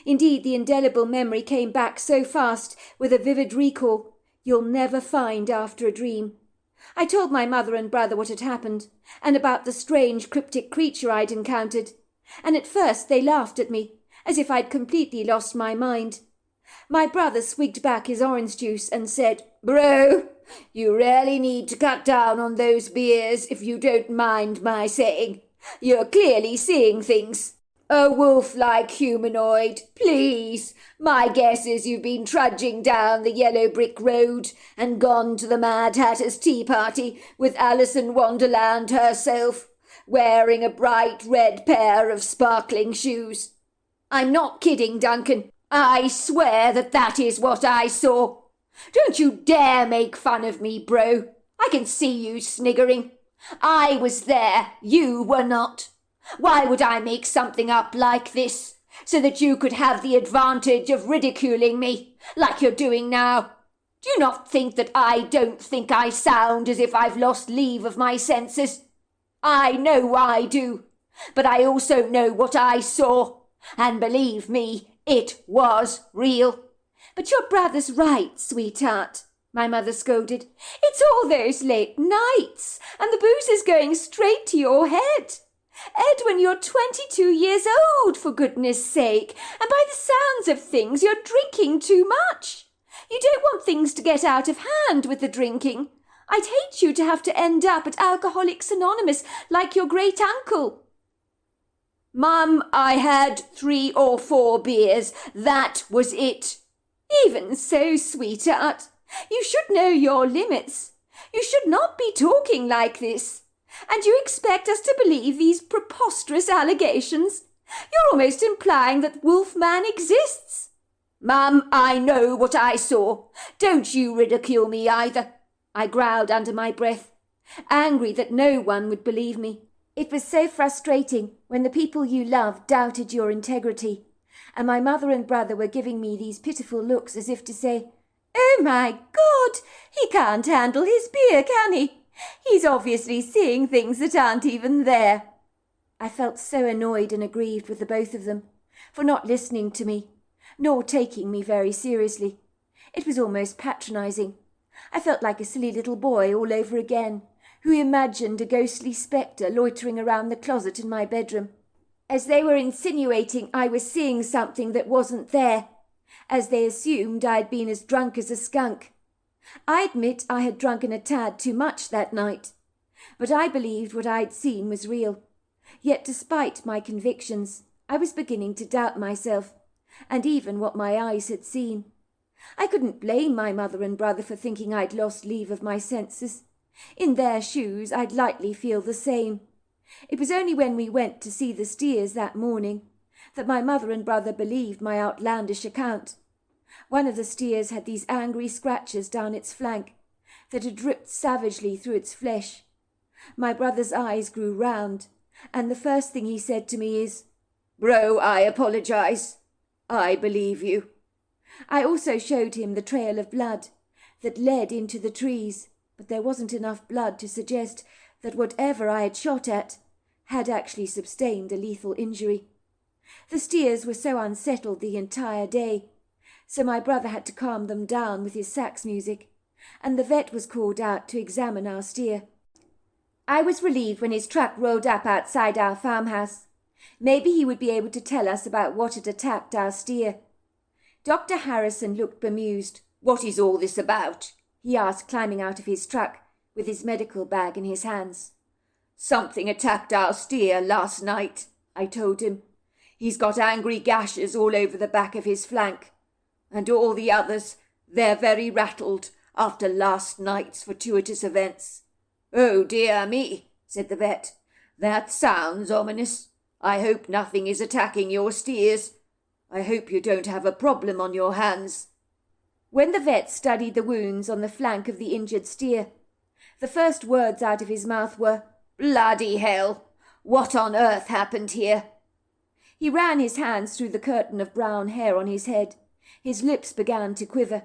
Indeed, the indelible memory came back so fast with a vivid recall you'll never find after a dream. I told my mother and brother what had happened, and about the strange cryptic creature I'd encountered, and at first they laughed at me, as if I'd completely lost my mind. My brother swigged back his orange juice and said, "Bro, you really need to cut down on those beers if you don't mind my saying. You're clearly seeing things. A wolf-like humanoid, please. My guess is you've been trudging down the yellow brick road and gone to the Mad Hatter's tea party with Alice in Wonderland herself, wearing a bright red pair of sparkling shoes. I'm not kidding, Duncan. I swear that is what I saw. Don't you dare make fun of me, bro. I can see you sniggering. I was there, you were not. Why would I make something up like this, so that you could have the advantage of ridiculing me, like you're doing now? Do you not think that I don't think I sound as if I've lost leave of my senses? I know I do, but I also know what I saw, and believe me, It was real. But your brother's right, sweetheart, my mother scolded. It's all those late nights, and the booze is going straight to your head. Edwin, you're 22 years old, for goodness sake, and by the sounds of things, you're drinking too much. You don't want things to get out of hand with the drinking. I'd hate you to have to end up at Alcoholics Anonymous like your great-uncle. Mum, I had 3 or 4 beers. That was it. Even so, sweetheart, you should know your limits. You should not be talking like this. And you expect us to believe these preposterous allegations? You're almost implying that Wolfman exists. Mum, I know what I saw. Don't you ridicule me either. I growled under my breath, angry that no one would believe me. It was so frustrating when the people you loved doubted your integrity, and my mother and brother were giving me these pitiful looks as if to say, "Oh, my God, he can't handle his beer, can he? He's obviously seeing things that aren't even there." I felt so annoyed and aggrieved with the both of them for not listening to me, nor taking me very seriously. It was almost patronizing. I felt like a silly little boy all over again, who imagined a ghostly spectre loitering around the closet in my bedroom, as they were insinuating I was seeing something that wasn't there, as they assumed I'd been as drunk as a skunk. I admit I had drunken a tad too much that night, but I believed what I'd seen was real. Yet despite my convictions, I was beginning to doubt myself, and even what my eyes had seen. I couldn't blame my mother and brother for thinking I'd lost leave of my senses. In their shoes, I'd likely feel the same. It was only when we went to see the steers that morning that my mother and brother believed my outlandish account. One of the steers had these angry scratches down its flank that had ripped savagely through its flesh. My brother's eyes grew round, and the first thing he said to me is, "Bro, I apologize. I believe you." I also showed him the trail of blood that led into the trees, but there wasn't enough blood to suggest that whatever I had shot at had actually sustained a lethal injury. The steers were so unsettled the entire day, so my brother had to calm them down with his sax music, and the vet was called out to examine our steer. I was relieved when his truck rolled up outside our farmhouse. Maybe he would be able to tell us about what had attacked our steer. Dr. Harrison looked bemused. "What is all this about?" he asked, climbing out of his truck with his medical bag in his hands. "Something attacked our steer last night," I told him. "He's got angry gashes all over the back of his flank. And all the others, they're very rattled after last night's fortuitous events." "Oh, dear me," said the vet. "That sounds ominous. I hope nothing is attacking your steers. I hope you don't have a problem on your hands." When the vet studied the wounds on the flank of the injured steer, the first words out of his mouth were, "Bloody hell! What on earth happened here?" He ran his hands through the curtain of brown hair on his head. His lips began to quiver.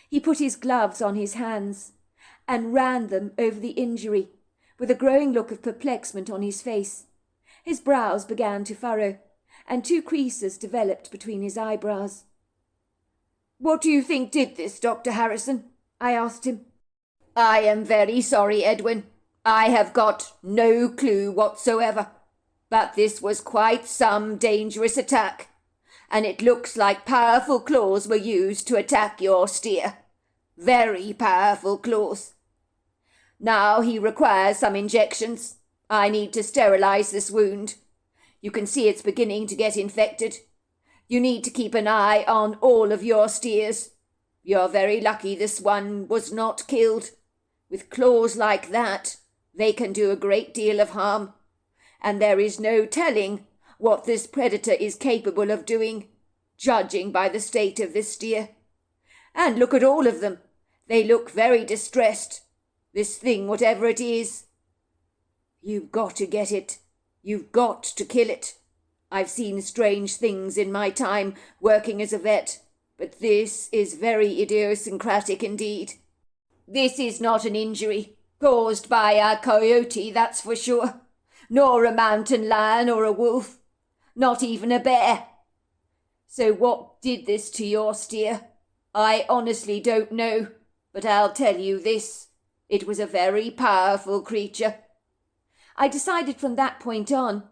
He put his gloves on his hands and ran them over the injury, with a growing look of perplexment on his face. His brows began to furrow, and 2 creases developed between his eyebrows. "What do you think did this, Dr. Harrison?" I asked him. "I am very sorry, Edwin. I have got no clue whatsoever. But this was quite some dangerous attack, and it looks like powerful claws were used to attack your steer. Very powerful claws. Now he requires some injections. I need to sterilize this wound. You can see it's beginning to get infected. You need to keep an eye on all of your steers. You're very lucky this one was not killed. With claws like that, they can do a great deal of harm, and there is no telling what this predator is capable of doing, judging by the state of this steer. And look at all of them. They look very distressed. This thing, whatever it is. You've got to get it. You've got to kill it. I've seen strange things in my time working as a vet, but this is very idiosyncratic indeed. This is not an injury caused by a coyote, that's for sure, nor a mountain lion or a wolf, not even a bear. So what did this to your steer? I honestly don't know, but I'll tell you this. It was a very powerful creature. I decided from that point on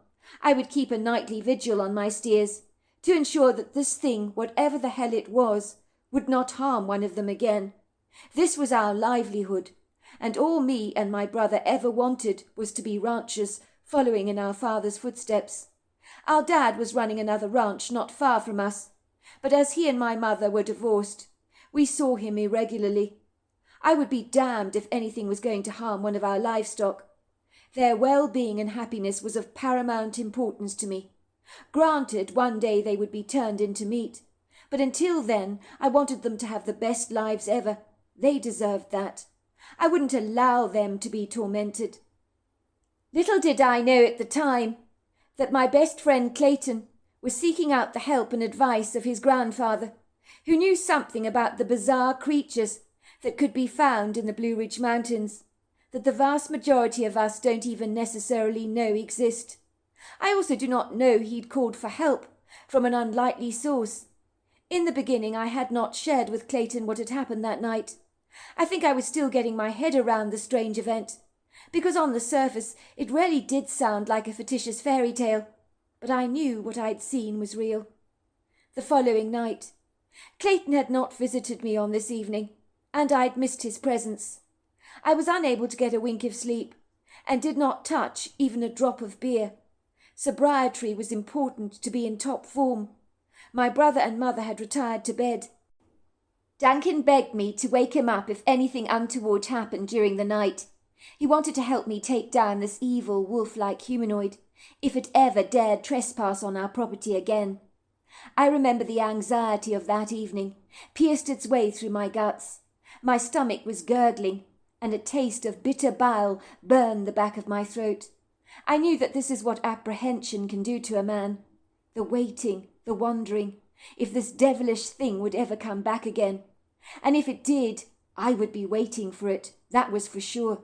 I would keep a nightly vigil on my steers to ensure that this thing, whatever the hell it was, would not harm one of them again. This was our livelihood, and all me and my brother ever wanted was to be ranchers, following in our father's footsteps. Our dad was running another ranch not far from us, but as he and my mother were divorced, we saw him irregularly. I would be damned if anything was going to harm one of our livestock. Their well-being and happiness was of paramount importance to me. Granted, one day they would be turned into meat, but until then I wanted them to have the best lives ever. They deserved that. I wouldn't allow them to be tormented. Little did I know at the time that my best friend Clayton was seeking out the help and advice of his grandfather, who knew something about the bizarre creatures that could be found in the Blue Ridge Mountains, that the vast majority of us don't even necessarily know exist. I also do not know he'd called for help from an unlikely source. In the beginning I had not shared with Clayton what had happened that night. I think I was still getting my head around the strange event, because on the surface it really did sound like a fictitious fairy tale, but I knew what I'd seen was real. The following night, Clayton had not visited me on this evening, and I'd missed his presence. I was unable to get a wink of sleep, and did not touch even a drop of beer. Sobriety was important to be in top form. My brother and mother had retired to bed. Duncan begged me to wake him up if anything untoward happened during the night. He wanted to help me take down this evil wolf-like humanoid, if it ever dared trespass on our property again. I remember the anxiety of that evening pierced its way through my guts. My stomach was gurgling, and a taste of bitter bile burned the back of my throat. I knew that this is what apprehension can do to a man. The waiting, the wondering, if this devilish thing would ever come back again. And if it did, I would be waiting for it, that was for sure.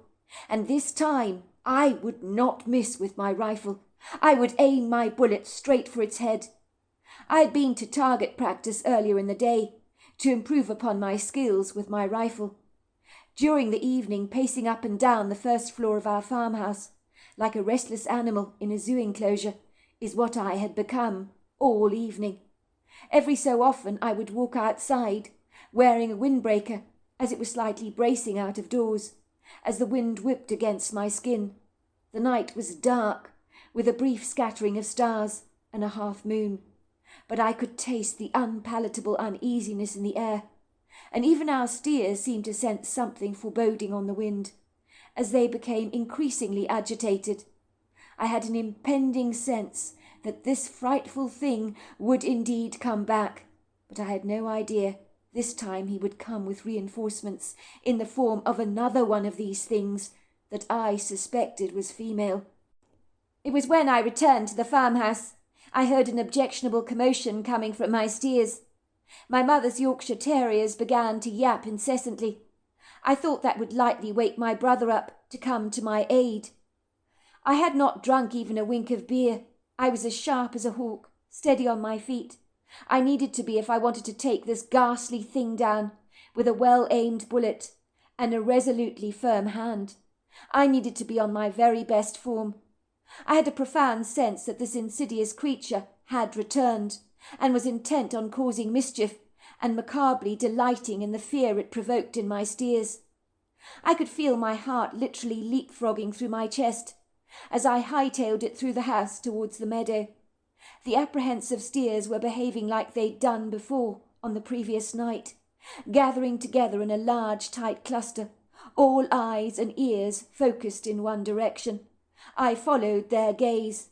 And this time I would not miss with my rifle. I would aim my bullet straight for its head. I had been to target practice earlier in the day, to improve upon my skills with my rifle. During the evening, pacing up and down the first floor of our farmhouse, like a restless animal in a zoo enclosure, is what I had become all evening. Every so often I would walk outside, wearing a windbreaker, as it was slightly bracing out of doors, as the wind whipped against my skin. The night was dark, with a brief scattering of stars and a half moon, but I could taste the unpalatable uneasiness in the air, and even our steers seemed to sense something foreboding on the wind, as they became increasingly agitated. I had an impending sense that this frightful thing would indeed come back, but I had no idea this time he would come with reinforcements in the form of another one of these things that I suspected was female. It was when I returned to the farmhouse I heard an objectionable commotion coming from my steers. My mother's Yorkshire terriers began to yap incessantly. I thought that would likely wake my brother up to come to my aid. I had not drunk even a wink of beer. I was as sharp as a hawk, steady on my feet. I needed to be if I wanted to take this ghastly thing down with a well-aimed bullet and a resolutely firm hand. I needed to be on my very best form. I had a profound sense that this insidious creature had returned, and was intent on causing mischief, and macabrely delighting in the fear it provoked in my steers. I could feel my heart literally leapfrogging through my chest, as I hightailed it through the house towards the meadow. The apprehensive steers were behaving like they'd done before on the previous night, gathering together in a large, tight cluster, all eyes and ears focused in one direction. I followed their gaze,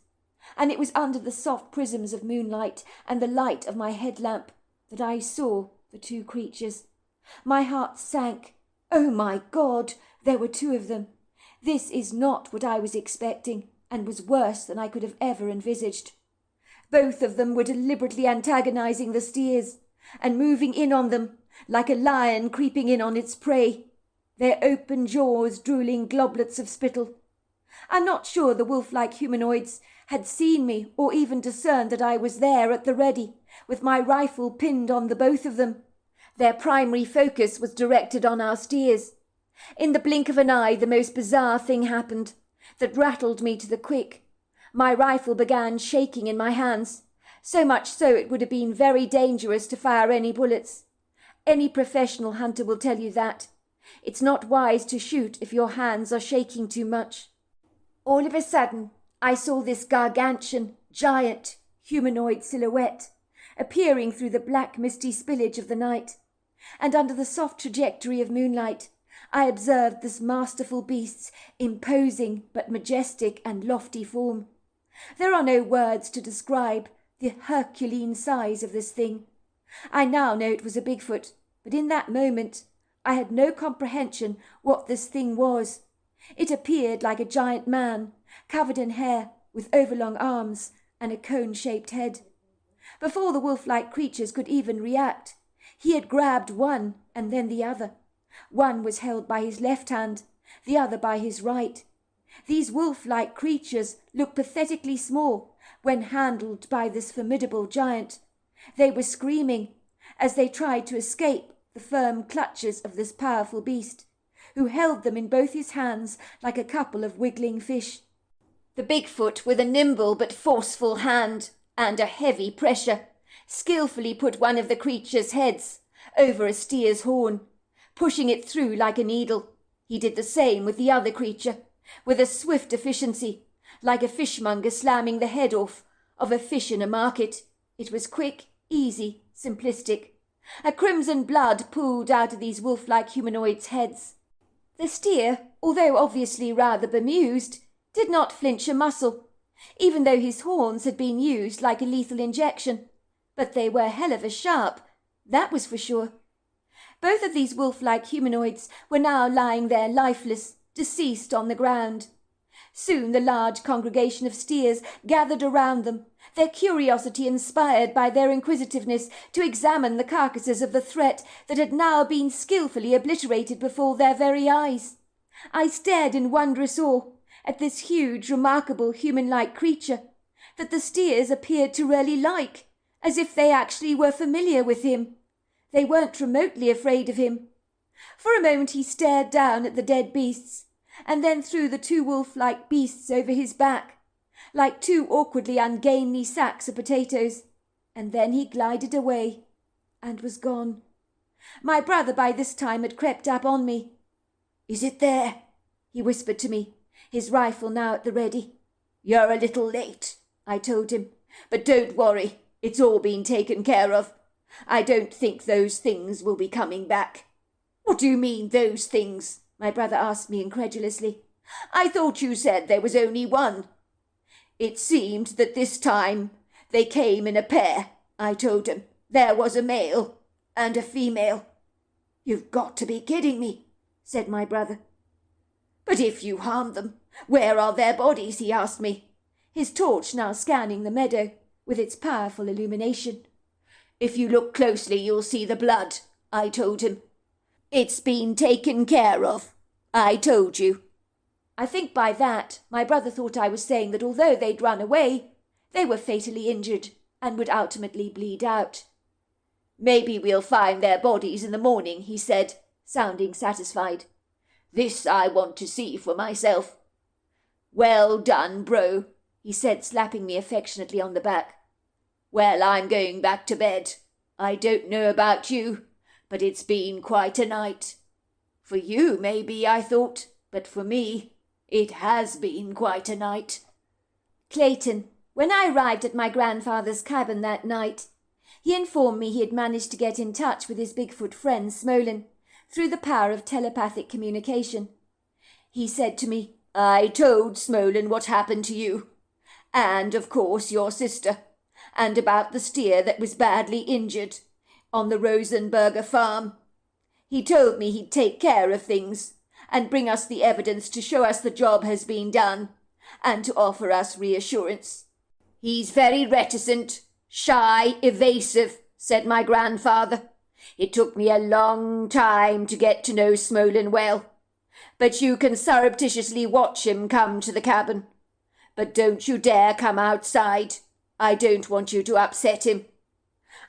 and it was under the soft prisms of moonlight and the light of my headlamp that I saw the two creatures. My heart sank. Oh my God, there were two of them. This is not what I was expecting, and was worse than I could have ever envisaged. Both of them were deliberately antagonizing the steers, and moving in on them, like a lion creeping in on its prey, their open jaws drooling globlets of spittle. I'm not sure the wolf-like humanoids had seen me or even discerned that I was there at the ready, with my rifle pinned on the both of them. Their primary focus was directed on our steers. In the blink of an eye, the most bizarre thing happened that rattled me to the quick. My rifle began shaking in my hands, so much so it would have been very dangerous to fire any bullets. Any professional hunter will tell you that. It's not wise to shoot if your hands are shaking too much. All of a sudden, I saw this gargantuan, giant, humanoid silhouette appearing through the black misty spillage of the night, and under the soft trajectory of moonlight, I observed this masterful beast's imposing but majestic and lofty form. There are no words to describe the Herculean size of this thing. I now know it was a Bigfoot, but in that moment I had no comprehension what this thing was. It appeared like a giant man, covered in hair, with overlong arms and a cone-shaped head. Before the wolf-like creatures could even react, he had grabbed one and then the other. One was held by his left hand, the other by his right. These wolf-like creatures looked pathetically small when handled by this formidable giant. They were screaming as they tried to escape the firm clutches of this powerful beast, who held them in both his hands like a couple of wiggling fish. The Bigfoot, with a nimble but forceful hand and a heavy pressure, skillfully put one of the creature's heads over a steer's horn, pushing it through like a needle. He did the same with the other creature, with a swift efficiency, like a fishmonger slamming the head off of a fish in a market. It was quick, easy, simplistic. A crimson blood pooled out of these wolf-like humanoids' heads. The steer, although obviously rather bemused, did not flinch a muscle, even though his horns had been used like a lethal injection. But they were hell of a sharp, that was for sure. Both of these wolf-like humanoids were now lying there lifeless, deceased on the ground. Soon the large congregation of steers gathered around them, their curiosity inspired by their inquisitiveness to examine the carcasses of the threat that had now been skillfully obliterated before their very eyes. I stared in wondrous awe at this huge, remarkable human-like creature that the steers appeared to really like, as if they actually were familiar with him. They weren't remotely afraid of him. For a moment he stared down at the dead beasts, and then threw the two wolf-like beasts over his back, like two awkwardly ungainly sacks of potatoes, and then he glided away, and was gone. My brother by this time had crept up on me. "Is it there?" he whispered to me, his rifle now at the ready. "You're a little late," I told him, "but don't worry, it's all been taken care of. I don't think those things will be coming back." "What do you mean, those things?" my brother asked me incredulously. "I thought you said there was only one." "It seemed that this time they came in a pair," I told him. "There was a male and a female." "You've got to be kidding me," said my brother. "But if you harmed them, where are their bodies?" he asked me, his torch now scanning the meadow with its powerful illumination. "If you look closely, you'll see the blood," I told him. "It's been taken care of. I told you." I think by that my brother thought I was saying that although they'd run away, they were fatally injured and would ultimately bleed out. "Maybe we'll find their bodies in the morning," he said, sounding satisfied. "This I want to see for myself." "Well done, bro," he said, slapping me affectionately on the back. "Well, I'm going back to bed. I don't know about you, but it's been quite a night. For you, maybe, I thought, but for me, it has been quite a night." Clayton, when I arrived at my grandfather's cabin that night, he informed me he had managed to get in touch with his Bigfoot friend Smolin through the power of telepathic communication. He said to me, "I told Smolin what happened to you, and, of course, your sister, and about the steer that was badly injured on the Rosenberger farm. He told me he'd take care of things and bring us the evidence to show us the job has been done and to offer us reassurance." "He's very reticent, shy, evasive," said my grandfather. "It took me a long time to get to know Smolin well. but you can surreptitiously watch him come to the cabin. But don't you dare come outside. I don't want you to upset him."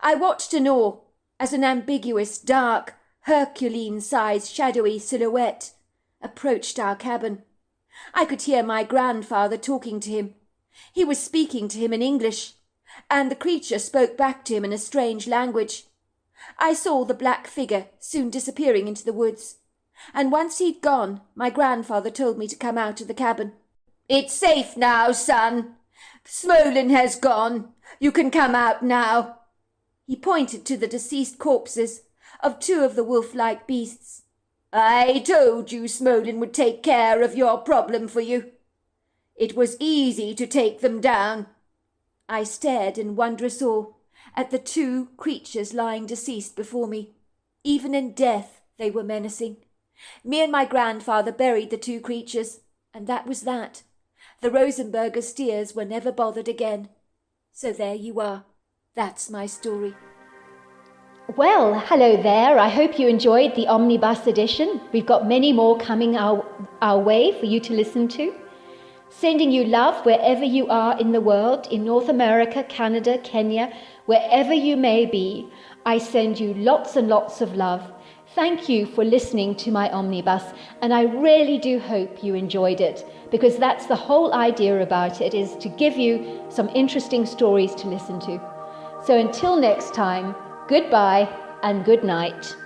I watched in awe as an ambiguous, dark, Herculean-sized shadowy silhouette approached our cabin. I could hear my grandfather talking to him. He was speaking to him in English, and the creature spoke back to him in a strange language. I saw the black figure soon disappearing into the woods, and once he'd gone, my grandfather told me to come out of the cabin. "It's safe now, son. Smolin has gone. You can come out now." He pointed to the deceased corpses of two of the wolf-like beasts. "I told you Smolin would take care of your problem for you. It was easy to take them down." I stared in wondrous awe at the two creatures lying deceased before me. Even in death they were menacing. Me and my grandfather buried the two creatures, and that was that. The Rosenberger steers were never bothered again. So there you are. That's my story. Well, hello there. I hope you enjoyed the Omnibus edition. We've got many more coming our way for you to listen to. Sending you love wherever you are in the world, in North America, Canada, Kenya, wherever you may be. I send you lots and lots of love. Thank you for listening to my Omnibus, and I really do hope you enjoyed it, because that's the whole idea about it, is to give you some interesting stories to listen to. So until next time, goodbye and good night.